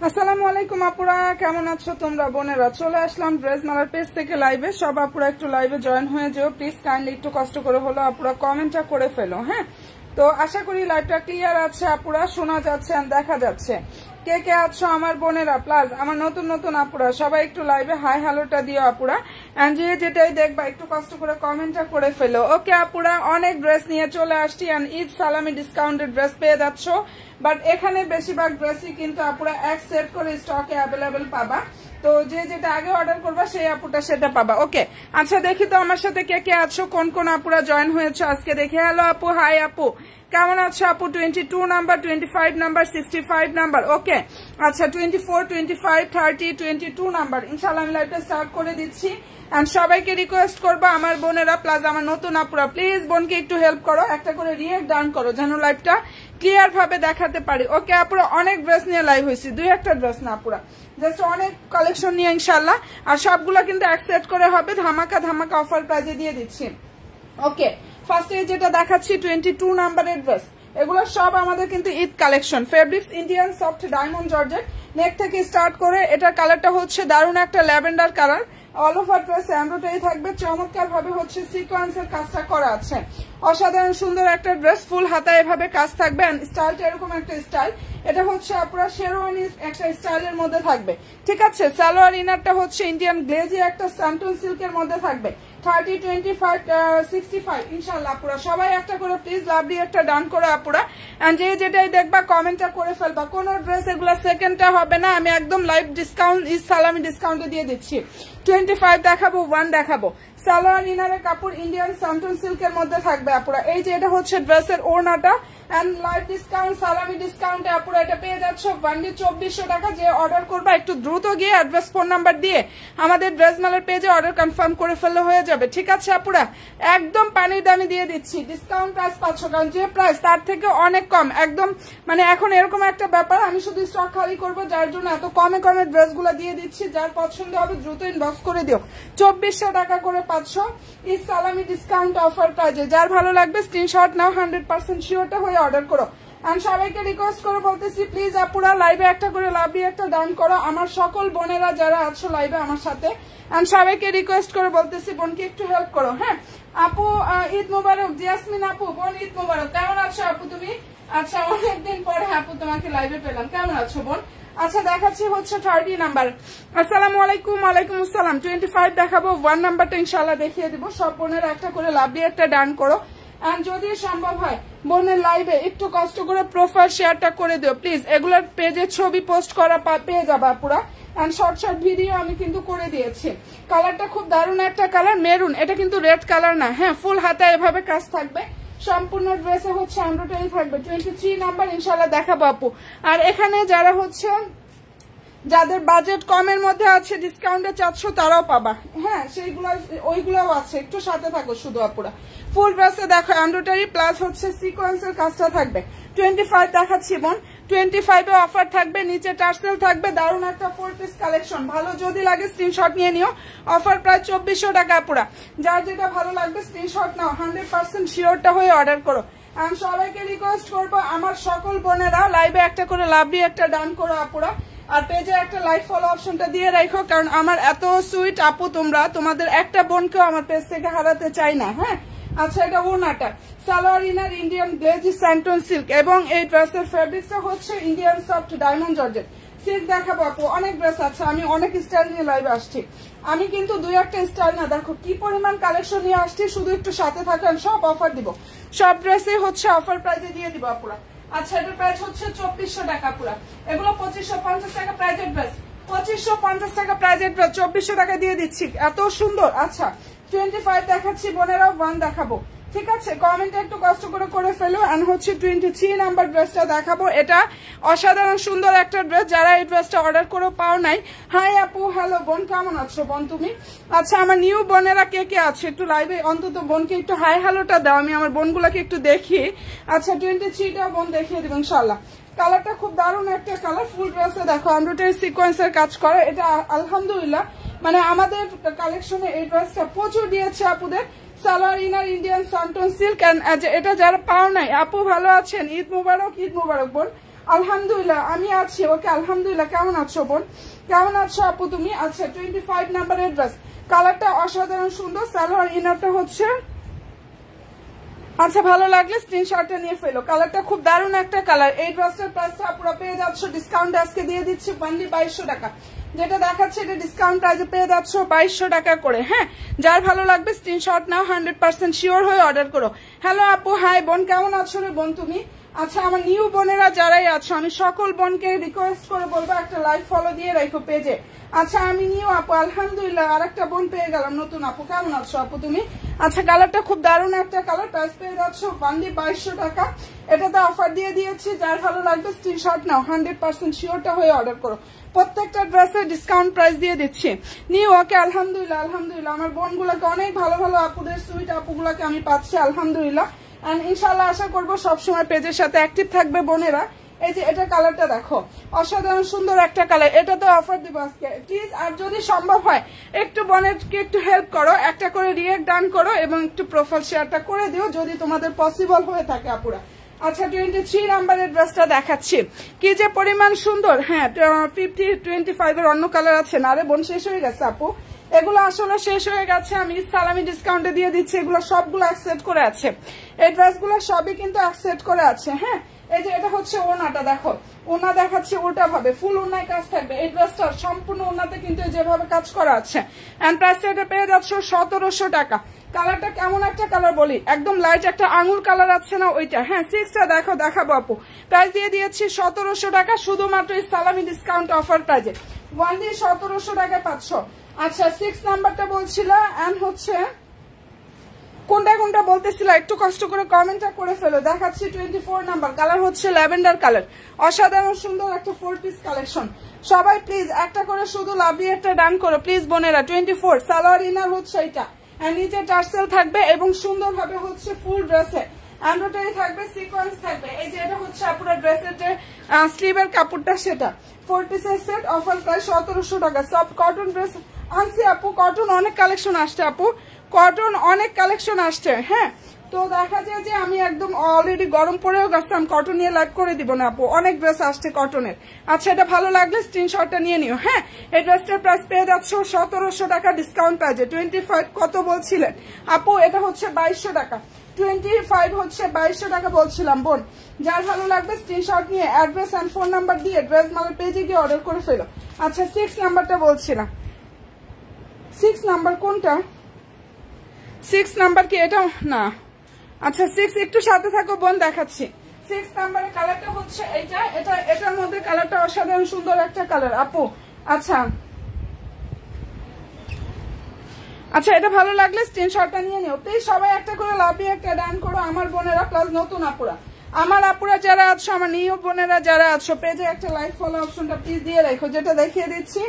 আসসালামু আলাইকুম আপুরা, কেমন আছো তোমরা বোনেরা? চলে আসলাম ড্রেস মেলার পেজ থেকে লাইভে। সব আপুরা একটু লাইভে জয়েন হয়ে যেও প্লিজ, কাইন্ডলি একটু কষ্ট করে হলো আপুরা কমেন্টটা করে ফেলো। হ্যাঁ, তো আশা করি লাইভটা ক্লিয়ার আছে আপুরা, শোনা যাচ্ছে আর দেখা যাচ্ছে। কে কে আছো আমার বোনেরা, প্লাস আমার নতুন নতুন আপুরা সবাই একটু লাইভে হাই হ্যালোটা দিও আপুরা। এন্ড যে যেটাই দেখবা একটু কষ্ট করে কমেন্টটা করে ফেলো। ওকে আপুরা, অনেক ড্রেস নিয়ে চলে আসছি এন্ড ঈদ সালামি ডিসকাউন্টেড ড্রেস পেয়ে যাচ্ছ, বাট এখানে বেশিরভাগ ড্রেসই কিন্তু আপুরা এক সেট করে স্টকে অ্যাভেলেবেল পাবা। তো যে যেটা আগে অর্ডার করবা সেই আপুটা সেটা পাবা। ওকে, আচ্ছা দেখি তো আমার সাথে কে কে আছো, কোন কোন আপুরা জয়েন হয়েছে আজকে দেখি। হ্যালো আপু, হাই আপু, কেমন আছো আপু? 22 নাম্বার, 25 নাম্বার, 65 নাম্বার। ওকে, আচ্ছা 24, 25, 30, 22 নাম্বার। ইনশাআল্লাহ আমি লাইভটা স্টার্ট করে দিচ্ছি। এন্ড সবাইকে রিকোয়েস্ট করবো আমার বোনেরা প্লাস আমার নতুন আপুরা, প্লিজ বোনকে একটু হেল্প করো, একটা করে রিয়েক্ট ডান করো যেন লাইভটা ক্লিয়ার ভাবে দেখাতে পারি। ওকে আপুরা, অনেক ড্রেস নিয়ে লাইভ হয়েছি, দুই একটা ড্রেস না আপুরা, জাস্ট অনেক কালেকশন নিয়ে ইনশাল্লাহ। আর সবগুলো কিন্তু অ্যাকসেপ্ট করে হবে, ধামাকা ধামাকা অফার প্রাইজে দিয়ে দিচ্ছি। ওকে, ফার্স্টে যেটা দেখাচ্ছি 22 নাম্বারের ড্রেস, এগুলো সব আমাদের কিন্তু Eid collection. Fabrics Indian soft diamond georgette, neck থেকে স্টার্ট করে এটার কালারটা হচ্ছে দারুণ একটা lavender colour. All over dress embroidery থাকবে, চমৎকার ভাবে হচ্ছে সিকোয়েন্সের কাজটা করা আছে। অসাধারণ সুন্দর একটা ড্রেস, ফুল হাতায় এভাবে কাজ থাকবে। স্টাইলটা এরকম একটা স্টাইল, এটা হচ্ছে আপনারা শেরওয়ানির একটা স্টাইলের মধ্যে থাকবে। ঠিক আছে, সালোয়ার ইনারটা হচ্ছে ইন্ডিয়ান গ্লেজি একটা স্যান্টন সিল্কের মধ্যে থাকবে। 30, 25, 65 ইনশাল্লাহ আপুরা সবাই একটা করে প্লিজ লাভলি একটা ডান করে আপুরা। এন্ড যে যেটাই দেখবা কমেন্টটা করে ফেলবা, কোন ড্রেস এগুলো সেকেন্ডটা হবে না, আমি একদম লাইভ ডিসকাউন্ট ঈদ সালামি ডিসকাউন্টে দিয়ে দিচ্ছি। 25 দেখাবো, 1 দেখাবো। সালোয়ার ইনারের কাপড় ইন্ডিয়ান স্যান্টন সিল্কের মধ্যে থাকবে আপুরা। এই যে এটা হচ্ছে ড্রেসের ওড়নাটা এন্ড লাইভ ডিসকাউন্ট সালামি ডিসকাউন্টে আপুরা এটা পেয়ে যাচ্ছ ওয়ানলি 2400 টাকা। যে অর্ডার করবা একটু দ্রুত গিয়ে অ্যাড্রেস ফোন নাম্বার দিয়ে আমাদের ড্রেস মেলার পেজে অর্ডার কনফার্ম করে ফেললে হয়ে যাবে। ঠিক আছে আপুরা, একদম পানির দামে দিয়ে দিচ্ছি, ডিসকাউন্ট প্রাইস পাচ্ছ, কারণ যে প্রাইস তার থেকে অনেক কম একদম। মানে এখন এরকম একটা ব্যাপার, আমি শুধু স্টক খালি করবো যার জন্য এত কমে কমে ড্রেসগুলো দিয়ে দিচ্ছি। যার পছন্দ হবে দ্রুত ইনবক্স করে দিও। 2400 টাকা করে পাচ্ছ ঈদ সালামি ডিসকাউন্ট অফার প্রাইজে। যার ভালো লাগবে স্ক্রিনশট নাও, 100% শিওরটা হয়ে অর্ডার করো। এন্ড সবাইকে রিকোয়েস্ট করে বলতেছি প্লিজ আপুরা লাইভে একটা করে লাভলি একটা ডান করো, আমার সকল বোনেরা যারা আছো লাইভে আমার সাথে। এন্ড সবাইকে রিকোয়েস্ট করে বলতেছি বোনকে একটু হেল্প করো। হ্যাঁ আপু, ঈদ মোবারক। জিয়াসমিন আপু, বোন ঈদ মোবারক। কেমন আছো আপু তুমি? আচ্ছা অনেকদিন পরে আপু তোমাকে লাইভে পেলাম, কেমন আছো বোন? আচ্ছা দেখাচ্ছি হচ্ছে 30 নাম্বার। আসসালামু আলাইকুম। ওয়ালাইকুম আসসালাম। 25 দেখাবো, 1 নাম্বারটা ইনশাল্লাহ দেখিয়ে দিব। সব বোনেরা একটা করে লাভলি একটা ডান করো। এন্ড যদি সম্ভব হয় বোনের লাইভে একটু কষ্ট করে প্রোফাইল শেয়ারটা করে দিও প্লিজ। এগুলোর পেজে ছবি পোস্ট করা পেয়ে যাবা পুরা। এন্ড শর্ট শর্ট ভিডিও আমি কিন্তু করে দিয়েছি। কালারটা খুব দারুণ একটা কালার, মেরুন, এটা কিন্তু রেড কালার না। হ্যাঁ, ফুল হাতায় এভাবে কাজ থাকবে, সম্পূর্ণ ড্রেসে হচ্ছে এমব্রয়ডারি থাকবে। 23 নাম্বার ইনশাল্লাহ দেখাবো আপু। আর এখানে যারা হচ্ছে যাদের বাজেট কমের মধ্যে আছে, ডিসকাউন্টে চাচ্ছ, তারাও পাবা। হ্যাঁ সেইগুলো ওইগুলোও আছে, একটু সাথে থাকো শুধু আপুরা। ফুল ড্রেসে দেখো এমব্রয়ডারি প্লাস হচ্ছে সিকোয়েন্সের কাজটা থাকবে। 25 দেখাচ্ছি বোন, 25 এ অফার থাকবে, নিচে টার্সেল থাকবে, দারুণ একটা 4 পিস কালেকশন। ভালো যদি লাগে স্ক্রিনশট নিয়ে নিও। অফার প্রায় 2400 টাকা আপুরা। যার যেটা ভালো লাগবে স্ক্রিনশট নাও, 100% শিওরটা হয়ে অর্ডার করো। আমি সবাইকে রিকোয়েস্ট করবো আমার সকল বোনেরা লাইভে একটা করে লাভলি একটা ডান করো আপুরা। আর পেজে একটা লাইক ফলো অপশনটা দিয়ে রাখো, কারণ আমার এত সুইট আপু তোমরা, তোমাদের একটা বোনকেও আমার পেজ থেকে হারাতে চাই না। হ্যাঁ, আচ্ছা এটা ওড়নাটা salwar inner Indian glazy santoon silk এবং এই ড্রেসের ফেব্রিক্সটা হচ্ছে Indian soft diamond georgette. Silk দেখাবো আপু, অনেক ড্রেস আছে, আমি অনেক স্টাইল নিয়ে লাইভে আসছি। আমি কিন্তু দুই একটা স্টাইল না, দেখো কি পরিমাণ কালেকশন নিয়ে আসছি, শুধু একটু সাথে থাকেন, সব অফার দিব, সব ড্রেসে হচ্ছে অফার প্রাইজে দিয়ে দিব আপুরা। আচ্ছা এটার প্রাইস হচ্ছে 2400 টাকা পুরা। এগুলো 2550 টাকা প্রাইজের ড্রেস, 2550 টাকা প্রাইজের ড্রেস 2400 টাকা দিয়ে দিচ্ছি, এত সুন্দর। আচ্ছা 25 দেখাচ্ছি বোনেরা, 1 দেখাবো। ঠিক আছে, কমেন্টে একটু কষ্ট করে ফেলো। এন্ড হচ্ছে 23 নাম্বার ড্রেসটা দেখাবো। এটা অসাধারণ সুন্দর একটা ড্রেস, যারা এই ড্রেসটা অর্ডার করে পাও নাই। হাই আপু, হ্যালো বোন, কেমন আছো বোন তুমি? আচ্ছা আমার নিউ বোনেরা কে কে আছে একটু লাইভে অন্তত বোনকে একটু হাই হ্যালোটা দাও, আমি আমার বোনগুলাকে একটু দেখি। আচ্ছা 23টা বোন দেখিয়ে দেবো ইনশাল্লাহ। কালারটা খুব দারুণ একটা কালার, ফুল ড্রেসে দেখো এমব্রয়ডারি সিকোয়েন্সের কাজ করে। এটা আলহামদুলিল্লাহ মানে আমাদের কালেকশনে এই ড্রেসটা প্রচুর দিয়েছে আপুদের। Salwar inner Indian santoon silk. এটা যারা পাও নাই আপু ভালো আছেন, ঈদ মুবারক, ঈদ মুবারক বোন। আলহামদুলিল্লাহ আমি আছি। ওকে আলহামদুলিল্লাহ। কেমন আছো বোন, কেমন আছো আপু তুমি? আচ্ছা 25 নাম্বারের ড্রেস, কালারটা অসাধারণ সুন্দর, সালোয়ার ইনারটা হচ্ছে। আচ্ছা ভালো লাগলে স্ক্রিনশটটা নিয়ে ফেলো, কালারটা খুব দারুণ একটা কালার। এই ড্রেসটার প্রাইসটা পুরো পেয়ে যাচ্ছ ডিসকাউন্ট আজকে দিয়ে দিচ্ছি অনলি 2200 টাকা। যেটা দেখাচ্ছে এটা ডিসকাউন্ট প্রাইসে পেয়ে যাচ্ছ 2200 টাকা করে। হ্যাঁ, যার ভালো লাগবে স্ক্রিনশট নাও, 100% শিওর হয়ে অর্ডার করো। হ্যালো আপু, হাই বোন, কেমন আছো রে বোন তুমি? আচ্ছা আমার নিউ বোনেরা যারাই আছো আমি সকল বোনকে রিকোয়েস্ট করে বলবো একটা লাইক ফলো দিয়ে রাখো পেজে। আচ্ছা আমি নিউ আপু, আলহামদুলিল্লাহ আরেকটা বোন পেয়ে গেলাম নতুন আপু। কেমন আছো আপু তুমি? আচ্ছা কালারটা খুব দারুণ একটা কালার, প্রাইস পেয়ে যাচ্ছ অনলি 2200 টাকা। এটাতে অফার দিয়ে দিয়েছি, যার ভালো লাগবে স্ক্রিনশট নাও, 100% শিওরটা হয়ে অর্ডার করো। প্রত্যেকটা ড্রেসে ডিসকাউন্ট প্রাইস দিয়ে দিচ্ছি। নিউ ওকে আলহামদুলিল্লাহ আলহামদুলিল্লাহ। আমার বোনগুলোকে অনেক ভালো ভালো আপুদের সুইট আপুগুলোকে আমি পাচ্ছি আলহামদুলিল্লাহ। এন্ড ইনশাল্লাহ আশা করবো সবসময় পেজের সাথে অ্যাক্টিভ থাকবে বোনেরা। এই যে এটা কালারটা দেখো, অসাধারণ সুন্দর একটা কালার, এটা তো অফার দিব আজকে প্লিজ। আর যদি সম্ভব হয় একটু বোনেরকে একটু হেল্প করো, একটা করে রিয়েক্ট ডান করো এবং একটু প্রোফাইল শেয়ারটা করে দিও যদি তোমাদের পসিবল হয়ে থাকে আপুরা। আচ্ছা 23 নাম্বারের ড্রেসটা দেখাচ্ছি, কি যে পরিমাণ সুন্দর। হ্যাঁ 25 এর অন্য কালার আছে না রে বোন, শেষ হয়ে গেছে আপু, এগুলো আসলে শেষ হয়ে গেছে। আমি সালামি ডিসকাউন্টে দিয়ে দিচ্ছি, এগুলো সবগুলো অ্যাকসেপ্ট করে আছে, এই ড্রেসগুলো সবই কিন্তু অ্যাকসেপ্ট করে আছে। হ্যাঁ এই যে এটা হচ্ছে ওনাটা দেখো, ওনা দেখাচ্ছি উল্টা ভাবে, ফুল ওনায় কাজ থাকবে। এই ড্রেসটা সম্পূর্ণ ওনাতে কিন্তু যেভাবে কাজ করা আছে। এন্ড প্রাইসটা এটা পেয়ে যাচ্ছে 1700 টাকা। কালারটা কেমন একটা কালার বলি, একদম লাইট একটা আঙুর কালার আছে না ওইটা। হ্যাঁ 6টা দেখো, দেখাবো আপু। প্রাইস দিয়ে দিয়েছি 1700 টাকা শুধুমাত্র এই সালামি ডিসকাউন্ট অফার প্রাইজে, ওয়ানলি 1700 টাকায় পাচ্ছ। আচ্ছা 6 নাম্বারটা বলছিল এন্ড হচ্ছে কোনটা কোনটা বলতেছিল একটু কষ্ট করে কমেন্টটা করে ফেলো। দেখাচ্ছি 24 নাম্বার, কালার হচ্ছে ল্যাভেন্ডার কালার, অসাধারণ সুন্দর একটা 4 পিস কালেকশন। সবাই প্লিজ একটা করে শুধু লাভলি একটা ডান করো প্লিজ বোনেরা। 24 সালোয়ার ইনার হচ্ছে এটা, আর নিচে টার্সেল থাকবে এবং সুন্দরভাবে হচ্ছে ফুল ড্রেসে এমব্রয়ডারি থাকবে, সিকোয়েন্স থাকবে। এই যে এটা হচ্ছে আপুরা ড্রেসের যে স্লিভের কাপড়টা সেটা 4 পিসের সেট, অফার প্রাইস 1700 টাকা। সফট কটন ড্রেস আনছি আপু, কটন অনেক কালেকশন আসছে আপু, কটন অনেক কালেকশন আসছে। হ্যাঁ তো দেখা যায় যে আমি একদম অলরেডি গরম পড়েও গেছিলাম, কটন নিয়ে লাইভ করে দিব না আপু, অনেক ড্রেস আসছে কটনের। আচ্ছা এটা ভালো লাগলে স্ক্রিনশটটা নিয়ে নিও। হ্যাঁ এই ড্রেসটার প্রাইস পেয়ে যাচ্ছ 1700 টাকা ডিসকাউন্ট প্রাইজে। 25 কত বলছিলেন আপু? এটা হচ্ছে 2200 টাকা। 25 হচ্ছে 2200 টাকা বলছিলাম বোন। যার ভালো লাগবে স্ক্রিনশট নিয়ে অ্যাড্রেস এন্ড ফোন নাম্বার দিয়ে ড্রেস মালের পেজে গিয়ে অর্ডার করে ফেলো। আচ্ছা 6 নাম্বারটা বলছিলাম, 6 নাম্বার কোনটা? 6 নাম্বার কি এটা না? আচ্ছা 6 একটু সাথে থাকো বোন, দেখাচ্ছি। 6 নাম্বারের কালারটা হচ্ছে এটা, এটার মধ্যে কালারটা অসাধারণ সুন্দর একটা কালার আপু। আচ্ছা আচ্ছা এটা ভালো লাগলে স্ক্রিনশটটা নিয়ে নিও প্লিজ। সবাই একটা করে লাভি একটা ডান করো আমার বোনেরা, প্লাস নতুন আপুরা, আমার আপুরা যারা আছো, আমার নিউ বোনেরা যারা আছো, পেজে একটা লাইক ফলো অপশনটা প্লিজ দিয়ে রাখো। যেটা দেখিয়ে দিচ্ছি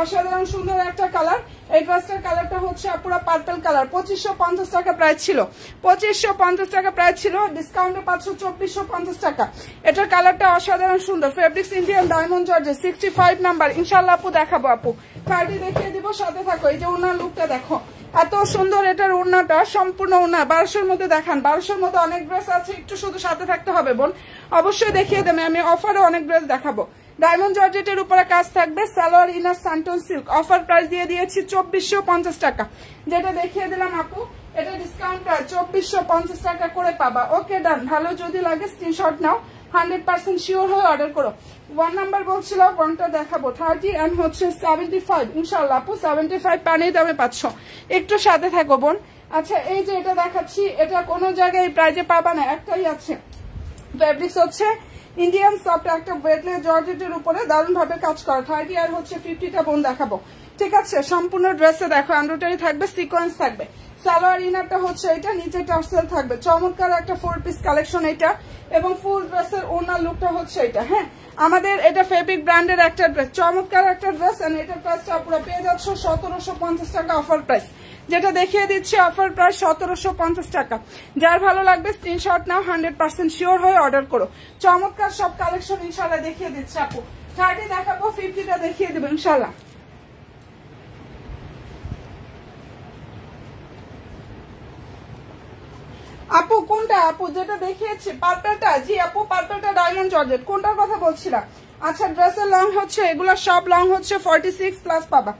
অসাধারণ সুন্দর একটা কালার। এই ড্রেসটার কালারটা হচ্ছে পুরো পার্পল কালার। 2550 টাকা প্রাইস ছিল, 2550 টাকা প্রাইস ছিল, ডিসকাউন্টে পাচ্ছ 2450 টাকা। এটার কালারটা অসাধারণ সুন্দর, fabrics Indian diamond georgettes. 65 number ইনশাল্লাহ আপু দেখাবো আপু, কার্ডি দেখিয়ে দিব, সাথে থাকো। এই যে ওনার লুকটা দেখো, এত সুন্দর। এটার ওড়নাটা সম্পূর্ণ ওড়না 1200-র মধ্যে দেখান, 1200-র মধ্যে অনেক ড্রেস আছে, একটু শুধু সাথে থাকতে হবে বোন, অবশ্যই দেখিয়ে দেবে। আমি অফারে অনেক ড্রেস দেখাবো। ডায়মন্ড জর্জেটের উপরে কাজ থাকবে, salwar inner santoon silk, offer price দিয়ে দিয়েছি 2450 টাকা। যেটা দেখিয়ে দিলাম আপু এটা ডিসকাউন্ট প্রাইস 2450 টাকা করে পাবা। ওকে ডান, ভালো যদি লাগে স্ক্রিনশট নাও, 100% শিওর হয়ে অর্ডার করো। 1 নাম্বার বলছিল, 1টা দেখাবো 30 এন্ড হচ্ছে 75 ইনশাল্লাহ আপু 75 পানির দামে পাচ্ছ, একটু সাথে থাকো বোন। আচ্ছা এই যে এটা দেখাচ্ছি, এটা কোনো জায়গায় প্রাইজে পাবা না, একটাই আছে। ফেব্রিক্স হচ্ছে ইন্ডিয়ান সফট একটা ওয়েটলেস জর্জেটের উপরে দারুণ ভাবে কাজ করা। 30 আর হচ্ছে 50টা বোন দেখাবো, ঠিক আছে। সম্পূর্ণ ড্রেসে দেখো এমব্রয়ডারি থাকবে, সিকোয়েন্স থাকবে, সালোয়ার ইনারটা হচ্ছে এটা, নিচে টার্সেল থাকবে। চমৎকার একটা 4 পিস কালেকশন এটা, এবং ফুল ড্রেসের ওনার লুকটা হচ্ছে এটা। হ্যাঁ আমাদের এটা ফেব্রিক ব্র্যান্ডের একটা ড্রেস, চমৎকার একটা ড্রেস। এন্ড এটার প্রাইসটা পুরো পেয়ে যাচ্ছ 1750 টাকা অফার প্রাইস। যেটা দেখিয়ে দিচ্ছি অফার প্রাইস 1750 টাকা। যার ভালো লাগবে স্ক্রিনশট নাও, 100% শিওর হয়ে অর্ডার করো। চমৎকার সব কালেকশন ইনশাল্লাহ দেখিয়ে দিচ্ছে আপু। 30 দেখাবো, 50টা দেখিয়ে দেবো ইনশাল্লাহ। আপু কোনটা কোনটা আপু যেটা দেখিয়েছি পার্পলটা? জি আপু পার্পলটা ডায়মন্ড জর্জেট। কোনটার কথা বলছিলাম? আচ্ছা ড্রেসের লং হচ্ছে এগুলো সব লং হচ্ছে 46 প্লাস পাবা।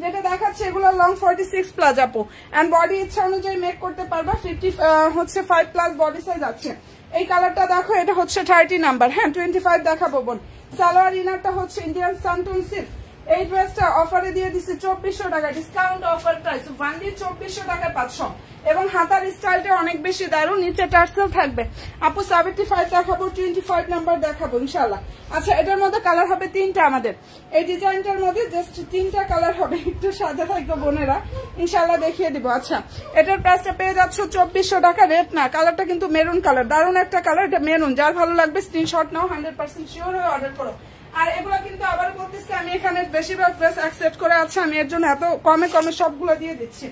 যেটা দেখাচ্ছে এগুলো লং 46 প্লাস আপু। এন্ড বডি ইচ্ছা অনুযায়ী মেক করতে পারবা। 55 প্লাস বডি সাইজ আছে। এই কালারটা দেখো, এটা হচ্ছে 30 নাম্বার। হ্যাঁ 25 দেখাবো বোন। সালোয়ার ইনারটা হচ্ছে ইন্ডিয়ান সানটুন সিল্ক। এই ড্রেসটা অফারে দিয়ে দিচ্ছি 2400 টাকা, ডিসকাউন্ট অফার প্রাইস ওয়ানলি 2400 টাকা 500। এবং হাতার স্টাইলটা অনেক বেশি দারুণ, নিচে টার্সেল থাকবে আপু। 75 দেখাবো, 25 নাম্বার দেখাবো ইনশাল্লাহ। আচ্ছা এটার মধ্যে কালার হবে 3টা আমাদের। এই ডিজাইনটার মধ্যে জাস্ট 3টা কালার হবে, একটু সাদা থাকবে বোনেরা, ইনশাল্লাহ দেখিয়ে দিব। আচ্ছা এটার প্রাইসটা পেয়ে যাচ্ছ 2400 টাকা। রেড না, কালারটা কিন্তু মেরুন কালার, দারুণ একটা কালার। এটা মেরুন, যার ভালো লাগবে স্ক্রিনশট নাও, 100% শিওর হয়ে অর্ডার করো। আর এগুলো কিন্তু আবার বলতেছি আমি এখানে বেশিরভাগ ড্রেস অ্যাকসেপ্ট করে আছে, আমি এর জন্য এত কমে কমে সবগুলো দিয়ে দিচ্ছি।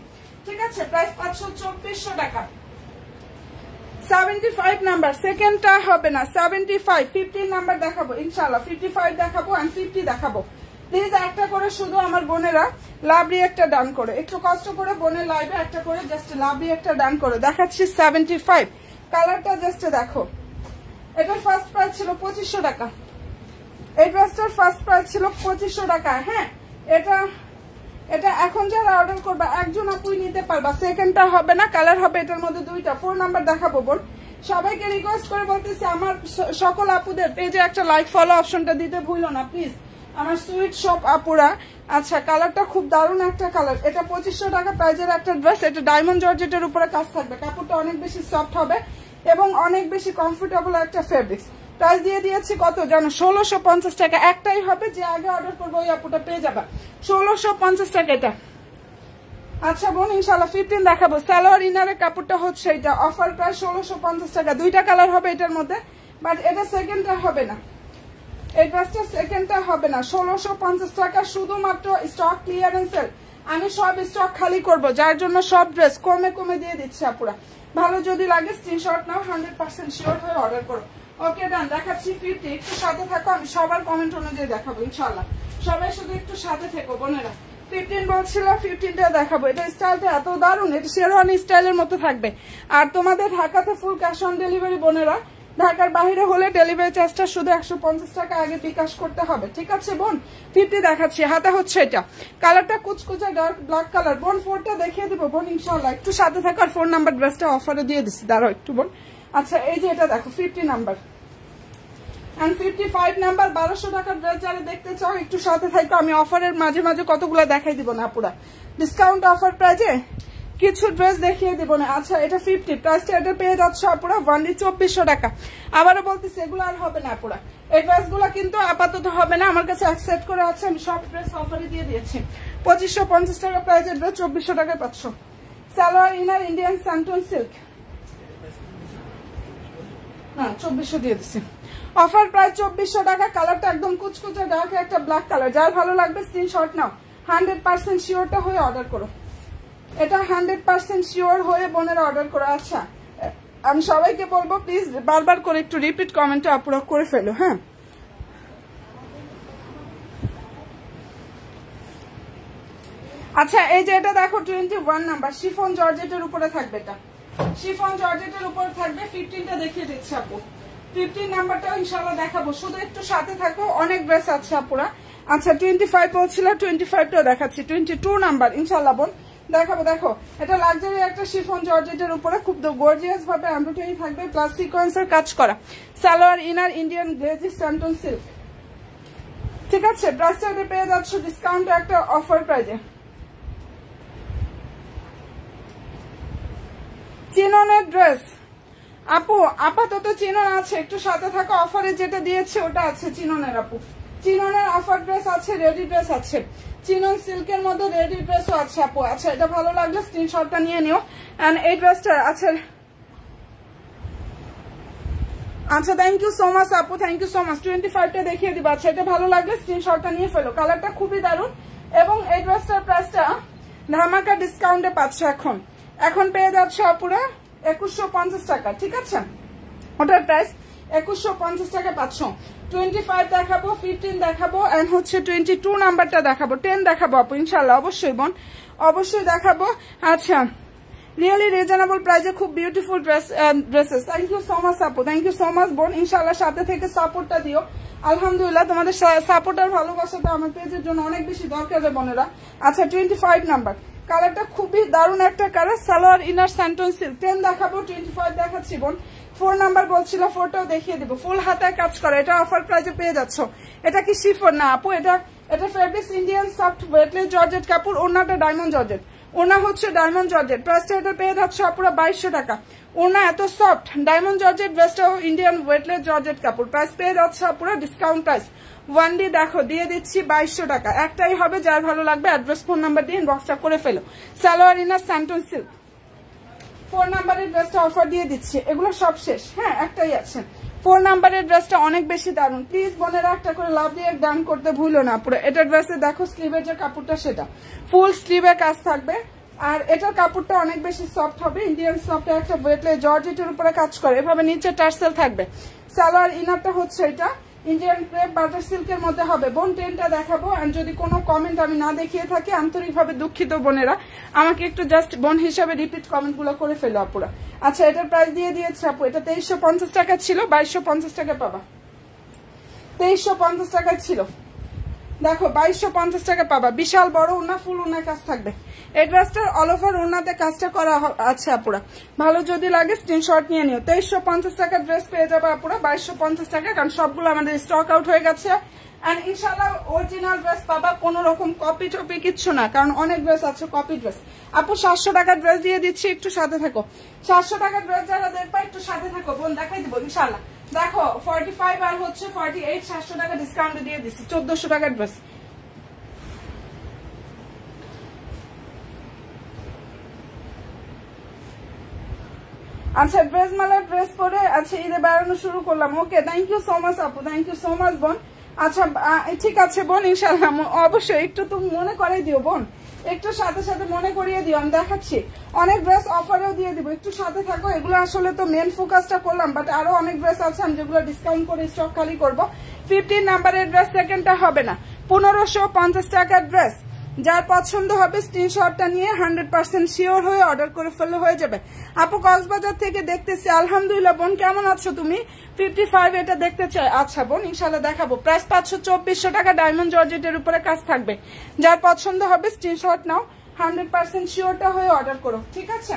ঠিক আছে, প্রাইস 2400 টাকা। 75 নাম্বার, সেকেন্ডটা হবে না। 75 15 নাম্বার দেখাবো ইনশাআল্লাহ। 55 দেখাবো এন্ড 50 দেখাবো। প্লিজ একটা করে শুধু আমার বোনেরা লাভলি একটা ডান করে, একটু কষ্ট করে বোনের লাইভে একটা করে জাস্ট লাভলি একটা ডান করে দেখাচ্ছি। 75 কালারটা জাস্ট দেখো। এটার ফার্স্ট প্রাইস ছিল 2500 টাকা। এই ড্রেসটার ফার্স্ট প্রাইস ছিল 2500 টাকা। হ্যাঁ এটা এখন যারা অর্ডার করবা একজন আপুই নিতে পারবা। সেকেন্ডটা হবে না, কালার হবে এটার মধ্যে 2টা। 4 নাম্বার দেখাবো বোন। সবাইকে রিকোয়েস্ট করে বলতেছি আমার সকল আপুদের পেজে একটা লাইক ফলো অপশনটা দিতে ভুলো না প্লিজ, আমার সুইট শপ আপুরা। আচ্ছা কালারটা খুব দারুণ একটা কালার। এটা 2500 টাকা প্রাইজের একটা ড্রেস। এটা ডায়মন্ড জর্জেটের উপরে কাজ থাকবে, কাপড়টা অনেক বেশি সফট হবে এবং অনেক বেশি কমফোর্টেবল একটা ফেব্রিক্স। প্রাইস দিয়ে দিয়েছি কত জানো? 1650 টাকা। একটাই হবে, যে আগে অর্ডার করবো ওই আপুটা পেয়ে যাবা 1650 টাকা এটা। আচ্ছা বোন ইনশাল্লাহ 15 দেখাবো। সালোয়ার ইনারের কাপড়টা হচ্ছে এটা, অফার প্রাইস 1650 টাকা। 2টা কালার হবে এটার মধ্যে, বাট এটা সেকেন্ডটা হবে না। এই ড্রেসটা সেকেন্ডটা হবে না। 1650 টাকা শুধুমাত্র স্টক ক্লিয়ারেন্সের। আমি সব স্টক খালি করব, যার জন্য সব ড্রেস কমে কমে দিয়ে দিচ্ছি আপুরা। ভালো যদি লাগে স্ক্রিনশট নাও, 100% শিওর হয়ে অর্ডার করো। ওকে ডান, দেখাচ্ছি 50। একটু সাথে থাকো, আমি সবার কমেন্ট অনুযায়ী দেখাবো ইনশাল্লাহ। সবাই শুধু একটু সাথে থেকো বোনেরা। 15 বলছিল, 15টা দেখাবো। এটা স্টাইলটা এত দারুণ, এটা শেরওয়ানি স্টাইলের মতো থাকবে। আর তোমাদের ঢাকাতে ফুল ক্যাশ অন ডেলিভারি বোনেরা, ঢাকার বাইরে হলে ডেলিভারি চার্জটা শুধু 150 টাকা আগে বিকাশ করতে হবে। ঠিক আছে বোন, 50 দেখাচ্ছি। হাতে হচ্ছে এটা, কালারটা কুচকুচা ডার্ক ব্ল্যাক কালার। বোন 4টা দেখিয়ে দিব বোন ইনশাল্লাহ। একটু সাথে থাকো। আর 4 নাম্বার ড্রেসটা অফারে দিয়ে দিচ্ছি, দাঁড়াও একটু বোন। আচ্ছা এই যে এটা দেখো 50 নাম্বার এন্ড 55 নাম্বার। 1200 টাকার ড্রেস যারা দেখতে চাও একটু সাথে থাকো। আমি অফারের মাঝে মাঝে কতগুলো দেখাই দিব না পুরা, ডিসকাউন্ট অফার প্রাইজে কিছু ড্রেস দেখিয়ে দিব না। আচ্ছা এটা 50 প্রাইসটা, এটা পেয়ে যাচ্ছে আপুরা ওয়ানলি 2400 টাকা। আবারও বলতেছি এগুলো আর হবে না আপুরা, এই ড্রেসগুলো কিন্তু আপাতত হবে না। আমার কাছে অ্যাকসেপ্ট করে আছে, আমি সব ড্রেস অফারে দিয়ে দিয়েছি। 2550 টাকা প্রাইজের ড্রেস 2400 টাকায় 500। সালোয়ার ইনার ইন্ডিয়ান সানটুন সিল্ক, না 2400 দিয়ে দিচ্ছি। অফার প্রাইস 2400 টাকা। কালারটা একদম কুচকুচে ডার্ক একটা ব্ল্যাক কালার। যার ভালো লাগবে স্ক্রিনশট নাও, 100% শিওরটা হয়ে অর্ডার করো। এটা 100% শিওর হয়ে বোনেরা অর্ডার করো। আচ্ছা আমি সবাইকে বলবো প্লিজ বারবার করে একটু রিপিট কমেন্টে আপুরা করে ফেলো। হ্যাঁ আচ্ছা এই যে এটা দেখো 21 নাম্বার, শিফন জর্জেটের উপরে থাকবে। এটা শিফন জর্জেটের উপরে থাকবে। 15টা দেখিয়ে দিচ্ছি আপু। 15 নাম্বারটাও ইনশাআল্লাহ দেখাবো, শুধু একটু সাথে থাকো। অনেক ড্রেস আছে আপুরা। আচ্ছা 25 বলছিল, 25টাও দেখাচ্ছি। 22 নাম্বার ইনশাআল্লাহ বোন দেখাবো। দেখো এটা লাক্সারি একটা শিফন জর্জেটের উপরে খুব গর্জিয়াস ভাবে এমব্রয়ডারি থাকবে, প্লাস সিকোয়েন্সের কাজ করা। Salwar inner Indian glazy santoon silk. ঠিক আছে, প্রাইসটা পেয়ে যাচ্ছ ডিসকাউন্ট একটা অফার প্রাইজে। চিননের ড্রেস আপু আপাতত চিনন আছে, একটু সাথে থাকো। অফারে যেটা দিয়েছে ওটা আছে চিননের আপু। চিননের অফার ড্রেস আছে, রেডি ড্রেস আছে। চিনন সিল্কের মধ্যে রেডি ড্রেসও আছে আপু। আচ্ছা এটা ভালো লাগলে স্ক্রিনশটটা নিয়ে নিও। এন্ড এই ড্রেসটা আছে। আচ্ছা থ্যাংক ইউ সো মাচ আপু, থ্যাংক ইউ সো মাচ। 25টা দেখিয়ে দিবা। আচ্ছা এটা ভালো লাগলে স্ক্রিনশটটা নিয়ে ফেলো। কালারটা খুবই দারুণ এবং এই ড্রেসটার প্রাইসটা ধামাকা ডিসকাউন্টে পাচ্ছ। এখন পেয়ে যাচ্ছে আপুরা 2150 টাকা। ঠিক আছে, ওটার প্রাইস 2150 টাকা পাচ্ছ। 25 দেখাবো, 15 দেখাবো এন্ড হচ্ছে 22 নাম্বারটা দেখাবো। 10 দেখাবো আপু ইনশাল্লাহ, অবশ্যই বোন অবশ্যই দেখাবো। আচ্ছা রিয়েলি রিজনেবল প্রাইসে খুব beautiful dresses. Thank you so much আপু, থ্যাংক ইউ সো মাচ বোন। ইনশাআল্লাহ সাথে থেকে সাপোর্টটা দিও। আলহামদুলিল্লাহ তোমাদের সাপোর্ট আর ভালোবাসাটা আমার পেজের জন্য অনেক বেশি দরকার রে বোনেরা। আচ্ছা 25 নাম্বার কালারটা খুবই দারুণ একটা colour, salwar inner santoon silk. 10 দেখাবো, 25 দেখাচ্ছি বোন। 4 নাম্বার বলছিল, 4টাও দেখিয়ে দেবো। ফুল হাতায় কাজ করা, এটা অফার প্রাইসে পেয়ে যাচ্ছ। এটা কি শিফন না আপু, এটা fabrics Indian soft weightless georgette কাপড়। ওনাটা ডায়মন্ড জর্জেট, ওনা হচ্ছে ডায়মন্ড জর্জেট। প্রাইসটা এটা পেয়ে যাচ্ছ পুরো 2200 টাকা। ওনা এত সফট ডায়মন্ড জর্জেট, ড্রেসটাও ইন্ডিয়ান ওয়েটলেস জর্জেট কাপড়। প্রাইস পেয়ে যাচ্ছে পুরো ডিসকাউন্ট প্রাইস। 1D দেখো দিয়ে দিচ্ছি 2200 টাকা। একটাই হবে, যার ভালো লাগবে অ্যাড্রেস ফোন নাম্বার দিয়ে ইনবক্সটা করে ফেলো। সালোয়ার ইনার স্যান্টন সিল্ক 4 নাম্বারের ড্রেসটা অফার দিয়ে দিচ্ছি। এগুলো সব শেষ, হ্যাঁ একটাই আছে। 4 নাম্বারের ড্রেসটা অনেক বেশি দারুণ। প্লিজ বোনেরা একটা করে লাভ দিয়ে ডান করতে ভুলো না। পুরো এটা ড্রেসে দেখো স্লিভের যে কাপড়টা সেটা ফুল স্লিভে কাজ থাকবে। আর এটার কাপড়টা অনেক বেশি সফট হবে, ইন্ডিয়ান সফট একটা ওয়েটলেস জর্জেটের উপরে কাজ করে। এভাবে নিচে টার্সেল থাকবে। সালোয়ার ইনারটা হচ্ছে এটা ইন্ডিয়ান ক্রেপ বাটার সিল্কের মধ্যে হবে। বোন 10টা দেখাবো, আর যদি কোনো কমেন্ট আমি না দেখিয়ে থাকি আন্তরিকভাবে দুঃখিত বোনেরা, আমাকে একটু জাস্ট বোন হিসাবে রিপিট কমেন্ট গুলো করে ফেলো আপুরা। আচ্ছা এটার প্রাইস দিয়ে দিয়েছে আপু, এটা 2350 টাকা ছিল, 2250 টাকা পাবা। 2350 টাকায় ছিল, দেখো 2250 টাকা পাবা। বিশাল বড় ওনা, ফুল ওনার কাজ থাকবে। এই ড্রেসটার অল ওভার ওনাতে কাজটা করা আছে আপুরা। ভালো যদি লাগে স্ক্রিনশট নিয়ে নিও। 2350 টাকার ড্রেস পেয়ে যাবে আপুরা 2250 টাকা, কারণ সবগুলো আমাদের স্টক আউট হয়ে গেছে। এন্ড ইনশাআল্লাহ অরিজিনাল ড্রেস পাবা, কোনো রকম কপি টপি কিচ্ছু না, কারণ অনেক ড্রেস আছে কপি ড্রেস। আপু 700 টাকার ড্রেস দিয়ে দিচ্ছি, একটু সাথে থাকো। 700 টাকার ড্রেস যারা দেখবা একটু সাথে থাকো বোন, দেখাই দিব ইনশাআল্লাহ। দেখো 45 আর হচ্ছে 48, 700 টাকা ডিসকাউন্ট দিয়ে দিচ্ছি। 1400 টাকার ড্রেস। আচ্ছা ড্রেস মালার ড্রেস পরে আচ্ছা ঈদে বেড়ানো শুরু করলাম। Okay thank you so much আপু, থ্যাংক ইউ সো মাচ বোন। আচ্ছা ঠিক আছে বোন, ইনশাআল্লাহ অবশ্যই একটু তুমি মনে করাই দিও বোন, একটু সাথে সাথে মনে করিয়ে দিও। আমি দেখাচ্ছি অনেক ড্রেস অফারেও দিয়ে দিব, একটু সাথে থাকো। এগুলো আসলে তো মেন ফোকাসটা করলাম, বাট আরো অনেক ড্রেস আছে আমি যেগুলো ডিসকাউন্ট করে স্টক খালি করবো। 15 নাম্বারের ড্রেস সেকেন্ডটা হবে না, 1550 টাকার ড্রেস। যার পছন্দ হবে স্ক্রিনশটটা নিয়ে 100% শিওর হয়ে অর্ডার করে ফেললে হয়ে যাবে। আপু কক্সবাজার থেকে দেখতেছি, আলহামদুলিল্লাহ বোন কেমন আছো তুমি? 55 এটা দেখতে চাই। আচ্ছা বোন ইনশাআল্লাহ দেখাবো। প্রাইস 2400 টাকা, ডায়মন্ড জর্জেটের উপরে কাজ থাকবে। যার পছন্দ হবে স্ক্রিনশট নাও, 100% শিওরটা হয়ে অর্ডার করো, ঠিক আছে?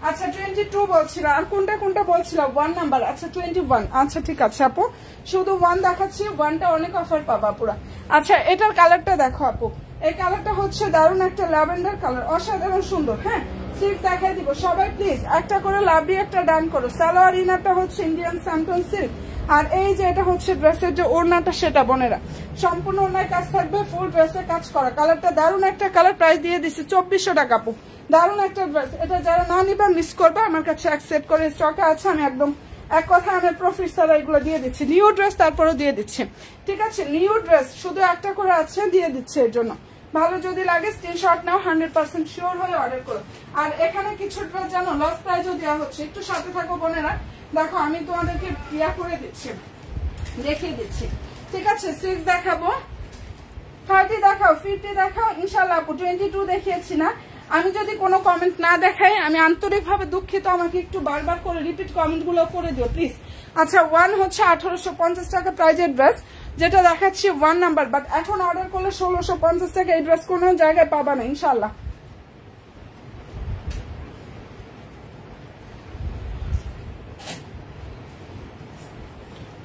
আচ্ছা 22 বলছিল, আর কোনটা কোনটা বলছিল? 1 নাম্বার। আচ্ছা 21। আচ্ছা ঠিক আছে আপু, শুধু 1 দেখাচ্ছি, 1টা অনেক অফার পাবা পুরা। আচ্ছা এটার কালারটা দেখো আপু, এই কালারটা হচ্ছে দারুণ একটা ল্যাভেন্ডার কালার, অসাধারণ সুন্দর। হ্যাঁ সিল্ক দেখাই দিব। সবাই প্লিজ একটা করে লাভ দিয়ে একটা ডান করো। সালোয়ার ইনারটা হচ্ছে ইন্ডিয়ান স্যান্টন সিল্ক, আর এই যে এটা হচ্ছে ড্রেসের যে ওড়নাটা সেটা বোনেরা সম্পূর্ণ ওড়নায় কাজ থাকবে, ফুল ড্রেসে কাজ করা। কালারটা দারুণ একটা কালার, প্রাইস দিয়ে দিচ্ছি 2400 টাকা আপু। দারুণ একটা ড্রেস, এটা যারা না নিবা মিস করবে, আমার কাছে অ্যাকসেপ্ট করে স্টকে আছে। আমি একদম এক কথা আমি প্রফিট ছাড়া এগুলো দিয়ে দিচ্ছি। নিউ ড্রেস তারপরে দিয়ে দিচ্ছি, ঠিক আছে? নিউ ড্রেস শুধু একটা করে আছে, দিয়ে দিচ্ছে। এর জন্য ভালো যদি লাগে স্ক্রিনশট নাও, 100% শিওর হয়ে অর্ডার করো। আর এখানে কিছু ড্রেস জানো লস প্রাইজও দেওয়া হচ্ছে, একটু সাথে থাকো বোনেরা। দেখো আমি তোমাদেরকে ইয়া করে দিচ্ছি, দেখিয়ে দিচ্ছি, ঠিক আছে? 6 দেখাবো, 30 দেখাও, 50 দেখাও ইনশাআল্লাহ আপু। 22 দেখিয়েছি না? আমি যদি কোনো কমেন্ট না দেখাই আমি আন্তরিকভাবে দুঃখিত, আমাকে একটু বারবার করে রিপিট কমেন্ট গুলো করে দিও প্লিজ। আচ্ছা 1 হচ্ছে 1850 টাকা প্রাইজের ড্রেস, যেটা দেখাচ্ছি 1 নাম্বার, বাট এখন অর্ডার করলে 1650 টাকা। এই ড্রেস কোনো জায়গায় পাবা না ইনশাআল্লাহ।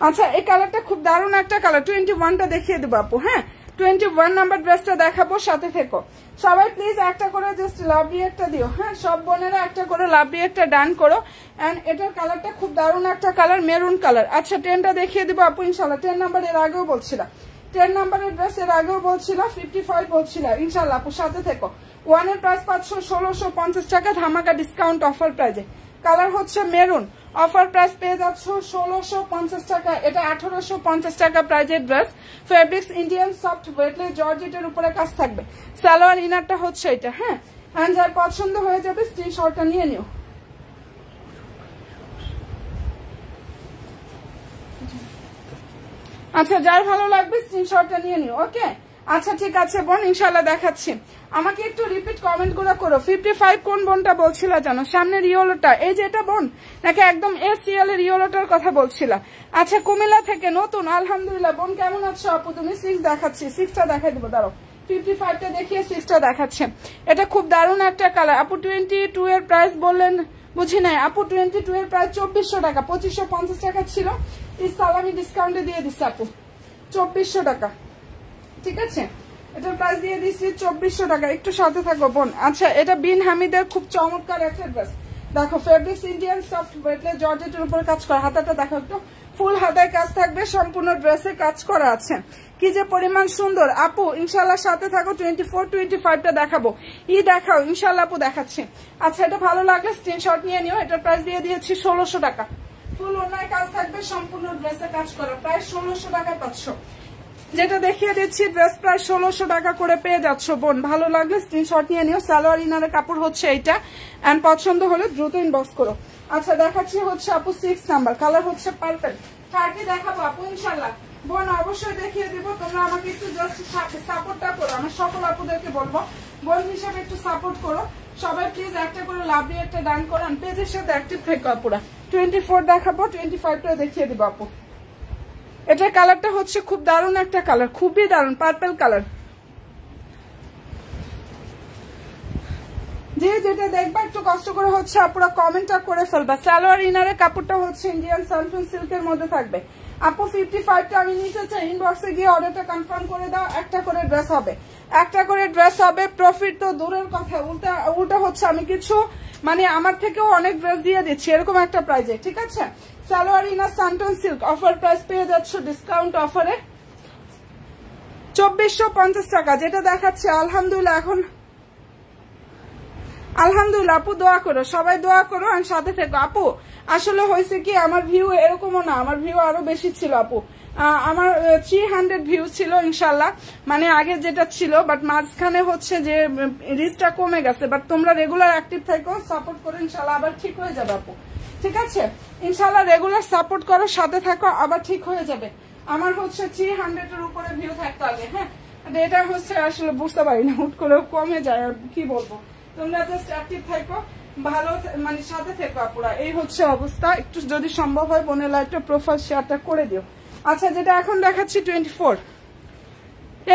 আচ্ছা এই কালারটা খুব দারুণ একটা কালার, 21টা দেখিয়ে দেবো আপু। হ্যাঁ 21 নাম্বার ড্রেসটা দেখাবো, সাথে থেকো সবাই প্লিজ। একটা করে জাস্ট লাভ রিয়েক্টটা দিও। হ্যাঁ সব বোনেরা একটা করে লাভ রিয়েক্টটা ডান করো। এন্ড এটার কালারটা খুব দারুণ একটা কালার, মেরুন কালার। আচ্ছা 10টা দেখিয়ে দেবো আপু ইনশাল্লাহ। 10 নাম্বার এর আগেও বলছিলাম, 10 নাম্বারের ড্রেস এর আগেও বলছিলাম, 55 বলছিলাম ইনশাল্লাহ আপু, সাথে থেকো। 1 এর প্রাইস 1650 টাকা, ধামাকা ডিসকাউন্ট অফার প্রাইজে। কালার হচ্ছে মেরুন, অফার প্রাইস পেয়ে যাচ্ছ 1650 টাকা। এটা 1850 টাকা প্রাইজের dress. Fabrics Indian soft weightless জর্জেটের উপরে কাজ থাকবে। সালোয়ার ইনারটা হচ্ছে এটা। হ্যাঁ এন্ড যার পছন্দ হয়ে যাবে স্ক্রিনশটটা নিয়ে নিও। আচ্ছা যার ভালো লাগবে স্ক্রিনশটটা নিয়ে নিও। ওকে আচ্ছা ঠিক আছে বোন, ইনশাল্লাহ দেখাচ্ছি। আমাকে একটু রিপিট কমেন্ট গুলো করো। 55 কোন বোনটা বলছিল জানো? সামনের ইয়েলোটা, এই যে এটা বোন নাকি একদম এসিএল এর ইয়েলোটার কথা বলছিল? আচ্ছা কুমিল্লা থেকে নতুন, আলহামদুলিল্লাহ। বোন কেমন আছো আপু? তুমি 6 দেখাচ্ছি, 6টা দেখাই দেবো, দাঁড়াও। 55টা দেখিয়ে 6টা দেখাচ্ছে। এটা খুব দারুণ একটা কালার আপু। 22 এর প্রাইস বললেন, বুঝি নাই আপু। 22 এর প্রাইস 2400 টাকা, 2550 টাকা ছিল। এই সালামি ডিসকাউন্টে দিয়ে দিচ্ছে আপু 2400 টাকা, ঠিক আছে? এটার প্রাইস দিয়ে দিচ্ছি 2400 টাকা। একটু সাথে থাকো বোন। আচ্ছা এটা বিন হামিদের খুব চমৎকার একটা ড্রেস। দেখো ফেব্রিক্স ইন্ডিয়ান সফট ওয়েটলেস জর্জেটের উপর কাজ করা। হাতাটা দেখো একটু, ফুল হাতায় কাজ থাকবে, সম্পূর্ণ ড্রেসে কাজ করা আছে। কি যে পরিমাণ সুন্দর আপু। ইনশাল্লাহ সাথে থাকো। 24 25টা দেখাবো। দেখাও ইনশাল্লাহ আপু, দেখাচ্ছি। আচ্ছা এটা ভালো লাগলে স্ক্রিনশট নিয়ে নিও। এটার প্রাইস দিয়ে দিয়েছি 1600 টাকা। ফুল অন্যায় কাজ থাকবে, সম্পূর্ণ ড্রেসে কাজ করা, প্রায় 1600 টাকায় পাচ্ছ। যেটা দেখিয়ে দিচ্ছি ড্রেস প্রায় 1600 টাকা করে পেয়ে যাচ্ছ বোন। ভালো লাগলে স্ক্রিনশট নিয়ে নিও। সালোয়ার ইনারের কাপড় হচ্ছে এইটা, এন্ড পছন্দ হলে দ্রুত ইনবক্স করো। আচ্ছা দেখাচ্ছি হচ্ছে আপু 6 নাম্বার, কালার হচ্ছে পার্পল। 30 দেখাবো আপু ইনশাল্লাহ। বোন অবশ্যই দেখিয়ে দিব। তোমরা আমাকে একটু জাস্ট সাপোর্টটা করো। আমি সকল আপুদেরকে বলবো বোন হিসাবে একটু সাপোর্ট করো সবাই প্লিজ। একটা করে লাভ দিয়ে একটা ডান করান, পেজের সাথে অ্যাক্টিভ থেকে আপুরা। 24 দেখাবো, 25টা দেখিয়ে দিব আপু। এটার কালারটা হচ্ছে খুব দারুণ একটা কালার, খুবই দারুণ পার্পল কালার। যে যেটা দেখবা একটু কষ্ট করে হচ্ছে আপুরা কমেন্টটা করে ফেলবা। সালোয়ার ইনারের কাপড়টা হচ্ছে ইন্ডিয়ান সানফ্রন সিল্কের মধ্যে থাকবে আপু। 55টা আমি নিতে চাই, ইনবক্সে গিয়ে অর্ডারটা কনফার্ম করে দাও। একটা করে ড্রেস হবে, একটা করে ড্রেস হবে। প্রফিট তো দূরের কথা, উল্টা হচ্ছে আমি কিছু মানে আমার থেকেও অনেক ড্রেস দিয়ে দিচ্ছি এরকম একটা প্রাইজে, ঠিক আছে? Salwar inner santoon silk offer price পেয়ে যাচ্ছ ডিসকাউন্ট অফারে 2450 টাকা। যেটা দেখাচ্ছে আলহামদুলিল্লাহ। এখন আলহামদুলিল্লাহ আপু দোয়া করো, সবাই দোয়া করো আর সাথে থেকো আপু। আসলে হয়েছে কি আমার ভিউ এরকমও না, আমার ভিউ আরো বেশি ছিল আপু। আমার 300 ভিউ ছিল ইনশাল্লাহ, মানে আগে যেটা ছিল, বাট মাঝখানে হচ্ছে যে রিচটা কমে গেছে। বাট তোমরা রেগুলার অ্যাক্টিভ থাকো, সাপোর্ট করো, ইনশাল্লাহ আবার ঠিক হয়ে যাবে আপু, ঠিক আছে? ইনশাল্লাহ রেগুলার সাপোর্ট করো, সাথে থাকো, আবার ঠিক হয়ে যাবে। আমার হচ্ছে 300 এর উপরে ভিউ থাকতো আগে, হ্যাঁ। এটা হচ্ছে আসলে বুঝতে পারি না, হুট করে কমে যায়, আর কি বলবো। তোমরা জাস্ট অ্যাক্টিভ থাকো, ভালো মানে সাথে থেকো আপুরা। এই হচ্ছে অবস্থা। একটু যদি সম্ভব হয় বোনের লাইভটা প্রোফাইল শেয়ারটা করে দিও। আচ্ছা যেটা এখন দেখাচ্ছি 24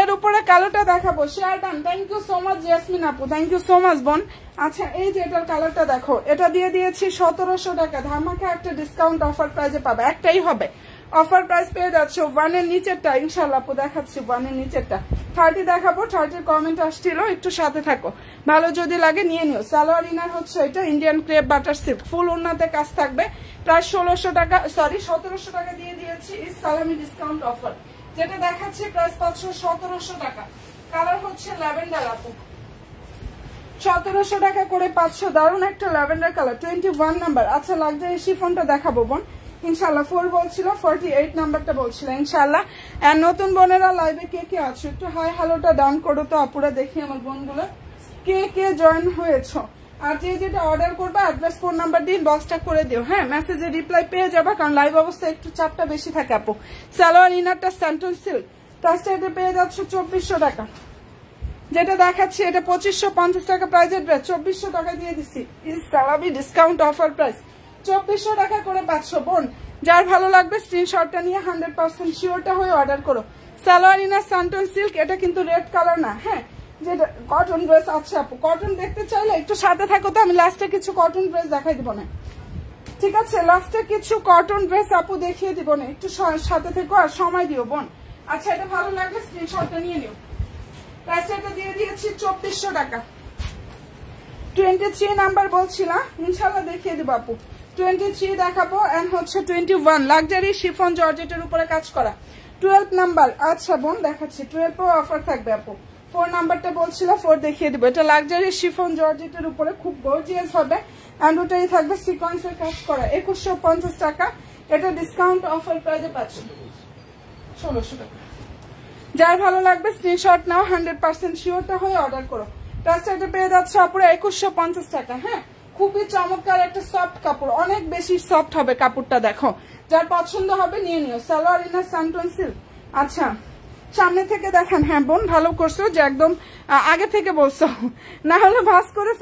এর উপরে কালোটা দেখাবো। Share done. Thank you so much Jesmin আপু, থ্যাংক ইউ সো মাচ বোন। আচ্ছা এই যে এটার কালারটা দেখো, এটা দিয়ে দিয়েছি 1700 টাকা। ধামাকা একটা ডিসকাউন্ট অফার প্রাইজে পাবে, একটাই হবে অফার প্রাইস পেয়ে যাচ্ছ। 1 এর নিচেরটা ইনশাল্লাহ আপু দেখাচ্ছি, 1 এর নিচেরটা 30 দেখাবো। 30 কমেন্ট আসছিল, একটু সাথে থাকো, ভালো যদি লাগে নিয়ে নিও। সালোয়ার ইনার হচ্ছে এটা ইন্ডিয়ান ক্রেপ বাটার সিল্ক, ফুল ওন্নাতে কাজ থাকবে। প্রায় 1600 টাকা, সরি 1700 টাকা দিয়ে দিয়েছি ইস সালামি ডিসকাউন্ট অফার। যেটা দেখাচ্ছি প্রাইস 1700 টাকা। কালার হচ্ছে ল্যাভেন্ডার আপু, 1700 টাকা করে 500। দারুণ একটা ল্যাভেন্ডার কালার, 21 নাম্বার। আচ্ছা লাক্সারি শিফনটা দেখাবো বোন ইনশাল্লাহ। 4 বলছিল, 48 নাম্বারটা বলছিল ইনশাল্লাহ। আর নতুন বোনেরা লাইভে কে কে আছো একটু হাই হ্যালোটা ডাউন করো তো আপুরা, দেখি আমার বোনগুলো কে কে জয়েন হয়েছ। আর যে যেটা অর্ডার করবে অ্যাড্রেস ফোন নাম্বার দিয়ে বক্সটা করে দিও, হ্যাঁ। মেসেজে রিপ্লাই পেয়ে যাবা, কারণ লাইভ অবস্থায় একটু চাপটা বেশি থাকে আপু। সালোয়ার ইনারটা স্যান্টন সিল্ক, প্রাইসটা এটা পেয়ে যাচ্ছ 2400 টাকা। যেটা দেখাচ্ছি এটা 2550 টাকা প্রাইজের ড্রেস, 2400 টাকা দিয়ে দিচ্ছি ইস সালামি ডিসকাউন্ট অফার প্রাইস। 2400 টাকা করে 500 বোন। যার ভালো লাগবে স্ক্রিনশটটা নিয়ে 100% শিওরটা হয়ে অর্ডার করো। সালোয়ার ইনার সানটন সিল্ক, এটা কিন্তু রেড কালার না, হ্যাঁ। যেটা কটন ড্রেস আছে আপু, কটন দেখতে চাইলে একটু সাথে থাকো তো, আমি লাস্টে কিছু কটন ড্রেস দেখাই দিব না, ঠিক আছে? লাস্টে কিছু কটন ড্রেস আপু দেখিয়ে দিব না, একটু সাথে থেকো আর সময় দিও বোন। আচ্ছা এটা ভালো লাগলে স্ক্রিনশটটা নিয়ে নিও। প্রাইসটা দিয়ে দিয়েছি 2400 টাকা। 23 নাম্বার বলছিলাম, ইনশাল্লাহ দেখিয়ে দিব আপু। 23 দেখাবো এন্ড হচ্ছে 21 লাক্সারি শিফন জর্জেটের উপরে কাজ করা। 12 নাম্বার আচ্ছা বোন দেখাচ্ছি, 12 অফার থাকবে আপু। 4 নাম্বারটা বলছিল, 4 দেখিয়ে দিব। এটা লাক্সারি শিফন জর্জেটের উপরে খুব গর্জিয়াস হবে, এন্ড ওটাই থাকবে সিকোয়েন্সের কাজ করা। 2150 টাকা। এটা ডিসকাউন্ট অফার প্রাইজে পাচ্ছ 1600 টাকা। যার ভালো লাগবে স্ক্রিনশট নাও, 100% শিওরটা হয়ে অর্ডার করো। প্রাইসটা পেয়ে যাচ্ছে আপুরা 2150 টাকা, হ্যাঁ। খুবই চমৎকার একটা সফট কাপড়, অনেক বেশি সফট হবে কাপড়টা, দেখো। যার পছন্দ হবে নিয়ে নিও। Salwar inner santoon silk. আচ্ছা সামনে থেকে দেখেন। হ্যাঁ বোন ভালো করছো যে একদম আগে থেকে বলছো, না হলে ভাঁজ করে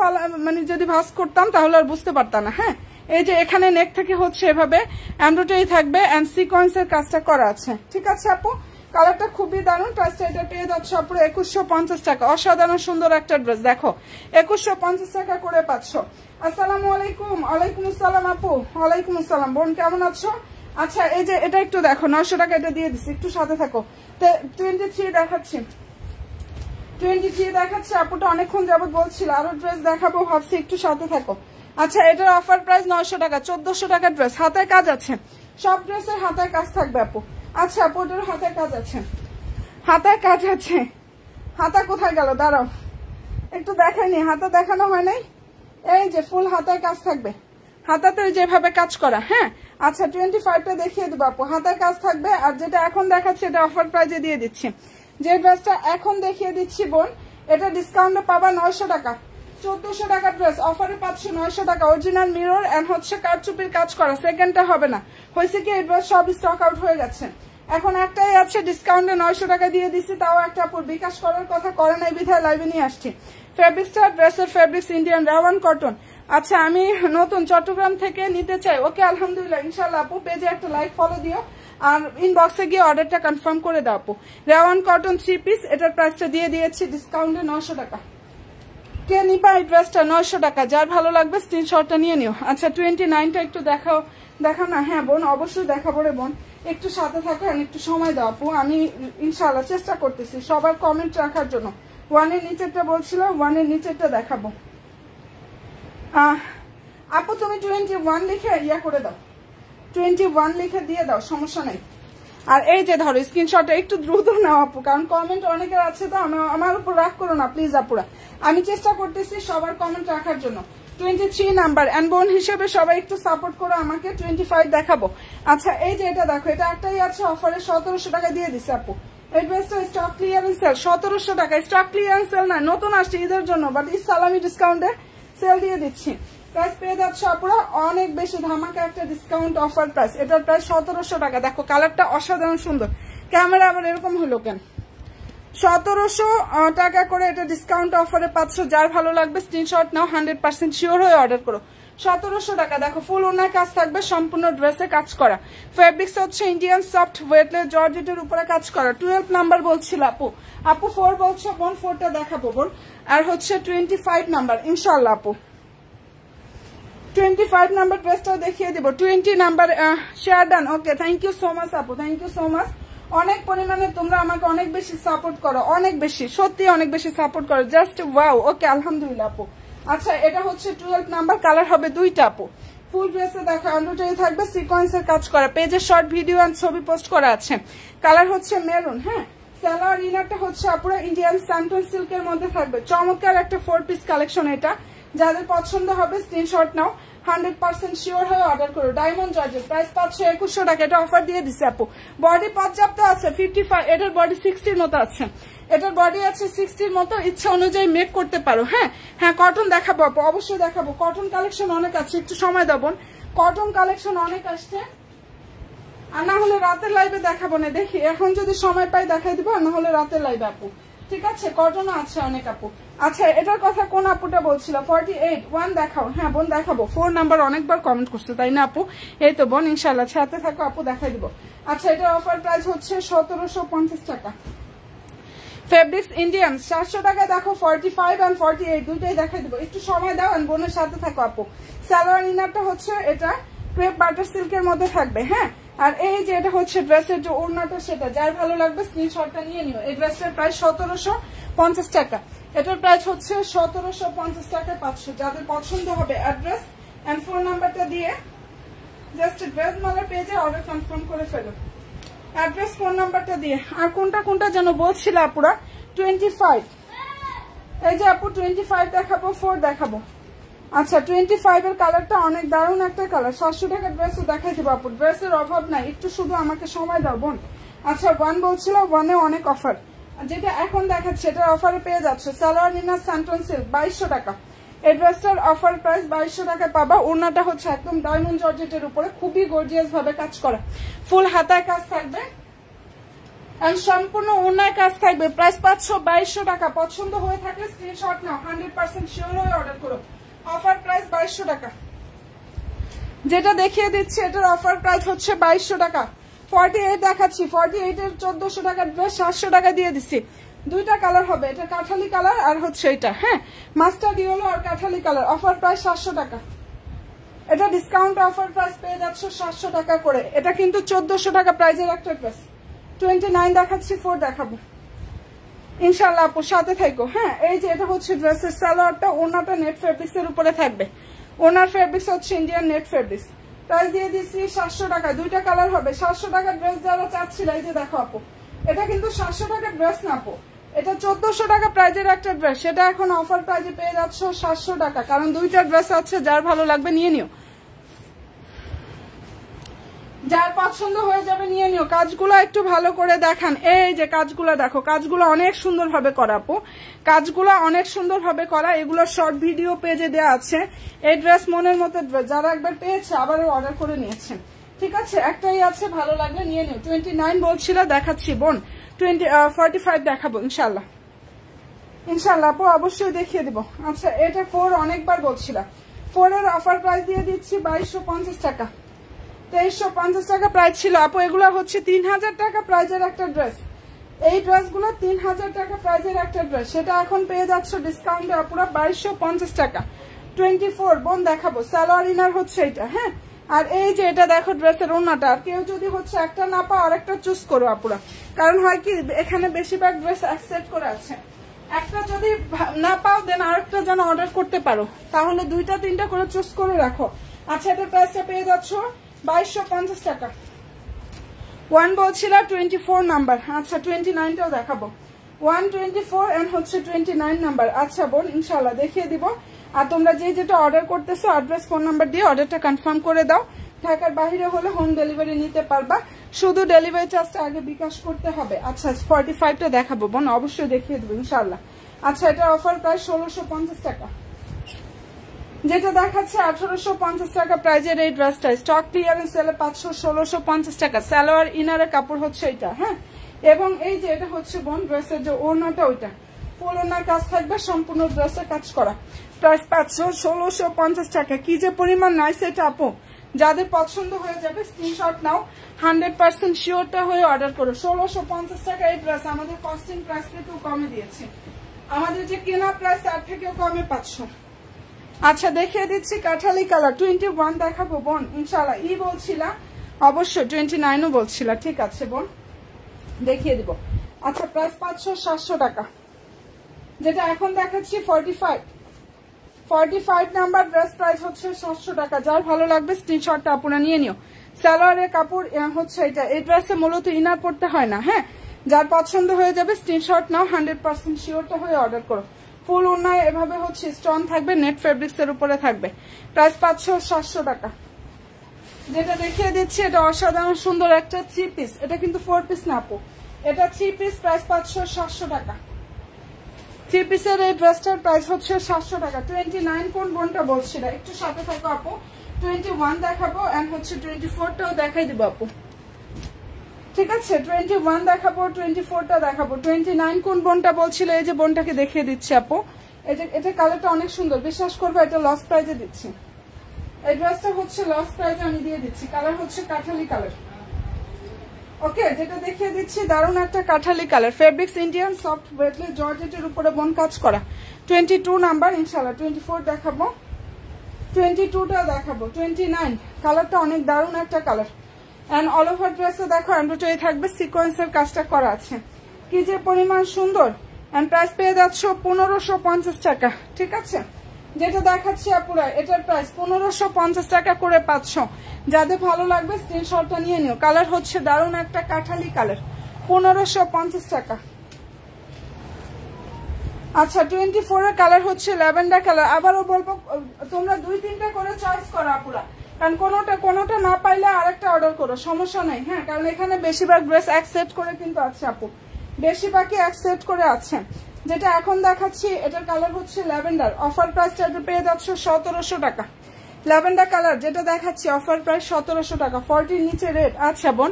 মানে যদি ভাঁজ করতাম তাহলে আর বুঝতে পারতাম না। হ্যাঁ এই যে এখানে নেক থেকে হচ্ছে এভাবে এমব্রয়ডারি থাকবে এন্ড সিকোয়েন্সের কাজটা করা আছে। ঠিক আছে আপু, কালারটা খুবই দারুণ। প্রাইসটা এটা পেয়ে যাচ্ছে আপুর 2150 টাকা। অসাধারণ সুন্দর একটা ড্রেস, দেখো 2150 টাকা করে পাচ্ছ। আসসালামু আলাইকুম। ওয়ালাইকুম আসসালাম আপু। ওয়ালাইকুম আসসালাম বোন, কেমন আছো? আচ্ছা এই যে এটা একটু দেখো, 900 টাকা এটা দিয়ে দিচ্ছি, একটু সাথে থাকো। 23 দেখাচ্ছি, 23 দেখাচ্ছি। আপুটা অনেকক্ষণ যাবত বলছিল আরো ড্রেস দেখাবো, ভাবছি একটু সাথে থাকো। আচ্ছা এটার অফার প্রাইস 900 টাকা, 1400 টাকা ড্রেস। হাতায় কাজ আছে, সব ড্রেসের হাতায় কাজ থাকবে আপু। আচ্ছা আপু এটার হাতায় কাজ আছে, হাতায় কাজ আছে। হাতা কোথায় গেল, দাঁড়াও একটু দেখাইনি, হাতা দেখানো হয় নাই। এই যে ফুল হাতায় কাজ থাকবে, হাতাতে যেভাবে কাজ করা। হ্যাঁ আচ্ছা 25টা দেখিয়ে দেবো আপু, হাতায় কাজ থাকবে। আর যেটা এখন দেখাচ্ছি এটা অফার প্রাইজে দিয়ে দিচ্ছি। যে ড্রেসটা এখন দেখিয়ে দিচ্ছি বোন, এটা ডিসকাউন্টে পাবা 900 টাকা। 1400 টাকা ড্রেস অফারে পাচ্ছ 900 টাকা। অরিজিনাল মিরর এন্ড হচ্ছে কারচুপির কাজ করা, সেকেন্ডটা হবে না। হয়েছে কি এই ড্রেস সব স্টক আউট হয়ে গেছে, এখন একটাই আছে ডিসকাউন্টে 900 টাকা দিয়ে দিচ্ছি। তাও একটা আপুর বিকাশ করার কথা করে নাই বিধায় লাইভে নিয়ে আসছি। ফেব্রিক্সটা ড্রেসের ফেব্রিক্স ইন্ডিয়ান রাওয়ান কটন। আচ্ছা আমি নতুন চট্টগ্রাম থেকে নিতে চাই, ওকে আলহামদুলিল্লাহ ইনশাল্লাহ আপু। পেজে একটা লাইক ফলো দিও আর ইনবক্সে গিয়ে অর্ডারটা কনফার্ম করে দাও আপু। রাওয়ান কটন 3 পিস, এটার প্রাইসটা দিয়ে দিয়েছি ডিসকাউন্টে 900 টাকা। কে নিবা এই ড্রেসটা 900 টাকা, যার ভালো লাগবে স্ক্রিনশটটা নিয়ে নিও। আচ্ছা 29টা একটু দেখাও না। হ্যাঁ বোন অবশ্যই দেখাবো রে বোন, একটু সাথে থাকো, একটু সময় দাও আপু। আমি ইনশাআল্লাহ চেষ্টা করতেছি সবার কমেন্ট রাখার জন্য। 1 এর নিচেরটা বলছিল, 1 এর নিচেরটা দেখাবো। আপু তুমি 21 লিখে ইয়া করে দাও, 21 লিখে দিয়ে দাও, সমস্যা নেই। আর এই যে ধরো স্ক্রিনশটটা একটু দ্রুত নাও আপু, কারণ কমেন্ট অনেকের আছে তো, আমার উপর রাগ করো না প্লিজ আপুরা। আমি চেষ্টা করতেছি সবার কমেন্ট রাখার জন্য। 23 নাম্বার এন্ড বোন হিসেবে সবাই একটু সাপোর্ট করো আমাকে। 25 দেখাবো। আচ্ছা এই যে এটা দেখো, এটা একটাই আছে অফারে 1700 টাকা দিয়ে দিছে আপু। এই ড্রেসটা স্টক ক্লিয়ারেন্স সেল 1700 টাকা। স্টক ক্লিয়ারেন্স সেল না, নতুন আসছে ঈদের জন্য, বাট ঈদ সালামি ডিসকাউন্টে সেল দিয়ে দিচ্ছি। প্রাইস পেয়ে যাচ্ছে আপুরা অনেক বেশি ধামাকা একটা ডিসকাউন্ট অফার প্রাইস। এটার প্রাইস 1700 টাকা। দেখো কালারটা অসাধারণ সুন্দর, ক্যামেরা আবার এরকম হলো কেন। 1700 টাকা করে এটা ডিসকাউন্ট অফারে পাচ্ছ। যার ভালো লাগবে স্ক্রিনশট নাও, 100% শিওর হয়ে অর্ডার করো। 1700 টাকা। দেখো ফুল ওনার কাজ থাকবে, সম্পূর্ণ ড্রেসে কাজ করা। ফেব্রিক্স হচ্ছে ইন্ডিয়ান সফট ওয়েটলেস জর্জেটের উপরে কাজ করা। 12 নাম্বার বলছিল আপু, 4 বলছো বোন, 4টা দেখাবো বোন। আর হচ্ছে 25 নাম্বার ইনশাল্লাহ আপু। 25 নাম্বার ড্রেসটাও দেখিয়ে দিব। 20 number share done. Okay thank you so much আপু, থ্যাংক ইউ সো মাচ। অনেক পরিমাণে তোমরা আমাকে অনেক বেশি সাপোর্ট করো, অনেক বেশি, সত্যি অনেক বেশি সাপোর্ট করো, জাস্ট ওয়াও। ওকে আলহামদুলিল্লাহ আপু। আচ্ছা এটা হচ্ছে 12 নাম্বার, কালার হবে 2টা আপু। ফুল ড্রেসে দেখো এমব্রয়ডারি থাকবে, সিকোয়েন্সের কাজ করা। পেজে শর্ট ভিডিও আর ছবি পোস্ট করা আছে। কালার হচ্ছে মেরুন। হ্যাঁ সালোয়ার ইনারটা হচ্ছে আপুরা ইন্ডিয়ান স্যান্টন সিল্কের মধ্যে থাকবে। চমৎকার একটা 4 পিস কালেকশন এটা। যাদের পছন্দ হবে স্ক্রিনশট নাও, 100% শিওর হয়ে অর্ডার করো। ডায়মন্ড জর্জেট প্রাইস পাচ্ছে 2100 টাকা। এটা অফার দিয়ে দিছে আপু। বডি পর্যাপ্ত আছে 55, এটার বডি 60 মতো আছে। এটার বডি আছে 60 মতো, ইচ্ছা অনুযায়ী মেক করতে পারো। হ্যাঁ কটন দেখাবো আপু, অবশ্যই দেখাবো। কটন কালেকশন অনেক আছে, একটু সময় দেবো। কটন কালেকশন অনেক আসছে, আর না হলে রাতের লাইভে দেখাবো না। দেখি এখন যদি সময় পাই দেখাই দিব, আর না হলে রাতের লাইভে আপু। ঠিক আছে কটনও আছে অনেক আপু। আচ্ছা এটার কথা কোন আপুটা বলছিল? 48 1 দেখাও। হ্যাঁ বোন দেখাবো। 4 নাম্বার অনেকবার কমেন্ট করছে তাই না আপু? এই তো বোন ইনশাল্লাহ সাথে থাকো আপু, দেখাই দিব। আচ্ছা এটার অফার প্রাইস হচ্ছে 1750 টাকা। ফেব্রিক্স ইন্ডিয়ান 700 টাকা। দেখো 45 and 48 দুইটাই দেখাই দিব, একটু সময় দাও আর বোনের সাথে থাকো আপু। সালোয়ার ইনারটা হচ্ছে এটা ক্রেপ বাটার সিল্কের মধ্যে থাকবে। হ্যাঁ আর এই যে এটা হচ্ছে ড্রেসের যে ওড়নাটা, সেটা যার ভালো লাগবে স্ক্রিনশটটা নিয়ে নিও। এই ড্রেসটার প্রাইস 1750 টাকা। এটার প্রাইস হচ্ছে 1750 টাকা পাচ্ছ। যাদের পছন্দ হবে অ্যাড্রেস এন্ড ফোন নাম্বারটা দিয়ে জাস্ট ড্রেস মালার পেজে অর্ডার কনফার্ম করে ফেলো। অ্যাড্রেস ফোন নাম্বারটা দিয়ে। আর কোনটা যেন বলছিল আপুরা? 25। এই যে আপু 25 দেখাবো, 4 দেখাবো। আচ্ছা 25 এর কালারটা অনেক দারুণ একটা কালার। 700 টাকার ড্রেসও দেখাই দেবো আপু, ড্রেসের অভাব নাই, একটু শুধু আমাকে সময় দাও বোন। আচ্ছা 1 বলছিল, 1-এ অনেক অফার। যেটা এখন দেখাচ্ছে এটার অফারে পেয়ে যাচ্ছে। সালোয়ার ইনার স্যান্টন সিল্ক 2200 টাকা। এই ড্রেসটার অফার প্রাইস 2200 টাকা পাবা। ওড়নাটা হচ্ছে একদম ডায়মন্ড জর্জেটের উপরে, খুবই গর্জিয়াস ভাবে কাজ করা। ফুল হাতায় কাজ থাকবে সম্পূর্ণ ওনার কাজ থাকবে, প্রাইস 52200 টাকা। পছন্দ হয়ে থাকলে স্ক্রিনশট নাও, 100% শিওর হয়ে অর্ডার করো। অফার প্রাইস 2200 টাকা। যেটা দেখিয়ে দিচ্ছি এটার অফার প্রাইস হচ্ছে 2200 টাকা। 48 দেখাচ্ছি, 48 এর 1400 টাকার ড্রেস 700 টাকা দিয়ে দিচ্ছি। দুইটা কালার হবে, এটা কাঠালি কালার আর হচ্ছে এটা, হ্যাঁ মাস্টার্ড ইয়েলো আর কাঠালি কালার। অফার প্রাইস 700 টাকা। এটা ডিসকাউন্ট অফার প্রাইস পেয়ে যাচ্ছে 700 টাকা করে। এটা কিন্তু 1400 টাকা প্রাইজের একটা ড্রেস। 29 দেখাচ্ছি, 4 দেখাবো ইনশাল্লাহ আপু, সাথে থাকো। হ্যাঁ এই যে এটা হচ্ছে ড্রেসের সালোয়ারটা, ওনাটা নেট ফেব্রিক্স এর উপরে থাকবে। ওনার ফেব্রিক্স হচ্ছে ইন্ডিয়ান নেট ফেব্রিক্স। প্রাইস দিয়ে দিচ্ছি 700 টাকা। দুইটা কালার হবে। 700 টাকার ড্রেস যারা চাচ্ছিল, এই যে দেখো আপু, এটা কিন্তু 700 টাকার ড্রেস না আপু, এটা 1400 টাকা প্রাইজের একটা ড্রেস। সেটা এখন অফার প্রাইজে পেয়ে যাচ্ছ 700 টাকা। কারণ দুইটা ড্রেস আছে, যার ভালো লাগবে নিয়ে নিও, যার পছন্দ হয়ে যাবে নিয়ে নিও। কাজগুলো একটু ভালো করে দেখান। এই যে কাজগুলো দেখো, কাজগুলো অনেক সুন্দর ভাবে করা আপু, কাজগুলো অনেক সুন্দর ভাবে করা। এগুলো শর্ট ভিডিও পেজে দেওয়া আছে। এই ড্রেস মনের মতো ড্রেস, যারা একবার পেয়েছে আবারও অর্ডার করে নিয়েছেন, ঠিক আছে। একটাই আছে, ভালো লাগলে নিয়ে নিও। 29 বলছিল, দেখাচ্ছি বোন। 45 দেখাবো ইনশাল্লাহ, ইনশাল্লাহ আপু অবশ্যই দেখিয়ে দিব। আচ্ছা এটা 4 অনেকবার বলছিলাম। 4 এর অফার প্রাইস দিয়ে দিচ্ছি 2250 টাকা। 2350 টাকা প্রাইস ছিল আপু। এগুলো হচ্ছে 3000 টাকা প্রাইজের একটা ড্রেস। এই ড্রেসগুলো 3000 টাকা প্রাইজের একটা ড্রেস, সেটা এখন পেয়ে যাচ্ছে ডিসকাউন্টে পুরো 2250 টাকা। 24 বোন দেখাবো, সালোয়ার ইনার হচ্ছে এটা, হ্যাঁ। আর এই যে এটা দেখো ড্রেসের ওড়নাটা। আর কেউ যদি হচ্ছে একটা না পাও আরেকটা চুজ করো আপুরা, কারণ হয় কি এখানে বেশিরভাগ ড্রেস অ্যাকসেপ্ট করে আছে। একটা যদি না পাও দেন আরেকটা যেন অর্ডার করতে পারো, তাহলে 2টা 3টা করে চুজ করে রাখো। আচ্ছা এটার প্রাইসটা পেয়ে যাচ্ছ 2250 টাকা। 1 বলছিল 24 নাম্বার। আচ্ছা 29টাও দেখাবো। 124 এন্ড হচ্ছে 29 নাম্বার। আচ্ছা বোন ইনশাল্লাহ দেখিয়ে দিব। আর তোমরা যে যেটা অর্ডার করতেছো অ্যাড্রেস ফোন নাম্বার দিয়ে অর্ডারটা কনফার্ম করে দাও। ঢাকার বাইরে হলে হোম ডেলিভারি নিতে পারবা, শুধু ডেলিভারি চার্জটা আগে বিকাশ করতে হবে। আচ্ছা 45টা দেখাবো বোন, অবশ্যই দেখিয়ে দেবো ইনশাল্লাহ। আচ্ছা এটা অফার প্রাইস 1650 টাকা। যেটা দেখাচ্ছে 1850 টাকা প্রাইজের এই ড্রেসটা স্টক ক্লিয়ারেন্স সেলে 1650 টাকা। সালোয়ার ইনারের কাপড় হচ্ছে এটা, হ্যাঁ। এবং এই যে এটা হচ্ছে বোন ড্রেসের যে ওড়নাটা, ওইটা ফুল ওড়নার কাজ থাকবে, সম্পূর্ণ ড্রেসের কাজ করা। প্রাইস 1650 টাকা। কি যে পরিমাণ নাইস এটা আপু, যাদের পছন্দ হয়ে যাবে স্ক্রিনশট নাও, 100% শিওরটা হয়ে অর্ডার করো। 1650 টাকা এই ড্রেস আমাদের কস্টিং প্রাইস থেকেও কমে দিয়েছে, আমাদের যে কেনা প্রাইস তার থেকেও কমে পাচ্ছ। আচ্ছা দেখিয়ে দিচ্ছি কাঠালি কালার। 21 দেখাবো বোন ইনশাল্লাহ। বলছিলা অবশ্যই 29ও বলছিলা, ঠিক আছে বোন দেখিয়ে দিব। আচ্ছা প্রাইস 500-700 টাকা। যেটা এখন দেখাচ্ছি 45 নাম্বার ড্রেস প্রাইস হচ্ছে 700 টাকা। যার ভালো লাগবে স্ক্রিনশটটা আপনারা নিয়ে নিও। সালোয়ারের কাপড় হচ্ছে এটা। এই ড্রেসে মূলত ইনার পড়তে হয় না, হ্যাঁ। যার পছন্দ হয়ে যাবে স্ক্রিনশট নাও, 100% শিওরটা হয়ে অর্ডার করো। ফুল ওড়নায় এভাবে হচ্ছে স্টোন থাকবে, নেট ফেব্রিক্স এর উপরে থাকবে। প্রাইস 500-700 টাকা। যেটা দেখিয়ে দিচ্ছি এটা অসাধারণ সুন্দর একটা 3 পিস। এটা কিন্তু 4 পিস না আপু, এটা 3 পিস। প্রাইস 500-700 টাকা। 3 পিসের এই ড্রেসটার প্রাইস হচ্ছে 700 টাকা। 29 কোন বোনটা বলছিল, একটু সাথে থাকো আপু। 21 দেখাবো এন্ড হচ্ছে 24টাও দেখাই দিব আপু, ঠিক আছে। 21 দেখাবো, 24টা দেখাবো। 29 কোন বোনটা বলছিল, এই যে বোনটাকে দেখিয়ে দিচ্ছি আপু। এই যে এটা কালারটা অনেক সুন্দর, বিশ্বাস করবো এটা লস প্রাইজে দিচ্ছি। এই ড্রেসটা হচ্ছে লস প্রাইজে আমি দিয়ে দিচ্ছি। কালার হচ্ছে কাঠালি কালার, ওকে। যেটা দেখিয়ে দিচ্ছি দারুণ একটা কাঠালি colour, fabrics Indian soft weightless জর্জেটের উপরে বোন কাজ করা। 22 নাম্বার ইনশাল্লাহ। 24 দেখাবো, 22টা দেখাবো। 29 কালারটা অনেক দারুণ একটা কালার। এন্ড অল ওভার ড্রেসে দেখো এমব্রয়ডারি থাকবে, সিকোয়েন্সের কাজটা করা আছে। কি যে পরিমাণ সুন্দর। এন্ড প্রাইস পেয়ে যাচ্ছ 1550 টাকা, ঠিক আছে। যেটা দেখাচ্ছি আপুরা এটার প্রাইস 1550 টাকা করে পাচ্ছ। যাদের ভালো লাগবে স্ক্রিনশটটা নিয়ে নিও। কালার হচ্ছে দারুণ একটা কাঠালি কালার, 1550 টাকা। আচ্ছা 24 এর কালার হচ্ছে ল্যাভেন্ডার কালার। আবারও বলবো তোমরা 2-3টা করে চয়েস করো আপুরা, কারণ কোনোটা না পাইলে আরেকটা অর্ডার করো, সমস্যা নাই, হ্যাঁ। কারণ এখানে বেশিরভাগ ড্রেস অ্যাকসেপ্ট করে কিন্তু আছে আপু, বেশিরভাগই অ্যাকসেপ্ট করে আছে। যেটা এখন দেখাচ্ছি এটার কালার হচ্ছে ল্যাভেন্ডার। অফার প্রাইসটা পেয়ে যাচ্ছ 1700 টাকা। ল্যাভেন্ডার কালার যেটা দেখাচ্ছি অফার প্রাইস 1700 টাকা। 40 নিচে রেট। আচ্ছা বোন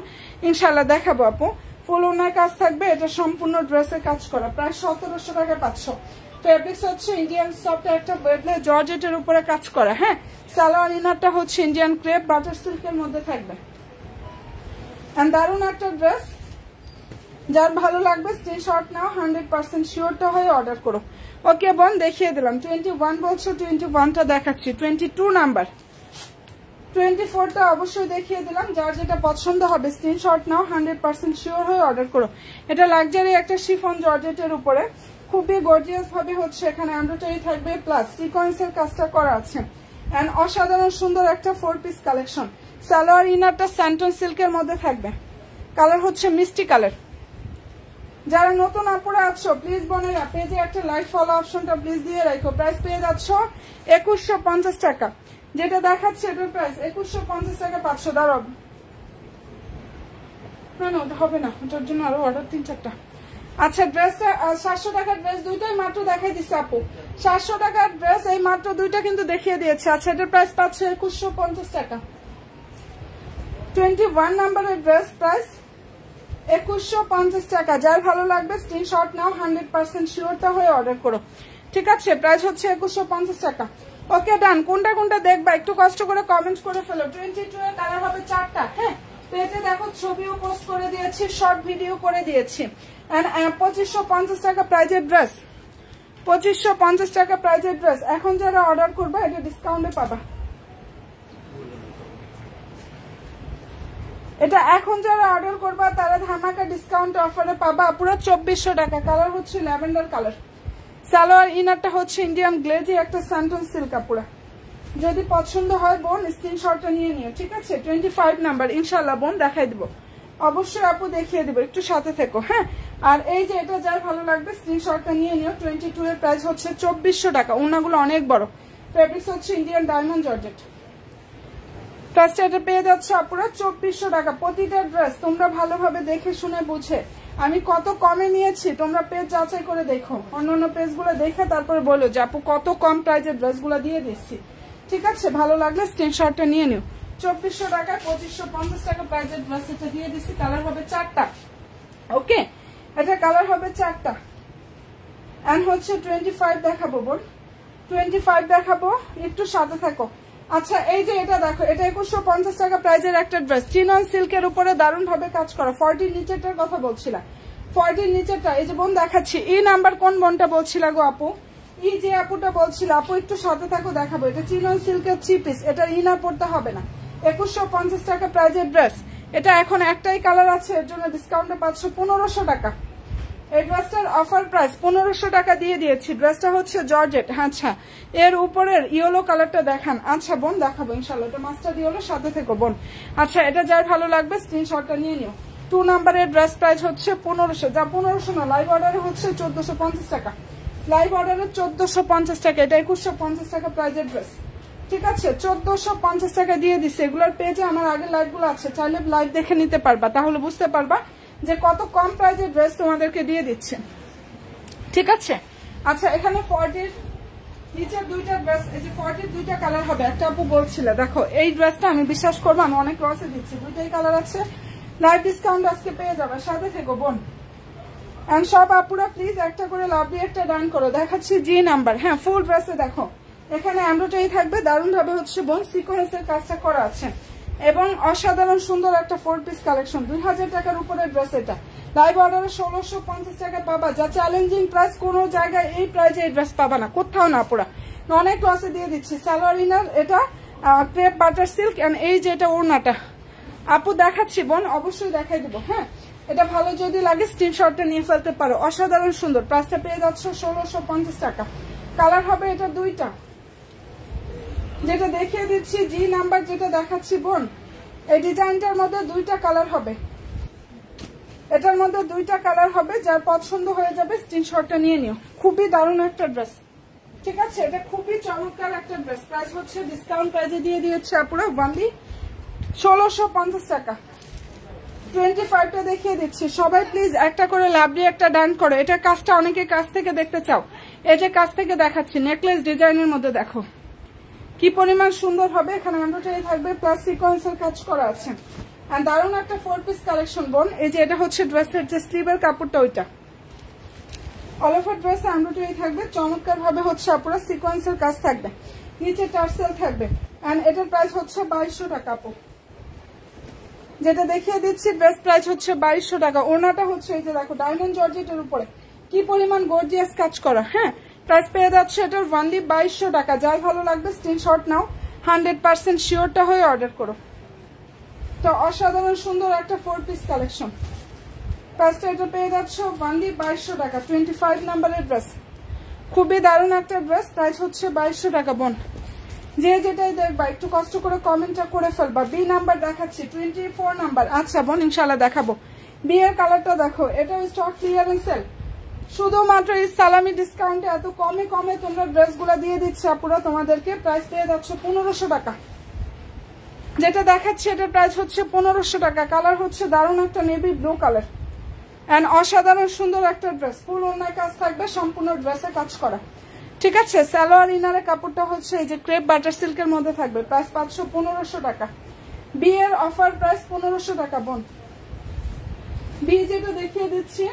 ইনশাল্লাহ দেখাবো আপু। ফুল ওনার কাজ থাকবে, এটা সম্পূর্ণ ড্রেসে কাজ করা, প্রায় 1700 টাকায় পাচ্ছ। ফেব্রিক্স হচ্ছে ইন্ডিয়ান সফট একটা ওয়েটলেস জর্জেটের উপরে কাজ করা। হ্যাঁ, সালোয়ার ইনারটা হচ্ছে ইন্ডিয়ান ক্রেপ বাটার সিল্কের মধ্যে থাকবে। এন্ড দারুণ একটা ড্রেস, যার ভালো লাগবে স্ক্রিনশট নাও, 100% শিওরটা হয়ে অর্ডার করো। ওকে বোন, দেখিয়ে দিলাম 21 বলছো, 21টা দেখাচ্ছি, 22 নাম্বার, 24টা অবশ্যই দেখিয়ে দিলাম। যার যেটা পছন্দ হবে স্ক্রিনশট নাও, 100% শিওর হয়ে অর্ডার করো। এটা লাক্সারি একটা শিফন জর্জেটের উপরে খুবই গর্জিয়াস ভাবে হচ্ছে এখানে এমব্রয়ডারি থাকবে, প্লাস সিকোয়েন্সের কাজটা করা আছে। এন্ড অসাধারণ সুন্দর একটা 4 পিস কালেকশন। সালোয়ার ইনারটা স্যান্টন সিল্কের মধ্যে থাকবে, কালার হচ্ছে মিষ্টি কালার। যারা নতুন আপুরা আছো প্লিজ বোনেরা পেজে একটা লাইক ফলো অপশনটা প্লিজ দিয়ে রাখো। প্রাইস পেয়ে যাচ্ছ 2150 টাকা, যেটা দেখাচ্ছে এটার প্রাইস 2150 টাকা পাচ্ছ। দাঁড়াও, না ওটা হবে না, ওটার জন্য আরো অর্ডার 3-4টা। আচ্ছা, ড্রেসটা 700 টাকার ড্রেস দুইটাই মাত্র দেখাই দিচ্ছে আপু, 700 টাকার ড্রেস এই মাত্র দুইটা কিন্তু দেখিয়ে দিয়েছে। আচ্ছা, এটার প্রাইস পাচ্ছে 2150 টাকা। 21 নাম্বারের ড্রেস প্রাইস 2150 টাকা। যার ভালো লাগবে স্ক্রিনশট নাও, 100% শিওরটা হয়ে অর্ডার করো। ঠিক আছে, প্রাইস হচ্ছে 2150 টাকা। ওকে ডান। কোনটা কোনটা দেখবা একটু কষ্ট করে কমেন্ট করে ফেলো। 22 এর কালার হবে 4টা। হ্যাঁ, পেজে দেখো ছবিও পোস্ট করে দিয়েছি, শর্ট ভিডিও করে দিয়েছি। 2550 টাকা প্রাইজের ড্রেস, 2550 টাকা প্রাইজের ড্রেস। এখন যারা অর্ডার করবে এটা ডিসকাউন্টে পাবা, এটা এখন যারা অর্ডার করবা তারা ধামাকা ডিসকাউন্ট অফারে পাবা পুরো 2400 টাকা। কালার হচ্ছে ল্যাভেন্ডার কালার। সালোয়ার ইনারটা হচ্ছে ইন্ডিয়ান গ্লেজি একটা স্যান্টন সিল্ক কাপড়। যদি পছন্দ হয় বোন স্ক্রিনশটটা নিয়ে নিও। ঠিক আছে, 25 নাম্বার ইনশাল্লাহ বোন দেখাই দিব, অবশ্যই আপু দেখিয়ে দিব, একটু সাথে থেকো। হ্যাঁ, আর এই যে এটা যার ভালো লাগবে স্ক্রিনশটটা নিয়ে নিও। 22 এর প্রাইস হচ্ছে 2400 টাকা। ওনাগুলো অনেক বড়, ফেব্রিক্স হচ্ছে ইন্ডিয়ান ডায়মন্ড জর্জেট। প্রাইসটা এটা পেয়ে যাচ্ছে আপুরা 2400 টাকা। প্রতিটা ড্রেস তোমরা ভালোভাবে দেখে শুনে বুঝে আমি কত কমে নিয়েছি তোমরা পেজ যাচাই করে দেখো, অন্যান্য পেজগুলো দেখে তারপরে বলো যে আপু কত কম প্রাইজের ড্রেসগুলো দিয়ে দিচ্ছি। ঠিক আছে, ভালো লাগলে স্ক্রিনশটটা নিয়ে নিও। 2400 টাকা 2550 টাকা প্রাইজের ড্রেস এটা দিয়ে দিচ্ছি। কালার হবে 4টা। ওকে, এটা কালার হবে 4টা। এন্ড হচ্ছে 25 দেখাবো বোন, 25 দেখাবো, একটু সাথে থাকো। আচ্ছা, এই যে এটা দেখো, এটা 2150 টাকা প্রাইজের একটা ড্রেস, চিনন সিল্কের উপরে দারুণ ভাবে কাজ করা। 40 নিচেরটার কথা বলছিলাম, 40 নিচেরটা এই যে বোন দেখাচ্ছি। এই নাম্বার কোন বোনটা বলছিলা গো আপু? এই যে আপুটা বলছিল, আপু একটু সাথে থাকো দেখাবো। এটা চিনন সিল্কের 3 পিস, এটা ইনার পড়তে হবে না। 2150 টাকা প্রাইজের ড্রেস। এটা এখন একটাই কালার আছে, এর জন্য ডিসকাউন্টে পাচ্ছ 1500 টাকা। এই ড্রেসটার অফার প্রাইস 1500 টাকা দিয়ে দিয়েছি। ড্রেসটা হচ্ছে জর্জেট। আচ্ছা, এর উপরের ইয়েলো কালারটা দেখান। আচ্ছা বোন দেখাবো ইনশাল্লাহ, এটা মাস্টার্ড ইয়েলো, সাথে থেকো বোন। আচ্ছা, এটা যার ভালো লাগবে স্ক্রিনশটটা নিয়ে নিও। 2 নাম্বারের ড্রেস প্রাইস হচ্ছে 1500, যা 1500 না, লাইভ অর্ডারে হচ্ছে 1450 টাকা। লাইভ অর্ডারে 1450 টাকা, এটা 2150 টাকা প্রাইজের ড্রেস। ঠিক আছে, 1450 টাকা দিয়ে দিচ্ছে। এগুলোর পেজে আমার আগের লাইভগুলো আছে, চাইলে লাইভ দেখে নিতে পারবা, তাহলে বুঝতে পারবা যে কত কম প্রাইজের ড্রেস তোমাদেরকে দিয়ে দিচ্ছে। ঠিক আছে, আচ্ছা এখানে 40 নিচের দুইটা ড্রেস, এই যে 40 দুইটা কালার হবে। একটা আপু বলছিল দেখো এই ড্রেসটা, আমি বিশ্বাস করবো আমি অনেক লসে দিচ্ছি, দুইটাই কালার আছে। লাইভ ডিসকাউন্ট আজকে পেয়ে যাবে, সাথে থেকো বোন। এন্ড সব আপুরা প্লিজ একটা করে লাভলি একটা ডান করো। দেখাচ্ছি জি নাম্বার। হ্যাঁ, ফুল ড্রেসে দেখো এখানে এমব্রয়ডারি থাকবে, দারুণ ভাবে হচ্ছে বোন সিকোয়েন্সের কাজটা করা আছে এবং অসাধারণ সুন্দর একটা 4 পিস কালেকশন। 2000 টাকার উপরে ড্রেস। এটা লাইভ অর্ডারে 1650 টাকা পাবা, যা চ্যালেঞ্জিং প্রাইস। কোনো জায়গায় এই প্রাইজে এই ড্রেস পাবা না, কোথাও না পুরা, অনেক লসে দিয়ে দিচ্ছি। সালোয়ার ইনার এটা ক্রেপ বাটার সিল্ক, এন্ড এই যে এটা ওড়নাটা আপু দেখাচ্ছি বোন, অবশ্যই দেখাই দেবো। হ্যাঁ, এটা ভালো যদি লাগে স্ক্রিনশটটা নিয়ে ফেলতে পারো, অসাধারণ সুন্দর। প্রাইসটা পেয়ে যাচ্ছ 1650 টাকা। কালার হবে এটা দুইটা, যেটা দেখিয়ে দিচ্ছি জি নাম্বার, যেটা দেখাচ্ছি বোন এই ডিজাইনটার মধ্যে দুইটা কালার হবে, এটার মধ্যে দুইটা কালার হবে। যার পছন্দ হয়ে যাবে স্ক্রিনশটটা নিয়ে নিও। খুবই দারুণ একটা ড্রেস। ঠিক আছে, এটা খুবই চমৎকার একটা ড্রেস। প্রাইস হচ্ছে ডিসকাউন্ট প্রাইজে দিয়ে দিয়েছে আপুরা ওয়ানলি 1650 টাকা। 25টা দেখিয়ে দিচ্ছি। সবাই প্লিজ একটা করে লাভলি একটা ডান করো। এটা কাজটা অনেকে কাছ থেকে দেখতে চাও, এই যে কাছ থেকে দেখাচ্ছি। নেকলেস ডিজাইনের মধ্যে দেখো কি পরিমাণ সুন্দর হবে। এখানে এমব্রয়ডারি থাকবে প্লাস সিকোয়েন্সের কাজ করা আছে। এন্ড দারুণ একটা 4 পিস কালেকশন বোন। এই যে এটা হচ্ছে ড্রেসের যে স্লিভের কাপড়টা, ওইটা অল ওভার ড্রেস এমব্রয়ডারি থাকবে, চমৎকার ভাবে হচ্ছে আপুরা সিকোয়েন্সের কাজ থাকবে, নিচে টার্সেল থাকবে। এন্ড এটার প্রাইস হচ্ছে 2200 টাকা আপু। যেটা দেখিয়ে দিচ্ছি ড্রেস প্রাইস হচ্ছে 2200 টাকা। ওনাটা হচ্ছে এই যে দেখো ডায়মন্ড জর্জেটের উপরে কি পরিমাণ গর্জিয়াস কাজ করা। হ্যাঁ, প্রাইস পেয়ে যাচ্ছে এটার অনলি 2200 টাকা। যার ভালো লাগবে স্ক্রিনশট নাও, 100% শিওরটা হয়ে অর্ডার করো। তো অসাধারণ সুন্দর একটা 4 পিস কালেকশন। প্রাইসটা এটা পেয়ে যাচ্ছে অনলি 2200 টাকা। 25 নাম্বারের ড্রেস, খুবই দারুণ একটা ড্রেস, প্রাইস হচ্ছে 2200 টাকা বোন। যে যেটাই দেখবা একটু কষ্ট করে কমেন্টটা করে ফেলবা। বি নাম্বার দেখাচ্ছি, 24 নাম্বার। আচ্ছা বোন ইনশাল্লাহ দেখাবো। বি এর কালারটা দেখো, এটা স্টক ক্লিয়ারেন্স সেল, শুধুমাত্র এই সালামি ডিসকাউন্টে এত কমে কমে তোমরা ড্রেসগুলো দিয়ে দিচ্ছে আপুরা তোমাদেরকে। প্রাইস পেয়ে যাচ্ছে 1500 টাকা। যেটা দেখাচ্ছি এটার প্রাইস হচ্ছে 1500 টাকা। কালার হচ্ছে দারুণ একটা নেভি ব্লু কালার এন্ড অসাধারণ সুন্দর একটা ড্রেস, ফুল ওড়নায় কাজ থাকবে, সম্পূর্ণ ড্রেসে কাজ করা। ঠিক আছে, সালোয়ার ইনারের কাপড়টা হচ্ছে এই যে ক্রেপ বাটার সিল্কের মধ্যে থাকবে, প্রাইস 1500 টাকা। বি এর অফার প্রাইস 1500 টাকা বোন। বি যেটা দেখিয়ে দিচ্ছি,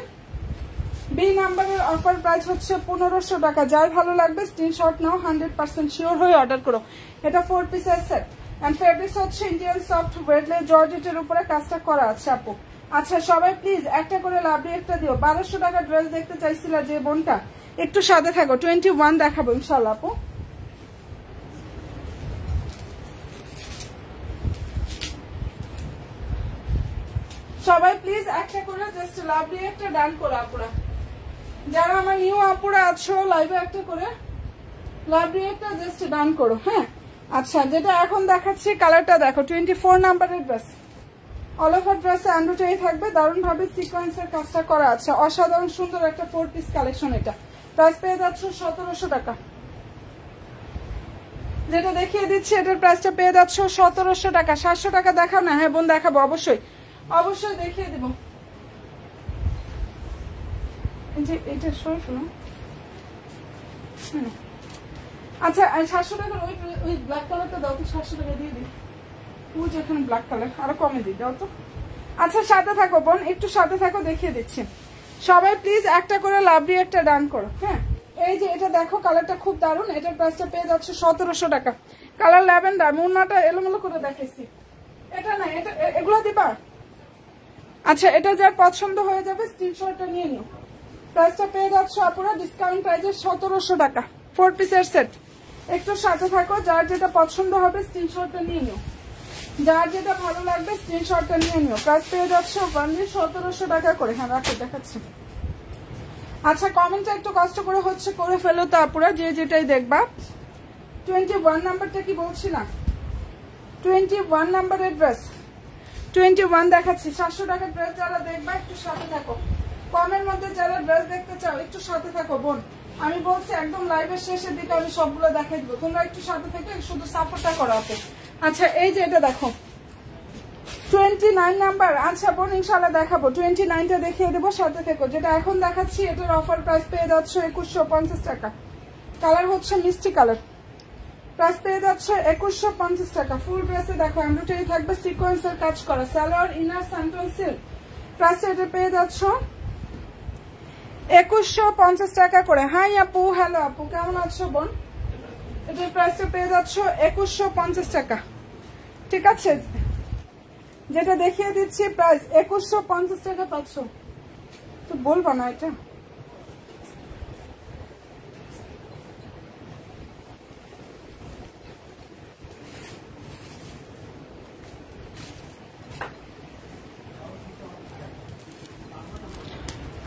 বি নাম্বারের অফার প্রাইস হচ্ছে 1500 টাকা। যার ভালো লাগবে স্ক্রিনশট নাও, 100% শিওর হয়ে অর্ডার করো। এটা 4 পিসের সেট এন্ড ফেব্রিক্স হচ্ছে ইন্ডিয়ান সফট ওয়েটলেস জর্জেটের উপরে কাজটা করা আছে আপু। আচ্ছা সবাই প্লিজ একটা করে লাভলি একটা দিও। 1200 টাকা ড্রেস দেখতে চাইছিল যে বোনটা, একটু সাথে থাকো। 21 দেখাবো ইনশাল্লাহ আপু। সবাই প্লিজ একটা করে জাস্ট লাভলি একটা ডান করো আপুরা। যারা আমার নিউ আপুরা আছো লাইভে একটা করে লাভলি একটা জাস্ট ডান করো। হ্যাঁ আচ্ছা, যেটা এখন দেখাচ্ছি কালারটা দেখো, 24 নাম্বারের ড্রেস, অল ওভার ড্রেসে এমব্রয়ডারি থাকবে, দারুণ ভাবে সিকোয়েন্সের কাজটা করা আছে, অসাধারণ সুন্দর একটা 4 পিস কালেকশন। এটা প্রাইস পেয়ে যাচ্ছে 1700 টাকা। যেটা দেখিয়ে দিচ্ছি এটার প্রাইসটা পেয়ে যাচ্ছে 1700 টাকা। 700 টাকা দেখাও না? হ্যাঁ বোন দেখাবো, অবশ্যই অবশ্যই দেখিয়ে দিব। যে এটা সই শোনো। আচ্ছা 700 টাকার ওই ব্ল্যাক কালারটা দাও তো, 700 টাকা দিয়ে দিই। ওই যে এখানে ব্ল্যাক কালার আরো কমে দিই, দাও তো। আচ্ছা সাথে থাকো বোন, একটু সাথে থাকো, দেখিয়ে দিচ্ছি। সবাই প্লিজ একটা করে লাভলি একটা ডান করো। হ্যাঁ, এই যে এটা দেখো কালারটা খুব দারুণ, এটার প্রাইসটা পেয়ে যাচ্ছে 1700 টাকা। কালার ল্যাভেন্ডার, মুন্নাটা এলোমেলো করে দেখাইছি, এটা না এটা, এগুলো দিবা। আচ্ছা এটা যার পছন্দ হয়ে যাবে স্ক্রিনশটটা নিয়ে নিও। প্রাইসটা পেয়ে যাচ্ছে আপুরা ডিসকাউন্ট প্রাইসে 1700 টাকা, 4 পিসের সেট। একটু সাথে থাকো, যার যেটা পছন্দ হবে স্ক্রিনশটটা নিয়ে নিও, যার যেটা ভালো লাগবে স্ক্রিনশটটা নিয়ে নিও। প্রাইস পেয়ে যাচ্ছে অনলি 1700 টাকা করে। হ্যাঁ রাখো, দেখাচ্ছি। আচ্ছা কমেন্টটা একটু কষ্ট করে হচ্ছে করে ফেলো তো আপুরা, যে যেটাই দেখবা। 21 নাম্বারটা কি বলছি না, 21 নাম্বারের ড্রেস, 21 দেখাচ্ছি। 700 টাকার ড্রেস যারা দেখবা একটু সাথে থাকো, কমের মধ্যে যারা ড্রেস দেখতে চাও একটু সাথে থাকো বোন। আমি বলছি একদম লাইভের শেষের দিকে আমি সবগুলো দেখাই দিব, তোমরা একটু সাথে থেকে শুধু সাপোর্টটা করাতে। আচ্ছা এই যে এটা দেখো 29 নাম্বার। আচ্ছা বোন ইনশাল্লাহ দেখাবো, 29টা দেখিয়ে দেবো, সাথে থেকো। যেটা এখন দেখাচ্ছি এটার অফার প্রাইস পেয়ে যাচ্ছে 2150 টাকা। কালার হচ্ছে মিষ্টি কালার, প্রাইস পেয়ে যাচ্ছে 2150 টাকা। ফুল ড্রেসে দেখো এমব্রয়ডারি থাকবে, সিকোয়েন্সের কাজ করা, সালোয়ার ইনার স্যান্টন সিল্ক। প্রাইসটা এটা পেয়ে যাচ্ছ 2150 টাকা করে। হাই আপু, হ্যালো আপু, কেমন আছো বোন? এটার প্রাইসটা পেয়ে যাচ্ছ 2150 টাকা। ঠিক আছে, যেটা দেখিয়ে দিচ্ছি প্রাইস 2150 টাকা পাচ্ছ, তো বলবো না এটা।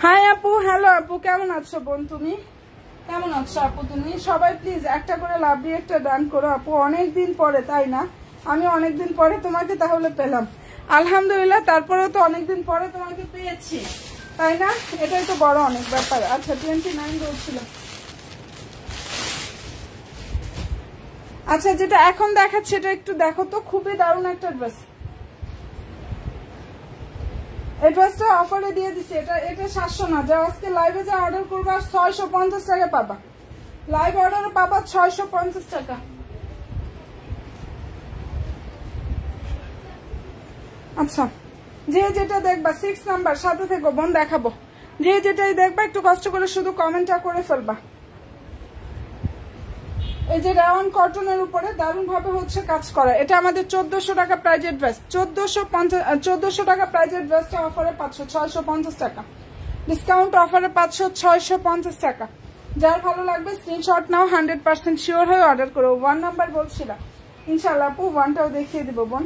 হাই আপু, হ্যালো আপু, কেমন আছো বোন? তুমি কেমন আছো আপু? তুমি সবাই প্লিজ একটা করে লাভলি একটা ডান করো আপু। অনেকদিন পরে, তাই না? আমি অনেকদিন পরে তোমাকে তাহলে পেলাম, আলহামদুলিল্লাহ। তারপরেও তো অনেকদিন পরে তোমাকে পেয়েছি, তাই না? এটাই তো বড় অনেক ব্যাপার। আচ্ছা 29 বলছিল। আচ্ছা যেটা এখন দেখাচ্ছে এটা একটু দেখো তো, খুবই দারুণ একটা ড্রেস। এই ড্রেসটা অফারে দিয়ে দিছি, এটা 700 না, যা আজকে লাইভে যা অর্ডার করবা 650 টাকা পাবা। লাইভ অর্ডারে পাবা 650 টাকা। আচ্ছা যে যেটা দেখবা 6 নাম্বার সাথে থেকো বোন, দেখাবো। যে যেটাই দেখবা একটু কষ্ট করে শুধু কমেন্টটা করে ফেলবা। এই যে রাউন কটনের উপরে দারুণ ভাবে হচ্ছে কাজ করা, এটা আমাদের 1400 টাকা প্রাইজের ড্রেস। 1450 টাকা প্রাইজের ড্রেসটা অফারে পাচ্ছ 650 টাকা, ডিসকাউন্ট অফারে পাচ্ছ 650 টাকা। যার ভালো লাগবে স্ক্রিনশট নাও, 100% শিওর হয়ে অর্ডার করো। 1 নাম্বার বলছিলাম ইনশাআল্লাহ আপু, 1টাও দেখিয়ে দিব বোন,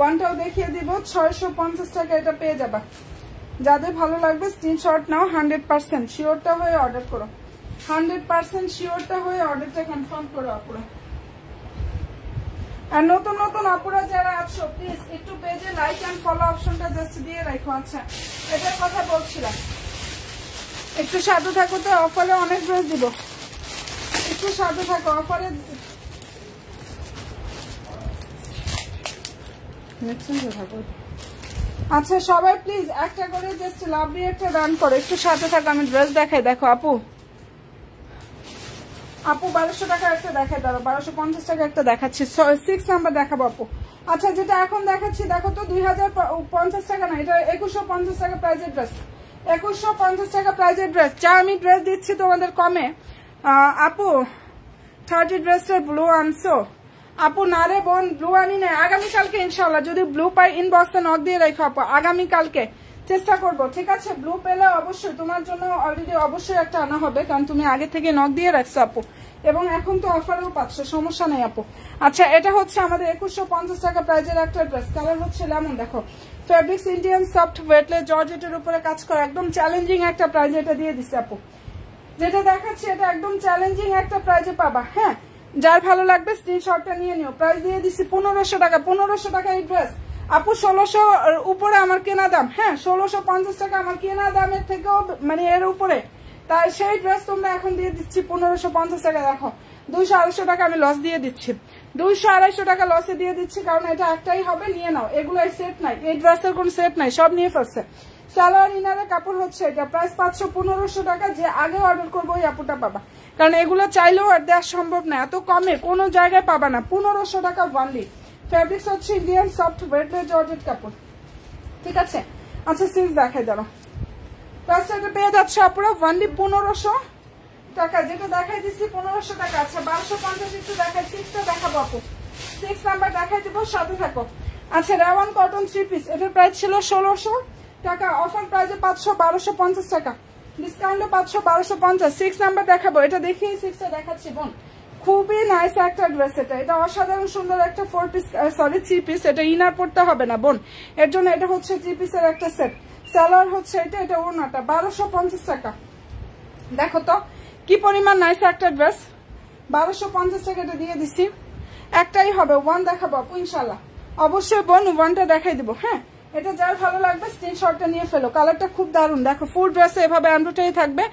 1টাও দেখিয়ে দিব। 650 টাকা এটা পেয়ে যাবা। যাদের ভালো লাগবে স্ক্রিনশট নাও, 100% শিওরটা হয়ে অর্ডার করো, 100% শিওরটা হয়ে অর্ডারটা কনফার্ম করো আপুরা। আর নতুন নতুন আপুরা যারা আছো প্লিজ একটু পেজে লাইক এন্ড ফলো অপশনটা জাস্ট দিয়ে রাখো। আচ্ছা এটার কথা বলছিলাম, একটু সাথে থাকো তো, অফারে অনেক ড্রেস দিব, একটু সাথে থাকো অফারে। আচ্ছা সবাই প্লিজ একটা করে জাস্ট লাভলি একটা রান করো, একটু সাথে থাকো। আমি ড্রেস দেখাই, দেখো আপু, আপু 1200 টাকা একটা দেখাই, দাঁড়ো 1250 টাকা একটা দেখাচ্ছি, 6 নাম্বার দেখাবো আপু। আচ্ছা যেটা এখন দেখাচ্ছি দেখো তো 2050 টাকা না, এটা 2150 টাকা প্রাইজের ড্রেস, 2150 টাকা প্রাইজের ড্রেস। যা আমি ড্রেস দিচ্ছি তোমাদের কমে। আপু 30 ড্রেসটার ব্লু আনছো? আপু না রে বোন, ব্লু আনি না, আগামীকালকে ইনশাল্লাহ যদি ব্লু পাই ইনবক্সে নক দিয়ে রাখো আপু, আগামীকালকে চেষ্টা করবো, ঠিক আছে? ব্লু পেলে অবশ্যই তোমার জন্য অলরেডি অবশ্যই একটা আনা হবে, কারণ তুমি আগে থেকে নক দিয়ে রাখছো আপু, এবং এখন তো অফারও পাচ্ছ, সমস্যা নেই আপু। আচ্ছা এটা হচ্ছে আমাদের 2150 টাকা প্রাইজের একটা ড্রেস, কালার হচ্ছে লেমন। দেখো ফেব্রিক্স ইন্ডিয়ান সফট ওয়েটলেস জর্জেটের উপরে কাজ করা, একদম চ্যালেঞ্জিং একটা প্রাইজে এটা দিয়ে দিচ্ছে আপু। যেটা দেখাচ্ছি এটা একদম চ্যালেঞ্জিং একটা প্রাইজে পাবা। হ্যাঁ যার ভালো লাগবে স্ক্রিনশটটা নিয়ে নিও। প্রাইস দিয়ে দিচ্ছি 1500 টাকা, 1500 টাকা এই ড্রেস আপু। 1600 উপরে আমার কেনা দাম, হ্যাঁ 1650 টাকা আমার কেনা দামের থেকেও মানে এর উপরে, তাই সেই ড্রেস তোমরা এখন দিয়ে দিচ্ছি 1550 টাকা। দেখো 200-250 টাকা আমি লস দিয়ে দিচ্ছি, 200-250 টাকা লসে দিয়ে দিচ্ছি, কারণ এটা একটাই হবে, নিয়ে নাও। এগুলো সেট নাই, এই ড্রেসের কোন সেট নাই, সব নিয়ে ফেলছে। সালোয়ার ইনারের কাপড় হচ্ছে এটা, প্রাইস 500-1500 টাকা। যে আগে অর্ডার করবো ওই আপুটা পাবা, কারণ এগুলো চাইলেও আর দেওয়া সম্ভব না, এত কমে কোনো জায়গায় পাবা না। 1500 টাকা ওয়ানলি। ফেব্রিক্স হচ্ছে ইন্ডিয়ান সফট ওয়েটলেস জর্জেট কাপড়, ঠিক আছে? আচ্ছা সিক্স দেখাই দাঁড়া, প্রাইসটা পেয়ে যাচ্ছে আপনারা ওয়ানলি 1500 টাকা, যেটা দেখাই দিচ্ছি 1500 টাকা। আচ্ছা 1250 একটু দেখাই, 6টা দেখাবো আপু, 6 নাম্বার দেখাই দিব, সাথে থাকো। আচ্ছা রাওয়ান কটন 3 পিস, এটার প্রাইস ছিল 1600 টাকা, অফার প্রাইসে 1250 টাকা, ডিসকাউন্টে 1250। 6 নাম্বার দেখাবো, এটা দেখিয়ে 6টা দেখাচ্ছি বোন। খুবই নাইস একটা ড্রেস এটা, এটা অসাধারণ সুন্দর একটা 4 পিস সরি 3 পিস, এটা ইনার পড়তে হবে না বোন, এর জন্য এটা হচ্ছে 3 পিসের একটা সেট। সালোয়ার হচ্ছে এটা, এটা ওড়নাটা 1250 টাকা। দেখো তো কি পরিমাণ নাইস একটা ড্রেস, 1250 টাকা এটা দিয়ে দিছি। একটাই হবে, 1 দেখাবো আপু ইনশাল্লাহ, অবশ্যই বোন 1টা দেখাই দিব। হ্যাঁ এটা যার ভালো লাগবে স্ক্রিনশটটা নিয়ে ফেলো, কালারটা খুব দারুণ। দেখো ফুল ড্রেসে এভাবে এমব্রয়ডারি থাকবে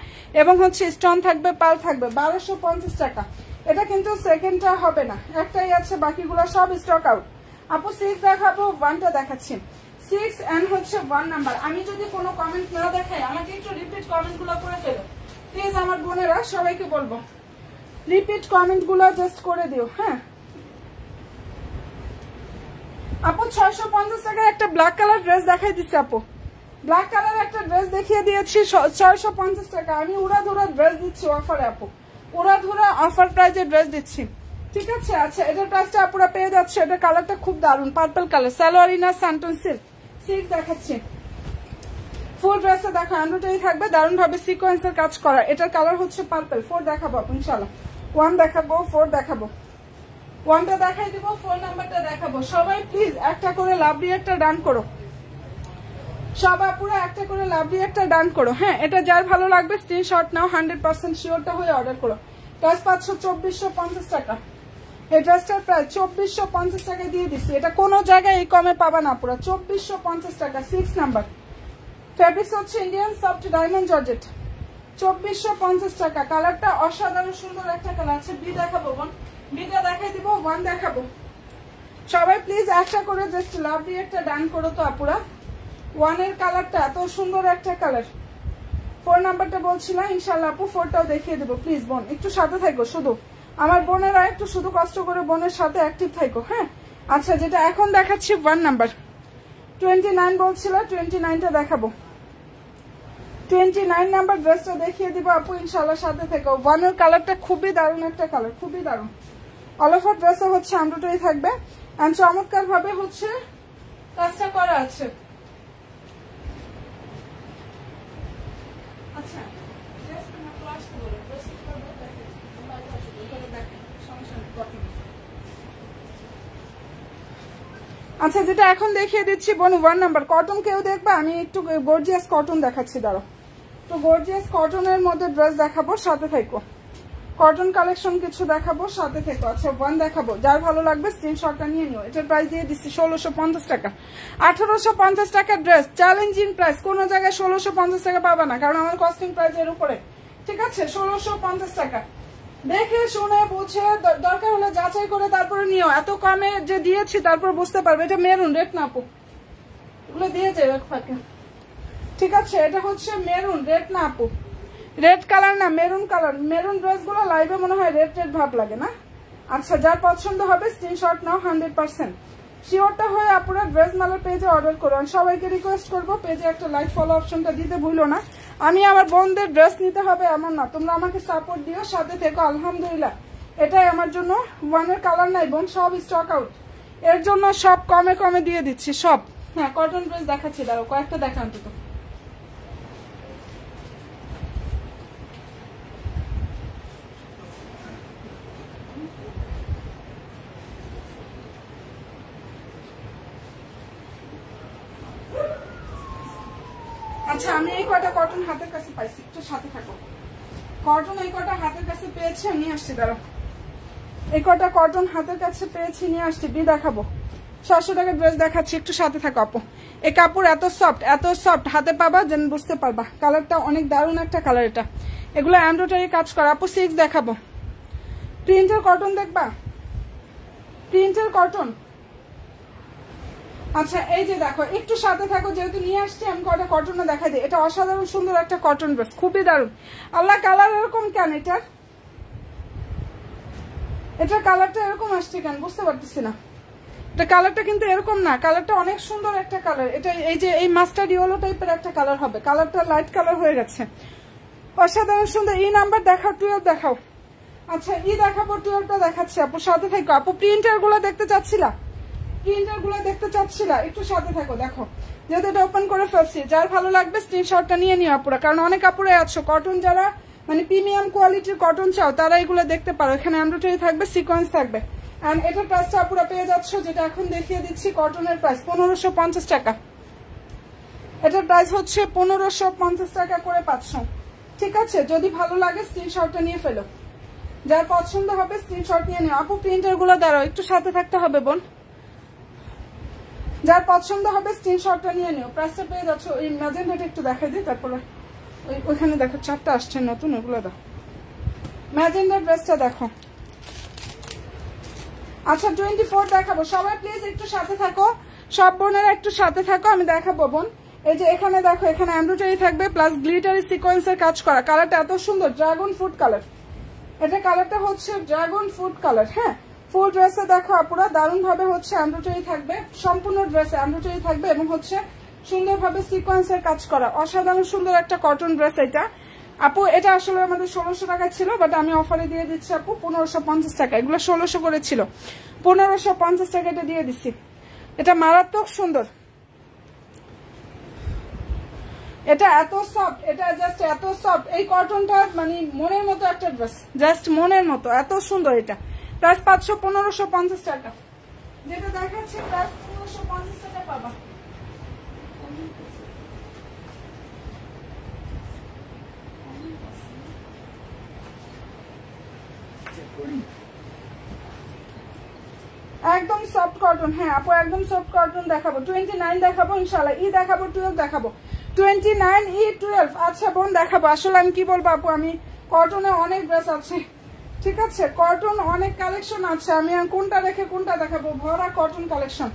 এবং হচ্ছে স্টোন থাকবে, পাল থাকবে, 1250 টাকা। এটা কিন্তু সেকেন্ডটা হবে না, একটাই আছে, বাকিগুলো সব স্টক আউট। আপু 6 দেখাবো, 1টা দেখাচ্ছি। 6 এন্ড হচ্ছে 1 নাম্বার। আমি যদি কোনো কমেন্ট না দেখাই আমাকে একটু রিপিট কমেন্ট গুলো করে ফেলো প্লিজ, আমার বোনেরা সবাইকে বলবো রিপিট কমেন্ট গুলো জাস্ট করে দিও। হ্যাঁ আপু 650 টাকার একটা ব্ল্যাক কালার ড্রেস দেখাই দিচ্ছি আপু, ব্ল্যাক কালার একটা ড্রেস দেখিয়ে দিয়েছি 650 টাকা। আমি উড়াধুরা ড্রেস দিচ্ছি অফারে আপু, উড়াধুরা অফার প্রাইজে ড্রেস দিচ্ছি, ঠিক আছে? আচ্ছা এটার প্রাইসটা আপুরা পেয়ে যাচ্ছে, এটা কালারটা খুব দারুণ, purple colour, salwar inner santoon silk. 6 দেখাচ্ছি, ফুল ড্রেসে দেখো এমব্রয়ডারি থাকবে, দারুণ ভাবে সিকোয়েন্সের কাজ করা, এটার কালার হচ্ছে পার্পল। 4 দেখাবো আপু ইনশাল্লাহ, 1 দেখাবো, 4 দেখাবো, 1টা দেখাই দিব, 4 নাম্বারটা দেখাবো। সবাই প্লিজ একটা করে লাভলি একটা ডান করো, সব আপুরা একটা করে লাভলি একটা ডান করো। হ্যাঁ এটা যার ভালো লাগবে স্ক্রিনশট নাও, 100% শিওরটা হয়ে অর্ডার করো। প্রাইস 2450 টাকা, এই ড্রেসটার প্রাইস 2450 টাকায় দিয়ে দিচ্ছি, এটা কোনো জায়গায় এই কমে পাবা না পুরো, 2450 টাকা। 6 নাম্বার ফেব্রিক্স হচ্ছে ইন্ডিয়ান সফট ডায়মন্ড জর্জেট, 2450 টাকা। কালারটা অসাধারণ সুন্দর একটা কালার আছে। বি দেখাবো বোন, বিটা দেখাই দিব, 1 দেখাবো। সবাই প্লিজ একটা করে জাস্ট লাভলি একটা ডান করো তো আপুরা। 1 এর কালারটা এত সুন্দর একটা কালার। 4 নাম্বারটা বলছিলাম ইনশাল্লাহ আপু, 4টাও দেখিয়ে দেবো প্লিজ বোন, একটু সাথে থাকো শুধু, আমার বোনেরা একটু শুধু কষ্ট করে বোনের সাথে অ্যাক্টিভ থাকো। হ্যাঁ আচ্ছা যেটা এখন দেখাচ্ছি 1 নাম্বার 29 বলছিল, 29টা দেখাবো। 29 নাম্বার ড্রেসটা দেখিয়ে দিব আপু ইনশাআল্লাহ, সাথে থেকে। 1 এর কালারটা খুবই দারুণ একটা কালার, খুবই দারুণ। অল ওভার ড্রেসে হচ্ছে এমব্রয়ডারি থাকবে এন্ড চমৎকার ভাবে হচ্ছে কাজটা করা আছে। আচ্ছা আচ্ছা যেটা এখন দেখিয়ে দিচ্ছি বোন 1 নাম্বার কটন, কেউ দেখবা? আমি একটু গর্জিয়াস কটন দেখাচ্ছি, দাঁড়ো। তো গর্জিয়াস কটনের মধ্যে ড্রেস দেখাবো, সাথে থেকো। কটন কালেকশন কিছু দেখাবো, সাথে থেকো। আচ্ছা 1 দেখাবো, যার ভালো লাগবে স্ক্রিনশটটা নিয়ে নিও। এটার প্রাইস দিয়ে দিচ্ছি 1650 টাকা। 1850 টাকার ড্রেস, চ্যালেঞ্জিং প্রাইস। কোনো জায়গায় 1650 টাকা পাবা না, কারণ আমার কস্টিং প্রাইস এর উপরে। ঠিক আছে, 1650 টাকা। দেখে শুনে বুঝে দরকার হলে যাচাই করে তারপরে নিও। এত কমে যে দিয়েছি তারপর বুঝতে পারবে। এটা মেরুন, রেড না আপু, এগুলো দিয়ে যাবে ফাঁকে। ঠিক আছে, এটা হচ্ছে মেরুন, রেড না আপু, রেড কালার না, মেরুন কালার। মেরুন ড্রেস গুলো লাইভে মনে হয় রেড রেড ভাব লাগে না। আচ্ছা যার পছন্দ হবে স্ক্রিনশট নাও 100%। শিওরটা হয়ে আপনারা ড্রেস মালার পেজে অর্ডার করুন। সবাইকে রিকোয়েস্ট করবো পেজে একটা লাইক ফলো অপশনটা দিতে ভুলো না। আমি আমার বোনদের ড্রেস নিতে হবে এমন না, তোমরা আমাকে সাপোর্ট দিও, সাথে থেকো। আলহামদুলিল্লাহ এটাই আমার জন্য 1 এর কালার নাই বোন, সব স্টক আউট। এর জন্য সব কমে কমে দিয়ে দিচ্ছি সব। হ্যাঁ কটন ড্রেস দেখাচ্ছি, দাঁড়াও কয়েকটা দেখান তো। আচ্ছা আমি এই কটা কটন হাতের কাছে পাইছি, একটু সাথে থাকো। কটন এই কটা হাতের কাছে পেয়েছি, নিয়ে আসছি, দাঁড়াও। এই কটা কটন হাতের কাছে পেয়েছি, নিয়ে আসছি। বি দেখাবো, 700 টাকার ড্রেস দেখাচ্ছি, একটু সাথে থাকো আপু। এই কাপড় এত সফট, হাতে পাবা যেন বুঝতে পারবা। কালারটা অনেক দারুণ একটা কালার এটা। এগুলো এমব্রয়ডারি কাজ করা আপু। 6 দেখাবো। প্রিন্টের কটন দেখবা, প্রিন্টের কটন। আচ্ছা এই যে দেখো, একটু সাথে থাকো, যেহেতু নিয়ে আসছি আমি কটা কটন দেখা দিই। এটা অসাধারণ সুন্দর একটা কটন ড্রেস, খুবই দারুণ। আল্লাহ কালার এরকম কেন? এটার কালারটা এরকম আসছে কেন বুঝতে পারতেছি না। এটা কালারটা কিন্তু এরকম না, কালারটা অনেক সুন্দর একটা কালার। এটা এই যে এই মাস্টার্ড ইয়েলো টাইপের একটা কালার হবে, কালারটা লাইট কালার হয়ে গেছে, অসাধারণ সুন্দর। ই নাম্বার দেখাও, 12 দেখাও। আচ্ছা ই দেখাবো, 12টা দেখাচ্ছি আপু, সাথে থাকো আপু। প্রিন্টার গুলো দেখতে চাচ্ছিলা, প্রিন্টার গুলো দেখতে চাচ্ছিলা, একটু সাথে থাকো। দেখো যেহেতু এটা ওপেন করে ফেলছি, যার ভালো লাগবে স্ক্রিনশটটা নিয়ে নিও আপুরা, কারণ অনেক আপুরে আছো কটন যারা মানে প্রিমিয়াম কোয়ালিটির কটন চাও তারা এগুলো দেখতে পারো। এখানে এমব্রয়ডারি থাকবে, সিকোয়েন্স থাকবে। এন্ড এটার প্রাইসটা আপুরা পেয়ে যাচ্ছ, যেটা এখন দেখিয়ে দিচ্ছি, কটনের প্রাইস 1550 টাকা। এটার প্রাইস হচ্ছে 1550 টাকা করে 500। ঠিক আছে, যদি ভালো লাগে স্ক্রিনশটটা নিয়ে ফেলো, যার পছন্দ হবে স্ক্রিনশট নিয়ে নিও আপু। প্রিন্টার গুলো দাঁড়াও, একটু সাথে থাকতে হবে বোন। যার পছন্দ হবে স্ক্রিনশটটা নিয়ে নিও। প্রাইসটা পেয়ে যাচ্ছ। ওই ম্যাজেন্ডাটা একটু দেখাই দিই, তারপরে ওইখানে দেখো 4টা আসছে নতুন, ওগুলো দাও। ম্যাজেন্ডার ড্রেসটা দেখো। আচ্ছা 24 দেখাবো। সবাই প্লিজ একটু সাথে থাকো, সব বোনেরা একটু সাথে থাকো, আমি দেখাবো বোন। এই যে এখানে দেখো, এখানে এমব্রয়ডারি থাকবে প্লাস গ্লিটারি সিকোয়েন্সের কাজ করা। কালারটা এত সুন্দর, ড্রাগন ফ্রুট কালার। এটা কালারটা হচ্ছে ড্রাগন ফ্রুট কালার। হ্যাঁ ফুল ড্রেসে দেখো আপুরা দারুণ ভাবে হচ্ছে এমব্রয়ডারি থাকবে, সম্পূর্ণ ড্রেসে এমব্রয়ডারি থাকবে এবং হচ্ছে সুন্দরভাবে সিকোয়েন্সের কাজ করা। অসাধারণ সুন্দর একটা কটন ড্রেস এটা আপু। এটা আসলে আমাদের 1600 টাকা ছিল, বাট আমি অফারে দিয়ে দিচ্ছি আপু 1550 টাকা। এগুলো 1600 করে ছিল, 1550 টাকা এটা দিয়ে দিচ্ছি। এটা মারাত্মক সুন্দর, এটা এত সফট, এটা জাস্ট এত সফট। এই কটনটা মানে মনের মতো একটা ড্রেস, জাস্ট মনের মতো, এত সুন্দর। এটা প্রাইস 1550 টাকা। যেটা দেখাচ্ছে প্রাইস 1550 টাকা পাবা। একদম সফট কটন। হ্যাঁ আপু একদম সফট কটন দেখাবো। 29 দেখাবো ইনশাআল্লাহ। ই দেখাবো, 12 দেখাবো। 29 ই 12। আচ্ছা বোন দেখাবো। আসলে আমি কি বলবো আপু, আমি কটনে অনেক ড্রেস আছে, ঠিক আছে, কটন অনেক কালেকশন আছে, আমি কোনটা রেখে কোনটা দেখাবো, ভরা কটন কালেকশন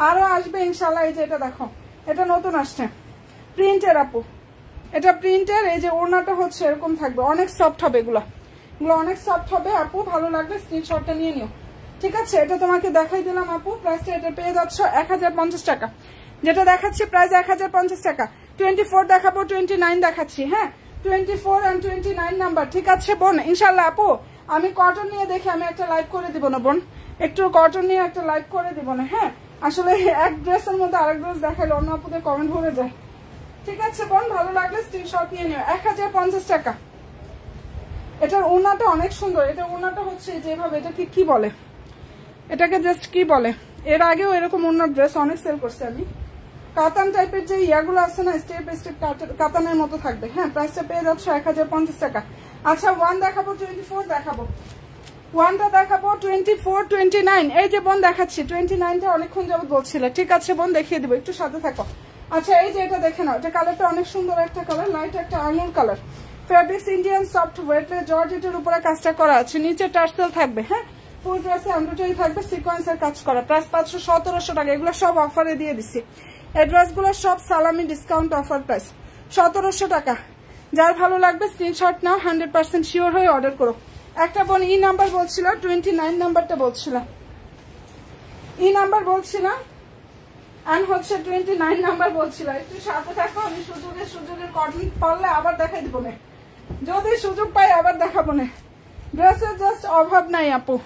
আরো আসবে ইনশাআল্লাহ। এই যে এটা দেখো, এটা নতুন আসছে, প্রিন্টের আপু, এটা প্রিন্টের। এই যে ওড়নাটা হচ্ছে এরকম থাকবে, অনেক সফট হবে এগুলো, এগুলো অনেক সফট হবে আপু। ভালো লাগবে স্ক্রিনশটটা নিয়ে নিও, ঠিক আছে, এটা তোমাকে দেখাই দিলাম আপু। প্রাইসটা এটা পেয়ে যাচ্ছ 1050 টাকা। যেটা দেখাচ্ছি প্রাইস 1050 টাকা। 24 দেখাবো, 29 দেখাচ্ছি। হ্যাঁ, 24 and 29 নাম্বার। ঠিক আছে বোন, ইনশাল্লাহ আপু আমি কটন নিয়ে দেখি আমি একটা লাইভ করে দিব না বোন, একটু কটন নিয়ে একটা লাইভ করে দিব না। হ্যাঁ, আসলে এক ড্রেসের মধ্যে আরেক ড্রেস দেখাইলে অন্য আপুদের কমেন্ট ভরে যায়। ঠিক আছে বোন, ভালো লাগলে স্ক্রিনশট নিয়ে নিও। 1050 টাকা। এটার ওড়নাটা অনেক সুন্দর। এটা ওড়নাটা হচ্ছে যেভাবে, এটা ঠিক কি বলে এটাকে, জাস্ট কি বলে, এর আগেও এরকম ওড়নার ড্রেস অনেক সেল করছে আমি। কাতান টাইপের যে ইয়াগুলো আছে না, স্টেপ স্টেপ কাতানের মতো থাকবে। হ্যাঁ, প্রাইসটা পেয়ে যাচ্ছ 1050 টাকা। আচ্ছা, 1 দেখাবো, 24 দেখাবো। 1টা দেখাবো, 24, 29। এই যে বোন দেখাচ্ছি 29টা অনেকক্ষণ যাবত বলছিল। ঠিক আছে বোন, দেখিয়ে দিব, একটু সাথে থাকো। আচ্ছা, এই যে এটা দেখে নাও, এটা কালারটা অনেক সুন্দর একটা কালার, লাইট একটা armour colour. Fabrics Indian soft weightless জর্জেটের উপরে কাজটা করা আছে, নিচে টার্সেল থাকবে। হ্যাঁ, ফুল ড্রেসে এমব্রয়ডারি থাকবে, সিকোয়েন্সের কাজ করা। প্রাইস 517 টাকা। এগুলো সব অফারে দিয়ে দিচ্ছি। অ্যাড্রেসগুলো সব সালামি ডিসকাউন্ট অফার প্রাইস 1700 টাকা। যার ভালো লাগবে স্ক্রিনশট নাও, 100% শিওর হয়ে অর্ডার করো। একটা বোন ই নাম্বার বলছিল, 29 নাম্বারটা বলছিল, ই নাম্বার বলছিলাম আর হচ্ছে 29 নাম্বার বলছিল। একটু সাথে থাকো, আমি সুযোগের কটন পারলে আবার দেখাই দিব না, যদি সুযোগ পাই আবার দেখাবো না। ড্রেসের জাস্ট অভাব নাই আপু।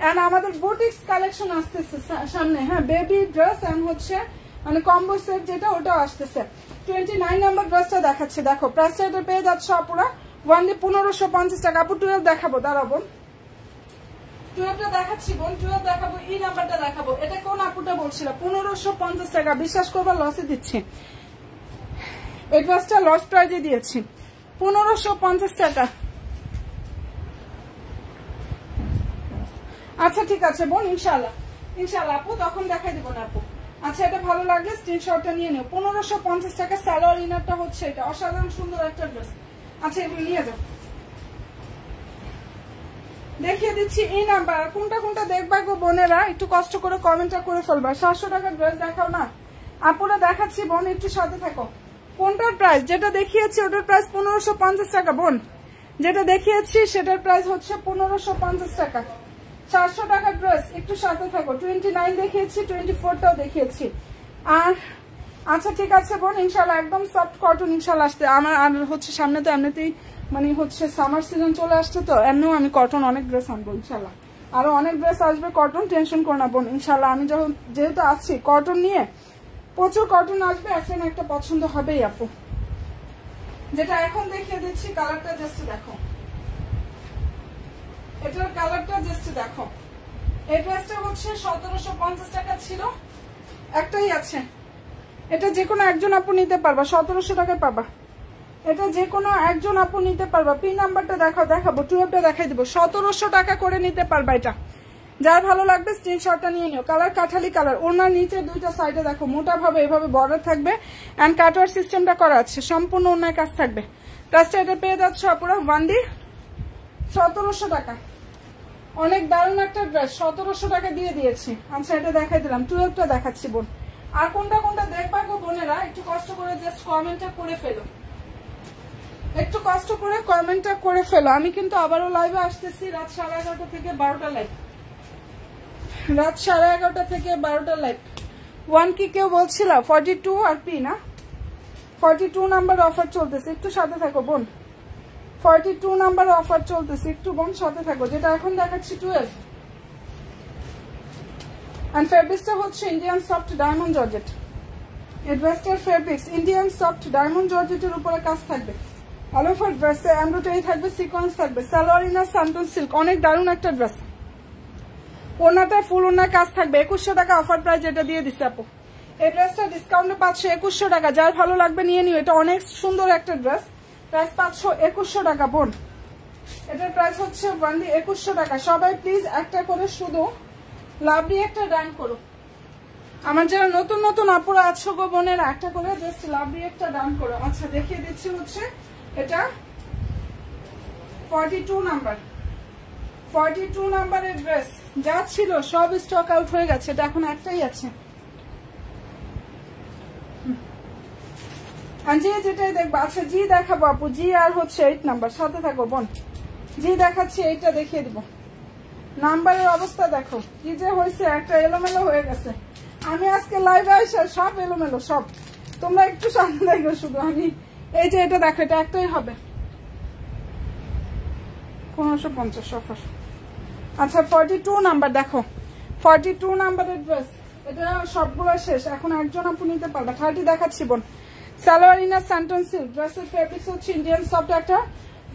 এন্ড আমাদের বুটিক্স কালেকশন আসতেছে সামনে। হ্যাঁ, বেবি ড্রেস এন্ড হচ্ছে মানে কম্বো সেট যেটা, ওটাও আসতেছে। 29 নাম্বার ড্রেসটা দেখাচ্ছে, দেখো প্রাইসটা এটা পেয়ে যাচ্ছে আপুরা ওয়ানলি 1550 টাকা। আপু 12 দেখাবো, দাঁড়াবো 12টা দেখাচ্ছি বোন, 12 দেখাবো, ই নাম্বারটা দেখাবো। এটা কোন আপুটা বলছিল 1550 টাকা। বিশ্বাস করবা লসে দিচ্ছি, এই ড্রেসটা লস প্রাইজে দিয়েছি 1550 টাকা। আচ্ছা ঠিক আছে বোন, ইনশাল্লাহ ইনশাল্লাহ আপু তখন দেখাই দিব না আপু। আচ্ছা, এটা ভালো লাগলে স্ক্রিনশটটা নিয়ে নিও। 1550 টাকা। সালোয়ার ইনারটা হচ্ছে এটা, অসাধারণ সুন্দর একটা ড্রেস। আচ্ছা, এগুলো নিয়ে যাও, দেখিয়ে দিচ্ছি এই নাম্বার। কোনটা কোনটা দেখবা গো বোনেরা, একটু কষ্ট করে কমেন্টটা করে ফেলবা। 700 টাকার ড্রেস দেখাও না আপুরা, দেখাচ্ছি বোন, একটু সাথে থাকো। কোনটার প্রাইস, যেটা দেখিয়েছি ওটার প্রাইস 1550 টাকা বোন। যেটা দেখিয়েছি সেটার প্রাইস হচ্ছে 1550 টাকা। 700 টাকার ড্রেস, একটু সাথে থাকো। 29 দেখিয়েছি, 24টাও দেখিয়েছি। আর আচ্ছা ঠিক আছে বোন, ইনশাল্লাহ একদম সফট কটন ইনশাল্লাহ আসতে আমার। আর হচ্ছে সামনে তো এমনিতেই মানে হচ্ছে সামার সিজন চলে আসছে, তো এমনিও আমি কটন অনেক ড্রেস আনবো ইনশাল্লাহ। আরো অনেক ড্রেস আসবে কটন, টেনশন করো না বোন ইনশাল্লাহ। আমি যখন যেহেতু আছি কটন নিয়ে, প্রচুর কটন আসবে, একটা না একটা পছন্দ হবেই আপু। যেটা এখন দেখিয়ে দিচ্ছি কালারটা জাস্ট দেখো, এটার কালারটা জাস্ট দেখো। এই ড্রেসটা হচ্ছে 1750 টাকা ছিল, একটাই আছে। এটা যে কোনো একজন আপু নিতে পারবা, 1700 টাকায় পাবা। এটা যে কোনো একজন আপু নিতে পারবা। পি নাম্বারটা দেখাবো, 12টা দেখাই দেবো। 1700 টাকা করে নিতে পারবা এটা। যার ভালো লাগবে স্ক্রিনশটটা নিয়ে নিও। কালার কাঠালি কালার, ওনার নিচে দুইটা সাইডে দেখো মোটা ভাবে এভাবে বর্ডার থাকবে এন্ড কাটওয়ার সিস্টেমটা করা আছে, সম্পূর্ণ ওনার কাজ থাকবে। প্রাইসটা এটা পেয়ে যাচ্ছ আপুরা ওয়ানলি 1700 টাকা। অনেক দারুণ একটা ড্রেস, 1700 টাকা দিয়ে দিয়েছি। আচ্ছা, এটা দেখাই দিলাম, 12টা দেখাচ্ছি বোন। আর কোনটা কোনটা দেখবা গো বোনেরা, একটু কষ্ট করে জাস্ট কমেন্টটা করে ফেলো, একটু কষ্ট করে কমেন্টটা করে ফেলো। আমি কিন্তু আবারও লাইভে আসতেছি রাত 11:30 থেকে 12টা লাইভ, রাত 11:30 থেকে 12টা লাইভ। 1 কি কেউ বলছিল 42 আর পি না, 42 নাম্বার অফার চলতেছে, একটু সাথে থাকো বোন। 42 নাম্বার অফার চলতেছে, একটু বোন সাথে থাকো। যেটা এখন দেখাচ্ছি 12 এন্ড ফেব্রিক্সটা হচ্ছে ইন্ডিয়ান সফট ডায়মন্ড জর্জেট। এই ড্রেসটার ফেব্রিক্স ইন্ডিয়ান সফট ডায়মন্ড জর্জেটের উপরে কাজ থাকবে। অল ওভার ড্রেসে এমব্রয়ডারি থাকবে, সিকোয়েন্স থাকবে। সালোয়ার ইনার সান্টন সিল্ক, অনেক দারুণ একটা ড্রেস। ওনাটা ফুল ওনার কাজ থাকবে। 2100 টাকা অফার প্রাইস, এটা দিয়ে দিচ্ছে আপু। এই ড্রেসটা ডিসকাউন্টে পাচ্ছ 2100 টাকা। যার ভালো লাগবে নিয়ে নিও, এটা অনেক সুন্দর একটা ড্রেস। প্রাইস পাচ্ছ 2100 টাকা বোন। এটার প্রাইস হচ্ছে ওনলি 2100 টাকা। সবাই প্লিজ একটা করে শুধু লাভলি একটা ডান করো। আমার যারা নতুন নতুন আপুরা আছো গো বোনেরা, একটা করে জাস্ট লাভলি একটা ডান করো। আচ্ছা, দেখিয়ে দিচ্ছি হচ্ছে এটা 42 নাম্বার। 42 নাম্বারের ড্রেস যা ছিল সব স্টক আউট হয়ে গেছে, এটা এখন একটাই আছে। জি যেটাই দেখবো। আচ্ছা, জি দেখাবো আপু, জি আর হচ্ছে 8 নাম্বার। সাথে থাকো বোন, জি দেখাচ্ছি, এইটা দেখিয়ে দিব। নাম্বারের অবস্থা দেখো কি যে হয়েছে, একটা এলোমেলো হয়ে গেছে। আমি আজকে লাইভে আসে সব এলোমেলো সব, তোমরা একটু সামনে দেখো শুধু। আমি এই যে এটা দেখো, এটা একটাই হবে 1550 অফার। আচ্ছা 42 নাম্বার দেখো, 42 নাম্বারের ড্রেস, এটা সবগুলো শেষ, এখন একজন আপু নিতে পারবে। 30 দেখাচ্ছি বোন। সালোয়ার ইনার স্যান্টন সিল্ক, ড্রেসের ফেব্রিক্স হচ্ছে ইন্ডিয়ান সফট, একটা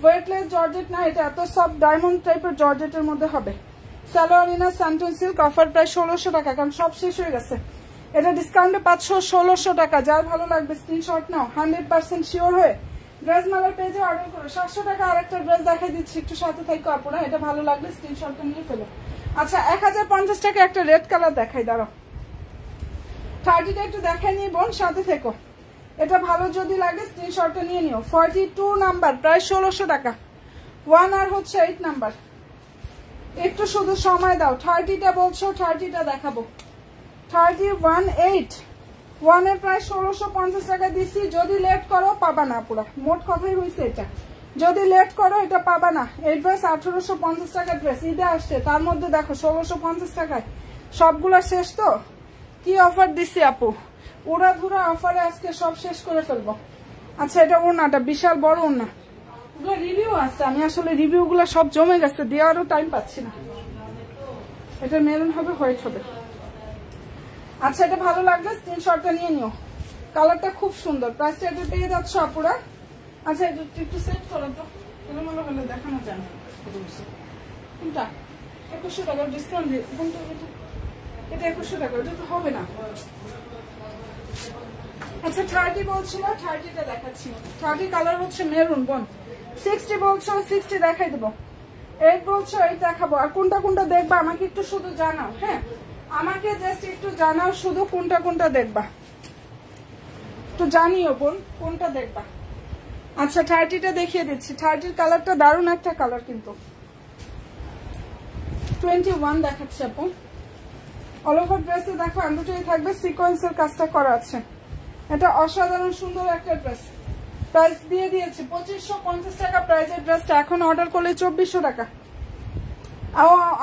ওয়েটলেস জর্জেট না, এটা এত সফট ডায়মন্ড টাইপের জর্জেটের মধ্যে হবে। Salwar inner santoon silk, offer প্রায় 1600 টাকা, কারণ সব শেষ হয়ে গেছে। এটা ডিসকাউন্টে পাচ্ছ 1600 টাকা। যার ভালো লাগবে স্ক্রিনশট নাও, 100% শিওর হয়ে ড্রেস মালার পেজে অর্ডার করো। 700 টাকা আরেকটা ড্রেস দেখাই দিচ্ছি, একটু সাথে থাকো আপুরা, এটা ভালো লাগলে স্ক্রিনশটটা নিয়ে ফেলো। আচ্ছা 1050 টাকা একটা রেড কালার দেখাই, দাঁড়াও 30টা একটু দেখাই নিয়ে বোন, সাথে থেকো। এটা ভালো যদি লাগে স্ক্রিনশটটা নিয়ে নিও। 42 নাম্বার, প্রায় 1600 টাকা। 1 আর হচ্ছে 8 নাম্বার, একটু শুধু সময় দাও। 30টা বলছো, 30টা দেখাবো। 31 1 এর প্রায় 1650 টাকা দিচ্ছি। যদি লেট করো পাবা না পুরা, মোট কথাই হয়েছে এটা। যদি লেট করো এটা পাবা না। এই ড্রেস 1850 টাকা ড্রেস, ঈদে আসছে, তার মধ্যে দেখো 1650 টাকায় সবগুলা শেষ। তো কি অফার দিচ্ছি আপু, উড়া ধুরা অফারে আজকে সব শেষ করে ফেলবো। আচ্ছা এটা ওড়নাটা বিশাল বড় ওড়না, ওগুলো রিভিউ আছে, আমি আসলে রিভিউ গুলা সব জমে গেছে, দেওয়ারও টাইম পাচ্ছি না। এটা মেরুন হবে, হোয়াইট হবে। আচ্ছা এটা ভালো লাগলে স্ক্রিনশটটা নিয়ে নিও, কালারটা খুব সুন্দর। প্রাইসটা এটা পেয়ে যাচ্ছ আপুরা। আচ্ছা এটা একটু সেট করো তো, এলোমেলো হলে দেখানো যায় না। কোনটা 2100 টাকা ডিসকাউন্ট দিয়ে, কোনটা এটা 2100 টাকা, এটা তো হবে না। আচ্ছা 30 বলছিল, 30টা দেখাচ্ছি। 30 কালার হচ্ছে মেরুন বোন। 60 বলছো, 60 দেখাই দেবো। 8 বলছো, 8 দেখাবো। আর কোনটা কোনটা দেখবা আমাকে একটু শুধু জানাও, হ্যাঁ আমাকে জাস্ট একটু জানাও শুধু কোনটা কোনটা দেখবা, একটু জানিও বোন কোনটা দেখবা। আচ্ছা 30টা দেখিয়ে দিচ্ছি। 30 কালারটা দারুণ একটা কালার কিন্তু। 21 দেখাচ্ছি আপু। অল ওভার ড্রেসে দেখো এমব্রয়ডারি থাকবে, সিকোয়েন্সের কাজটা করা আছে। এটা অসাধারণ সুন্দর একটা ড্রেস। প্রাইস দিয়ে দিয়েছি 2550 টাকা প্রাইসের ড্রেসটা। এখন অর্ডার করলে 2400 টাকা।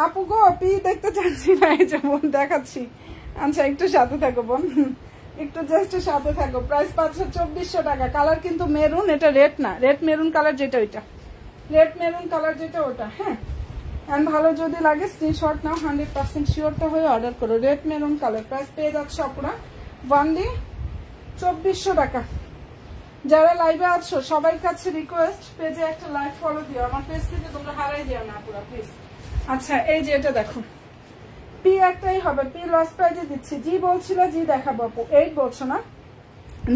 আপু গো পি দেখতে চাচ্ছি না, এই যে বোন দেখাচ্ছি। আচ্ছা একটু সাথে থাকো বোন, একটু জাস্ট সাথে থাকো। প্রাইস পাচ্ছ 2400 টাকা। কালার কিন্তু মেরুন, এটা রেড না, রেড মেরুন কালার যেটা, ওইটা রেড মেরুন কালার যেটা ওটা। হ্যাঁ এন্ড ভালো যদি লাগে স্ক্রিনশট নাও, 100% শিওরটা হয়ে অর্ডার করো। রেড মেরুন কালার, প্রাইস পেয়ে যাচ্ছে আপুরা ওয়ানলি 2400 টাকা। যারা লাইভে আছো সবার কাছে রিকোয়েস্ট, পেজে একটা লাইভ ফলো দিও, আমার পেজ থেকে তোমরা হারাই দিও না পুরো প্লিজ। আচ্ছা এই যে এটা দেখো, পি একটাই হবে, পি লস প্রাইজে দিচ্ছি। জি বলছিল, জি দেখাবো আপু। 8 বলছো না,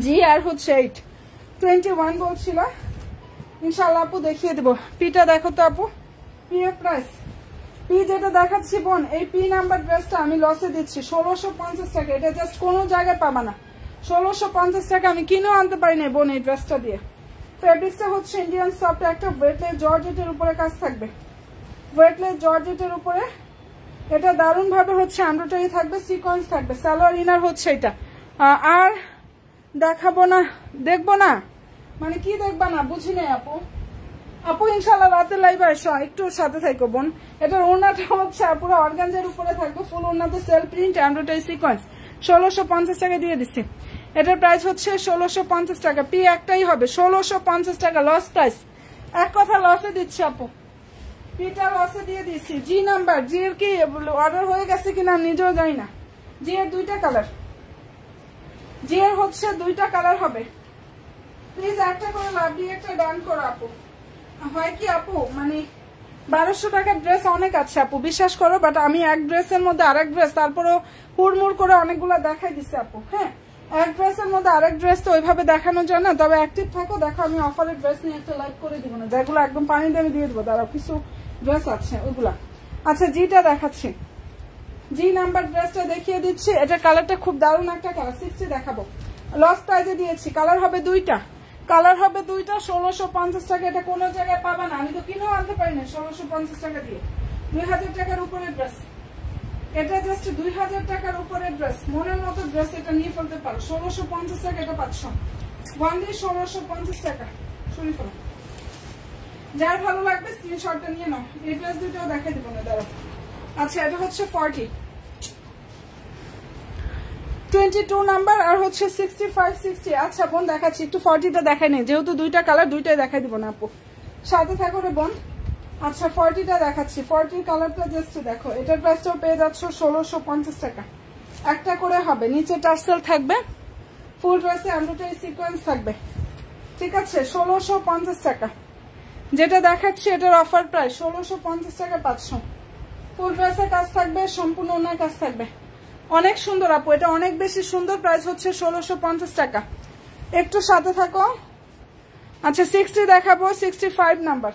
জি আর হচ্ছে 8। 21 বলছিল, ইনশাল্লাহ আপু দেখিয়ে দেবো। পিটা দেখো তো আপু, পি এর প্রাইস, পি যেটা দেখাচ্ছি বোন, এই পি নাম্বার ড্রেসটা আমি লসে দিচ্ছি 1650 টাকা। এটা জাস্ট কোনো জায়গায় পাবা না। 1650 টাকা আমি কিনেও আনতে পারি না বোন এই ড্রেসটা দিয়ে। ফেব্রিক্সটা হচ্ছে ইন্ডিয়ান সফট, একটা ওয়েটলেস জর্জেটের উপরে কাজ থাকবে, ওয়েটলেস জর্জেটের উপরে। এটা দারুণ ভাবে হচ্ছে এমব্রয়ডারি থাকবে, সিকোয়েন্স থাকবে। সালোয়ার ইনার হচ্ছে এটা। আর দেখাবো না, দেখবো না মানে কি দেখবা না, বুঝি নাই আপু। আপু ইনশাল্লাহ রাতে লাইভে আসো, একটু সাথে থাকো বোন। এটার ওড়নাটা হচ্ছে পুরো অর্গানজার উপরে থাকবে, ফুল ওড়নাতে সেল প্রিন্ট এমব্রয়ডারি সিকোয়েন্স। 1650 টাকা দিয়ে দিচ্ছি। এটার প্রাইস হচ্ছে 1650 টাকা। পি একটাই হবে 1650 টাকা, লস প্রাইস। এক কথা লসে দিচ্ছি আপু, পিটা লসে দিয়ে দিচ্ছি। জি নাম্বার, জি এর কি অর্ডার হয়ে গেছে কিনা নিজেও জানি না। জি এর 2টা কালার, জি এর হচ্ছে 2টা কালার হবে। প্লিজ একটা করে লাভ দিয়ে একটা ডান করো আপু। হয় কি আপু মানে 1200 টাকার ড্রেস অনেক আছে আপু, বিশ্বাস করো। বাট আমি এক ড্রেসের মধ্যে আরেক ড্রেস, তারপরেও হুড়মুড় করে অনেকগুলো দেখাই দিচ্ছি আপু। হ্যাঁ এক ড্রেসের মধ্যে আরেক ড্রেস তো ওইভাবে দেখানো যায় না। তবে অ্যাক্টিভ থাকো, দেখো আমি অফারের ড্রেস নিয়ে একটা লাইভ করে দিব না, যেগুলো একদম পানি দিয়ে আমি দিয়ে দেবো। দাঁড়াও কিছু ড্রেস আছে ওইগুলা। আচ্ছা জিটা দেখাচ্ছি, জি নাম্বার ড্রেসটা দেখিয়ে দিচ্ছি। এটা কালারটা খুব দারুণ একটা কালার। 60 দেখাবো, লস প্রাইজে দিয়েছি। কালার হবে 2টা, কালার হবে 2টা। 1650 টাকা। এটা কোনো জায়গায় পাবা না, আমি তো কিনেও আনতে পারি না 1650 টাকা দিয়ে। 2000 টাকার উপরে ড্রেস, এটা জাস্ট 2000 টাকার উপরে ড্রেস। মনের মতো ড্রেস, এটা নিয়ে ফেলতে পারো। 1650 টাকা এটা পাচ্ছ, ওয়ানলি 1650 টাকা। শুনি ফেলো, যার ভালো লাগবে স্ক্রিনশটটা নিয়ে নাও। এই ড্রেস দুটোও দেখাই দেবো না, দাঁড়াও আচ্ছা এটা হচ্ছে 40 22 নাম্বার আর হচ্ছে 65 60। আচ্ছা বোন দেখাচ্ছি, একটু 40টা দেখাই নেই, যেহেতু দুইটা কালার দুইটাই দেখাই দিব না আপু, সাথে থাকো রে বোন। আচ্ছা 40টা দেখাচ্ছি, 40 কালারটা জাস্ট দেখো। এটার প্রাইসটাও পেয়ে যাচ্ছ 1650 টাকা। একটা করে হবে, নিচে টার্সেল থাকবে, ফুল ড্রেসে এমব্রয়ডারি সিকোয়েন্স থাকবে, ঠিক আছে? 1650 টাকা। যেটা দেখাচ্ছি এটার অফার প্রাইস 1650 টাকা 500। ফুল ড্রেসের কাজ থাকবে, সম্পূর্ণ ওনার কাজ থাকবে, অনেক সুন্দর আপু, এটা অনেক বেশি সুন্দর। প্রাইস হচ্ছে 1650 টাকা। একটু সাথে থাকো। আচ্ছা 60 দেখাবো, 65 নাম্বার,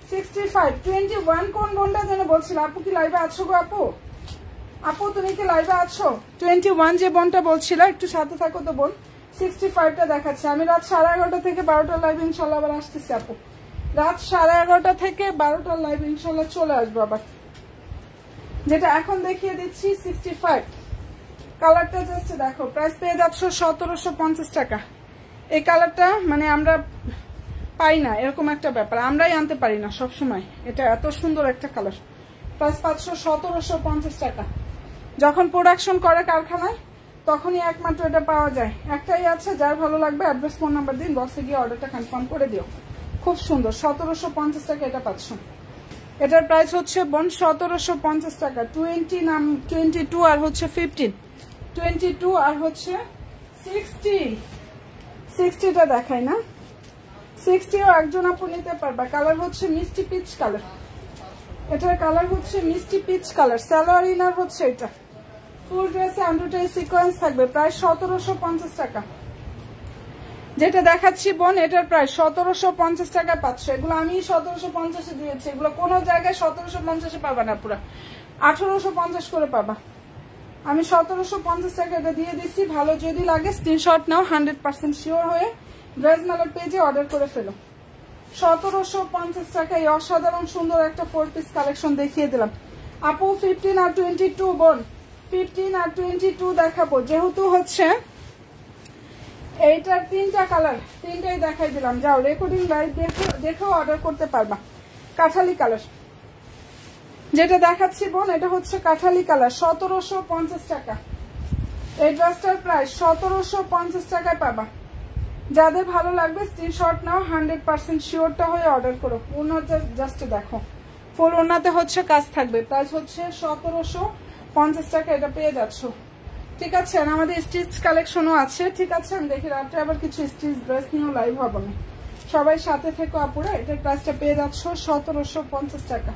65 21 কোন বোনটা যেন বলছিল? আপু কি লাইভে আছো গো আপু? আপু তুমি কি লাইভে আছো? 21 যে বোনটা বলছিল, একটু সাথে থাকো তো বোন। 65টা দেখাচ্ছে। আমি রাত 11:30 থেকে 12টা লাইভ ইনশাল্লাহ আবার আসতেছি আপু। রাত 11:30 থেকে 12টা লাইভ ইনশাল্লাহ চলে আসবো আবার। যেটা এখন দেখিয়ে দিচ্ছি 65 কালারটা জাস্ট দেখো। প্রাইস পেয়ে যাচ্ছ 1750 টাকা। এই কালারটা মানে আমরা পাই না, এরকম একটা ব্যাপার, আমরাই আনতে পারি না সবসময়। এটা এত সুন্দর একটা কালার। প্রাইস পাচ্ছ 1750 টাকা। যখন প্রোডাকশন করে কারখানায় তখনই একমাত্র এটা পাওয়া যায়। একটাই আছে, যার ভালো লাগবে অ্যাড্রেস ফোন নাম্বার দিন, বসে গিয়ে অর্ডারটা কনফার্ম করে দিও। খুব সুন্দর, 1750 টাকা এটা পাচ্ছ। এটার প্রাইস হচ্ছে বোন 1750 টাকা। 22 আর হচ্ছে 15, 22 আর হচ্ছে 60টা দেখাই না, 60ও একজন আপু নিতে পারবা। কালার হচ্ছে মিষ্টি পিচ কালার, এটার কালার হচ্ছে মিষ্টি পিচ কালার। সালোয়ার ইনার হচ্ছে এটা, ফুল ড্রেসে এমব্রয়ডারি সিকোয়েন্স থাকবে। প্রাইস 1750 টাকা। যেটা দেখাচ্ছি বোন এটার প্রাইস 1750 টাকা পাচ্ছ। এগুলো আমি 1750 দিয়েছি, এগুলো কোনো জায়গায় 1750 পাবা না, পুরো 1850 করে পাবা। আমি 1750 টাকা এটা দিয়ে দিচ্ছি। ভালো যদি লাগে স্ক্রিনশট নাও, 100% শিওর হয়ে ড্রেস মেলার পেজে অর্ডার করে ফেলো। 1750 টাকা এই অসাধারণ সুন্দর একটা 4 পিস কালেকশন দেখিয়ে দিলাম আপু। 15 আর 22 বোন, 15 আর 22 দেখাবো, যেহেতু হচ্ছে এইটার 3টা কালার, 3টাই দেখাই দিলাম। যাও রেকর্ডিং লাইভ দেখেও অর্ডার করতে পারবা। কাঠালি কালার যেটা দেখাচ্ছি বোন, এটা হচ্ছে কাঠালি কালার, 1750 টাকা। এই ড্রেসটার প্রাইস 1750 টাকায় পাবা। যাদের ভালো লাগবে স্ক্রিনশট নাও, 100% শিওরটা হয়ে অর্ডার করো। ওনাটা জাস্ট দেখো, ফুল ওনাতে হচ্ছে কাজ থাকবে। প্রাইস হচ্ছে 1750 টাকা, এটা পেয়ে যাচ্ছ, ঠিক আছে? আর আমাদের স্টিচ কালেকশনও আছে, ঠিক আছে? আমি দেখি রাত্রে আবার কিছু স্টিচ ড্রেস নিয়েও লাইভ হবো না। সবাই সাথে থেকো আপুরা। এটার প্রাইসটা পেয়ে যাচ্ছ 1750 টাকা।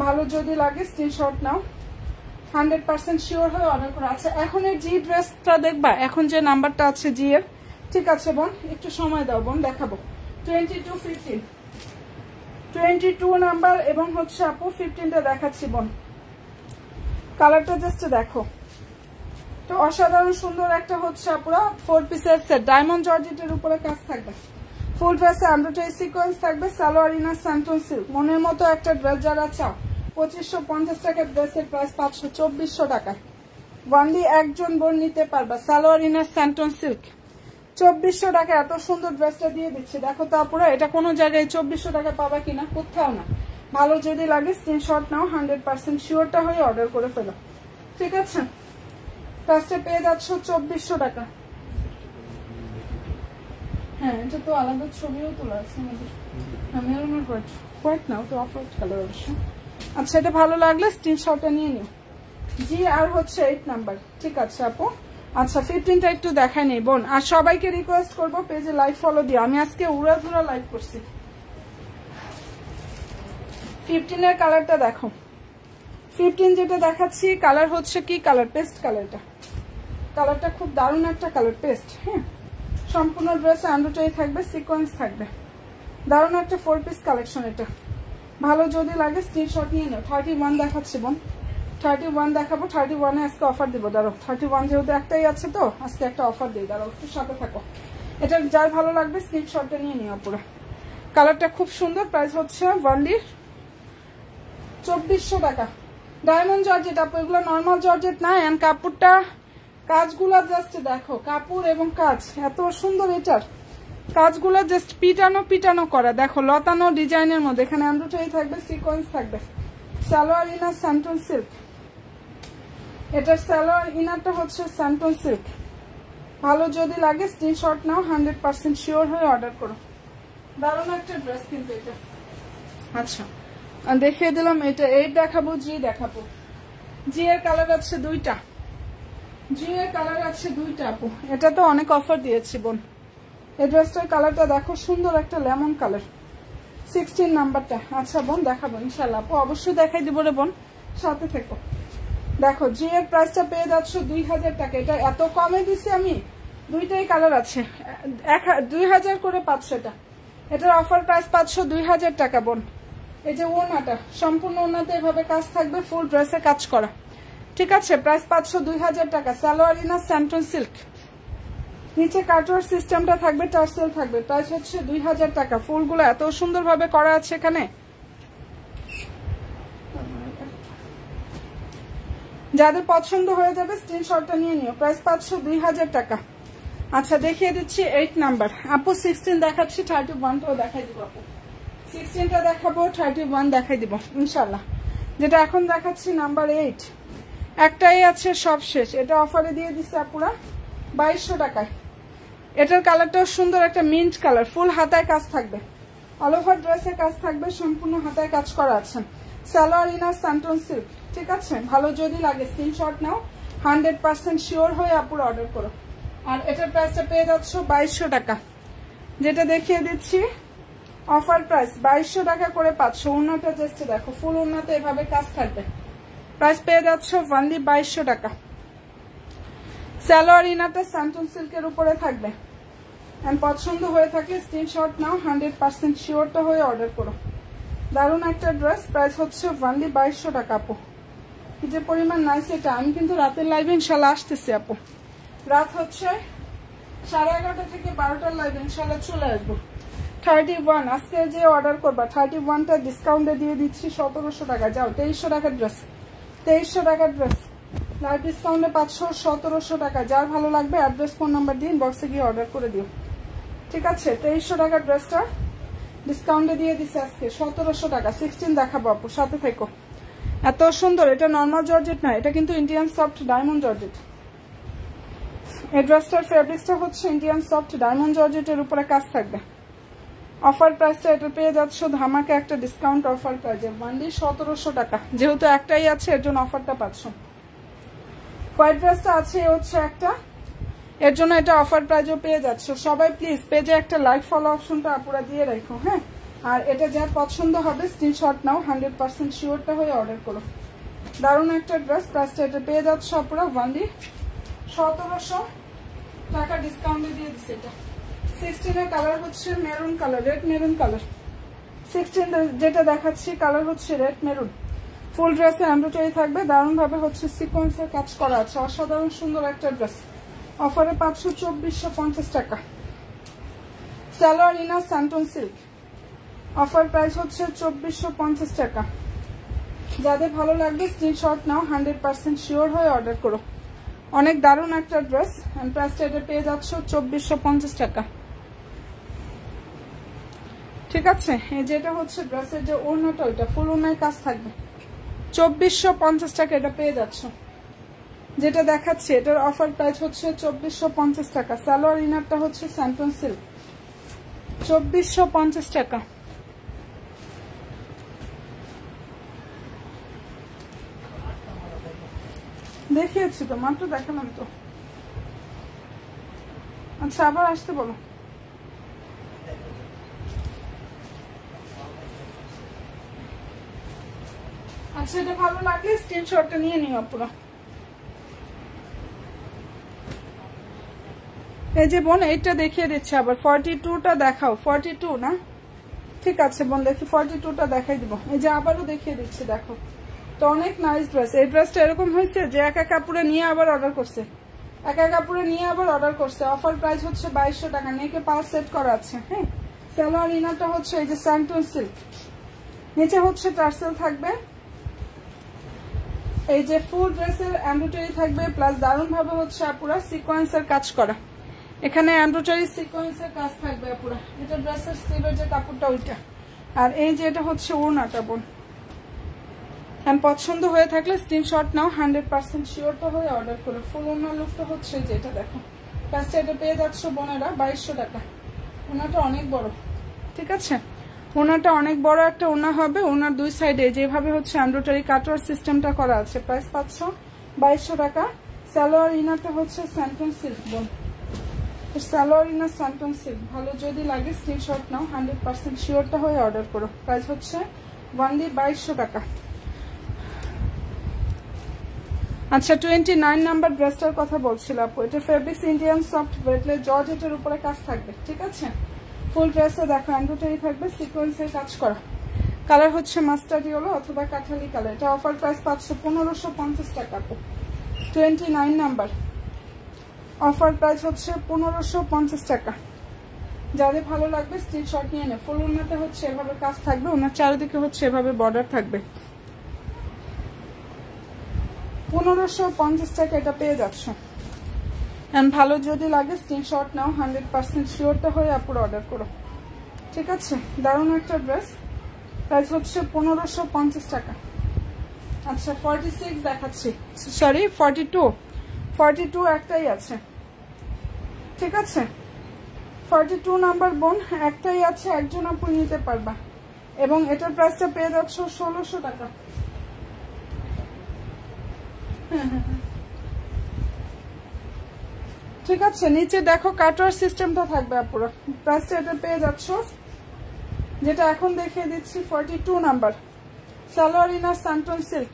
ভালো যদি লাগে স্ক্রিনশট নাও, 100% শিওর হয়ে অর্ডার করো। আচ্ছা এখন এর জি ড্রেসটা দেখবা, এখন যে নাম্বারটা আছে জি এর, ঠিক আছে বোন? একটু সময় দাও বোন, দেখাবো। 22 নাম্বার এবং হচ্ছে আপু 15টা দেখাচ্ছি বোন। কালারটা জাস্ট দেখো, তো অসাধারণ সুন্দর একটা হচ্ছে আপুরা 4 পিসের সেট। ডায়মন্ড জর্জেটের উপরে কাজ থাকবে, ফুল ড্রেসে এমব্রয়ডারি সিকোয়েন্স থাকবে, সালোয়ার ইনার স্যান্টন সিল্ক। মনের মতো একটা ড্রেস যারা চাও, 2550 টাকার ড্রেসের প্রাইস 2400 টাকায়। ওয়ানলি একজন বোন নিতে পারবা। সালোয়ার ইনার স্যান্টন সিল্ক 2400 টাকা। এত সুন্দর ড্রেসটা দিয়ে দিচ্ছি, দেখো তো আপুরা। এটা কোনো জায়গায় 2400 টাকা পাবা কিনা, কোথাও না। ভালো যদি লাগে স্ক্রিনশট নাও, 100% শিওরটা হয়ে অর্ডার করে ফেলো, ঠিক আছে? প্রাইসটা পেয়ে যাচ্ছ 2400 টাকা। হ্যাঁ এটা তো আলাদা ছবিও তোলা আছে আমাদের। মেরুনের হোয়াইট না, ওটা অফ হোয়াইট কালার অবশ্য। আচ্ছা এটা ভালো লাগলে স্ক্রিনশটটা নিয়ে নিও। জি আর হচ্ছে 8 নাম্বার, ঠিক আছে আপু? আচ্ছা 15টা একটু দেখাই নেই বোন। আর সবাইকে রিকোয়েস্ট করবো পেজে লাইভ ফলো দিও। আমি আজকে উড়াধুরা লাইভ করছি। 15 এর কালারটা দেখো। 15 যেটা দেখাচ্ছি কালার হচ্ছে কি কালার? পেস্ট কালারটা। কালারটা খুব দারুণ একটা কালার, পেস্ট। হ্যাঁ, সম্পূর্ণ ড্রেসে এমব্রয়ডারি থাকবে, সিকোয়েন্স থাকবে। দারুণ একটা 4 পিস কালেকশন এটা। ভালো যদি লাগে স্ক্রিনশট নিয়ে নাও। 31 দেখাচ্ছি বোন, 31 দেখাবো। 31-এ আজকে অফার দিব, দাঁড়ো। 31 যেহেতু একটাই আছে তো আজকে একটা অফার দিই, দাঁড়ো একটু সাথে থাকো। এটা যার ভালো লাগবে স্ক্রিনশটটা নিয়ে নিও পুরো। কালারটা খুব সুন্দর। প্রাইস হচ্ছে ওয়ানলি 2400 টাকা। ডায়মন্ড জর্জেট আপু, এগুলো নর্মাল জর্জেট না। এন্ড কাপড়টা, কাজগুলা জাস্ট দেখো, কাপড় এবং কাজ এত সুন্দর। এটার কাজগুলো জাস্ট পিটানো পিটানো করা, দেখো লতানো ডিজাইনের মধ্যে। এখানে এমব্রয়ডারি থাকবে, সিকোয়েন্স থাকবে, সালোয়ার ইনার স্যান্টন সিল্ক, এটার সালোয়ার ইনারটা হচ্ছে স্যান্টন সিল্ক। ভালো যদি লাগে স্ক্রিনশট নাও, 100% শিওর হয়ে অর্ডার করো। দারুণ একটা ড্রেস কিন্তু এটা। আচ্ছা দেখিয়ে দিলাম এটা। এই দেখাবো, জি দেখাবো। জি এর কালার আছে দুইটা, জি এর কালার আছে দুইটা আপু। এটা তো অনেক অফার দিয়েছি বোন। এই ড্রেসটার কালারটা দেখো, সুন্দর একটা লেমন কালার, 16 নাম্বারটা। আচ্ছা বোন দেখাবো ইনশাল্লাহ আপু, অবশ্যই দেখাই দিব রে বোন, সাথে থেকো। দেখো জি এর প্রাইসটা পেয়ে যাচ্ছ 2000 টাকা। এটা এত কমে দিছি আমি, দুইটাই কালার আছে, 2000 করে পাচ্ছ। এটার অফার প্রাইস পাচ্ছ 2000 টাকা বোন। এই যে ওড়নাটা সম্পূর্ণ ওড়নাতে এভাবে কাজ থাকবে, ফুল ড্রেসে কাজ করা, ঠিক আছে। প্রাইস পাচ্ছ 2000 টাকা। সালোয়ার ইনার স্যান্টন সিল্ক, নিচে কাটওয়ার সিস্টেমটা থাকবে, টার্সেল থাকবে। প্রাইস হচ্ছে 2000 টাকা। ফুলগুলো এত সুন্দরভাবে করা আছে এখানে, যাদের পছন্দ হয়ে যাবে স্ক্রিনশটটা নিয়ে নিও। প্রাইস পাচ্ছ 2000 টাকা। আচ্ছা দেখিয়ে দিচ্ছি 8 নাম্বার আপু। 16 দেখাচ্ছি, 31টাও দেখাই দিব আপু। 16টা দেখাবো, 31 দেখাই দিব ইনশাল্লাহ। যেটা এখন দেখাচ্ছি নাম্বার 8, একটাই আছে, সব শেষ। এটা অফারে দিয়ে দিচ্ছে আপুরা 2200 টাকায়। এটার কালারটাও সুন্দর, একটা মিন্ট কালার, ফুল হাতায় কাজ থাকবে, অল ওভার ড্রেসে কাজ থাকবে, সম্পূর্ণ হাতায় কাজ করা আছে। সালোয়ার ইনার স্যান্টন সিল্ক, ঠিক আছে। ভালো যদি লাগে স্ক্রিনশট নাও, 100% শিওর হয়ে আপুরা অর্ডার করো। আর এটার প্রাইসটা পেয়ে যাচ্ছ 2200 টাকা। যেটা দেখিয়ে দিচ্ছি অফার প্রাইস 2200 টাকা করে পাচ্ছ। ওড়নাটা জাস্ট দেখো, ফুল ওড়নাতে এভাবে কাজ থাকবে। প্রাইস পেয়ে যাচ্ছ অনলি 2200 টাকা। সালোয়ার ইনারটা স্যান্টন সিল্কের উপরে থাকবে। এন্ড পছন্দ হয়ে থাকলে স্ক্রিনশট নাও, 100% শিওরটা হয়ে অর্ডার করো। দারুণ একটা ড্রেস। প্রাইস হচ্ছে অনলি 2200 টাকা আপু। কি যে পরিমাণ নাইস এটা। আমি কিন্তু রাতের লাইভে ইনশাল্লাহ আসতেছি আপু। রাত হচ্ছে 11:30 থেকে 12টার লাইভে ইনশাল্লাহ চলে আসবো। 31 আজকে যে অর্ডার করবা 31টা ডিসকাউন্টে দিয়ে দিচ্ছি 1700 টাকা। যাও 2300 টাকার ড্রেস, 2300 টাকার ড্রেস লাইভ ডিসকাউন্টে পাচ্ছ 1700 টাকা। যার ভালো লাগবে অ্যাড্রেস ফোন নাম্বার দিয়ে ইনবক্সে গিয়ে অর্ডার করে দিও, ঠিক আছে। 2300 টাকার ড্রেসটা ডিসকাউন্টে দিয়ে দিচ্ছে আজকে 1700 টাকা। 16 দেখাবো আপু, সাথে থেকো। এত সুন্দর, এটা নর্মাল জর্জেট না, এটা কিন্তু ইন্ডিয়ান সফট ডায়মন্ড জর্জেট। এই ড্রেসটার ফেব্রিক্সটা হচ্ছে ইন্ডিয়ান সফট ডায়মন্ড জর্জেটের উপরে কাজ থাকবে। অফার প্রাইসটা এটা পেয়ে যাচ্ছ ধামাকে একটা ডিসকাউন্ট অফার প্রাইসে মান্ডি 1700 টাকা। যেহেতু একটাই আছে এর জন্য অফারটা পাচ্ছ। হোয়াইট ড্রেসটা আছে হচ্ছে একটা, এর জন্য এটা অফার প্রাইসও পেয়ে যাচ্ছ। সবাই প্লিজ পেজে একটা লাইক ফলো অপশনটা আপুরা দিয়ে রাখো, হ্যাঁ। আর এটা যার পছন্দ হবে স্ক্রিনশট নাও, 100% শিওরটা হয়ে অর্ডার করো। দারুণ একটা ড্রেস। প্রাইসটা এটা পেয়ে যাচ্ছ আপুরা মান্ডি 1700 টাকা ডিসকাউন্টে দিয়ে দিচ্ছে এটা। 16 এর কালার হচ্ছে maroon colour, red maroon colour. 16 যেটা দেখাচ্ছি কালার হচ্ছে রেড মেরুন। ফুল ড্রেসে এমব্রয়ডারি থাকবে, দারুণ ভাবে হচ্ছে সিকোয়েন্সের কাজ করা আছে। অসাধারণ সুন্দর একটা ড্রেস। অফারে পাচ্ছ 2450 টাকা। Salwar inner santoon silk, offer price হচ্ছে 2450 টাকা। যাদের ভালো লাগবে স্ক্রিনশট নাও, 100% শিওর হয়ে অর্ডার করো। অনেক দারুণ একটা ড্রেস। এন্ড প্রাইসটা এটা পেয়ে যাচ্ছ 2450 টাকা, ঠিক আছে। এই যেটা হচ্ছে ড্রেসের যে ওড়নাটা, ওইটা ফুল ওড়নায় কাজ থাকবে, 2450 টাকা এটা পেয়ে যাচ্ছ। যেটা দেখাচ্ছি এটার অফার প্রাইস হচ্ছে 2450 টাকা। সালোয়ার ইনারটা হচ্ছে স্যান্টন সিল্ক, 2450 টাকা। দেখিয়েছি তো, মাত্র দেখালাম তো। আচ্ছা আবার আসতে বলো। আচ্ছা এটা ভালো লাগলে স্ক্রিনশটটা নিয়ে নিও পুরো। এই যে বোন এইটা দেখিয়ে দিচ্ছে আবার, 42টা দেখাও। 42 না, ঠিক আছে বোন, দেখি 42টা দেখাই দিব। এই যে আবারও দেখিয়ে দিচ্ছি, দেখো তো অনেক নাইস ড্রেস। এই ড্রেসটা এরকম হয়েছে যে একা কাপড়ে নিয়ে আবার অর্ডার করছে, একা কাপড়ে নিয়ে আবার অর্ডার করছে। অফার প্রাইস হচ্ছে 2200 টাকা। নেকে পাঁচ সেট করা আছে, হ্যাঁ। সালোয়ার ইনারটা হচ্ছে এই যে স্যান্টন সিল্ক, নিচে হচ্ছে টার্সেল থাকবে। এই যে ফুল ড্রেসের এমব্রয়ডারি থাকবে, প্লাস দারুণ ভাবে হচ্ছে আপুরা সিকোয়েন্সের কাজ করা। এখানে এমব্রয়ডারি সিকোয়েন্সের কাজ থাকবে আপুরা। এটা ড্রেসের স্লিভের যে কাপড়টা ওইটা। আর এই যে এটা হচ্ছে ওড়নাটা বোন, এন্ড পছন্দ হয়ে থাকলে স্ক্রিনশট নাও, 100% শিওর তো হয়ে অর্ডার করো। ফুল ওনার লুকটা হচ্ছে যেটা দেখো, প্রাইসটা এটা পেয়ে যাচ্ছ বোনেরা 2200 টাকা। ওনাটা অনেক বড়, ঠিক আছে, ওনাটা অনেক বড় একটা ওনা হবে। ওনার দুই সাইডে যেভাবে হচ্ছে এমব্রয়ডারি কাটওয়ার্ক সিস্টেমটা করা আছে। প্রাইস পাচ্ছ 2200 টাকা। সালোয়ার ইনারটা হচ্ছে স্যান্টন সিল্ক বোন, সালোয়ার ইনার স্যান্টন সিল্ক। ভালো যদি লাগে স্ক্রিনশট নাও, 100% শিওরটা হয়ে অর্ডার করো। প্রাইস হচ্ছে ওয়ানলি 2200 টাকা। আচ্ছা 29 নাম্বার ড্রেসটার কথা বলছিল আপু, এটা ফেব্রিক্স ইন্ডিয়ান সফট ওয়েটলেস জর্জেটের উপরে কাজ থাকবে, ঠিক আছে। ফুল ড্রেসে দেখো এমব্রয়ডারি থাকবে, সিকোয়েন্সের কাজ করা। কালার হচ্ছে মাস্টার্ড ইয়েলো অথবা কাঠালি কালার। এটা অফার প্রাইস পাচ্ছ 1550 টাকা আপু। 29 নাম্বার অফার প্রাইস হচ্ছে 1550 টাকা। যাদের ভালো লাগবে স্ক্রিনশট নিয়ে নে। ফুল ওনাতে হচ্ছে এভাবে কাজ থাকবে, ওনার চারিদিকে হচ্ছে এভাবে বর্ডার থাকবে। 1550 টাকা এটা পেয়ে যাচ্ছ। এন্ড ভালো যদি লাগে স্ক্রিনশট নাও, 100% শিওরটা হয়ে আপুর অর্ডার করো, ঠিক আছে। দারুণ একটা ড্রেস, প্রাইস হচ্ছে 1550 টাকা। আচ্ছা 46 দেখাচ্ছি, সরি 42 একটাই আছে, ঠিক আছে। 42 নাম্বার বোন একটাই আছে, একজন আপু নিতে পারবা। এবং এটার প্রাইসটা পেয়ে যাচ্ছ 1600 টাকা। ঠিক আছে, নিচে দেখো কাটওয়ার সিস্টেমটা থাকবে আপুরা। প্রাইসটা এটা পেয়ে যাচ্ছ, যেটা এখন দেখিয়ে দিচ্ছি 42 number salwar inner santoon silk.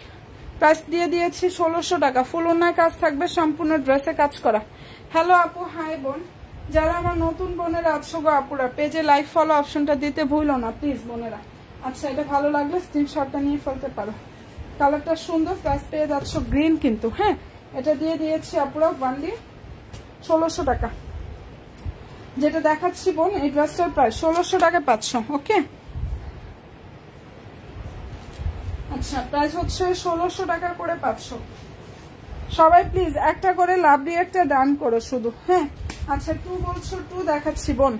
Price দিয়ে দিয়েছি 1600 টাকা। ফুল ওনার কাজ থাকবে, সম্পূর্ণ ড্রেসে কাজ করা। হ্যালো আপু, হাই বোন। যারা আমার নতুন বোনেরা আছো গো আপুরা, পেজে লাইক ফলো অপশনটা দিতে ভুলো না প্লিজ বোনেরা। আচ্ছা এটা ভালো লাগলে স্ক্রিনশটটা নিয়ে ফেলতে পারো। কালারটা সুন্দর, প্রাইস পেয়ে যাচ্ছ গ্রিন কিন্তু, হ্যাঁ। এটা দিয়ে দিয়েছি আপুরা ওয়ানলি 1600 টাকা। যেটা দেখাচ্ছি বোন এই ড্রেসটার প্রাইস 1600 টাকা পাচ্ছ, ওকে। আচ্ছা প্রাইস হচ্ছে 1600 টাকা করে পাচ্ছ। সবাই প্লিজ একটা করে লাভলি একটা ডান করো শুধু, হ্যাঁ। আচ্ছা 2 বলছো, 2 দেখাচ্ছি বোন।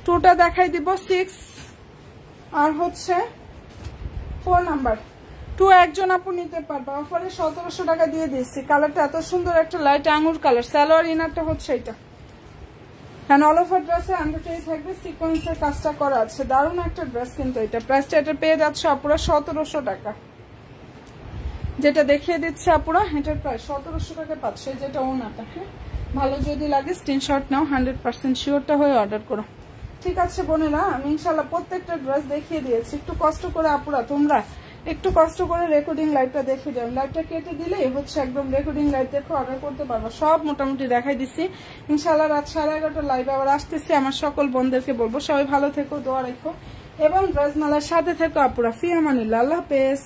2টা দেখাই দিব 6 আর হচ্ছে 4 নাম্বার। 2 একজন আপু নিতে পারবা। অফারে 1700 টাকা দিয়ে দিচ্ছি। কালারটা এত সুন্দর, একটা লাইট আঙুর কালার। সালোয়ার ইনারটা হচ্ছে এটা, কারণ অল ওভার ড্রেসে এমব্রয়ডারি থাকবে, সিকোয়েন্সের কাজটা করা আছে। দারুণ একটা ড্রেস কিন্তু এটা। প্রাইসটা এটা পেয়ে যাচ্ছে আপুরা 1700 টাকা। যেটা দেখিয়ে দিচ্ছে আপুরা, এটার প্রাইস 1700 টাকা পাচ্ছে। যেটা ওনাটা, হ্যাঁ। ভালো যদি লাগে স্ক্রিনশট নাও, 100% শিওরটা হয়ে অর্ডার করো, ঠিক আছে বোনেরা। আমি ইনশাল্লাহ প্রত্যেকটা ড্রেস দেখিয়ে দিয়েছি। একটু কষ্ট করে আপুরা তোমরা একটু কষ্ট করে রেকর্ডিং লাইভটা দেখে যাও। লাইভটা কেটে দিলেই হচ্ছে একদম রেকর্ডিং লাইভ দেখে অর্ডার করতে পারবা। সব মোটামুটি দেখাই দিচ্ছি। ইনশাল্লাহ রাত 11:30 লাইভে আবার আসতেছি। আমার সকল বোনদেরকে বলবো সবাই ভালো থেকো, দোয়া রেখো এবং ড্রেস মেলার সাথে থেকো আপুরা। ফি আমানিল্লাহ, আল্লাহ হাফেজ।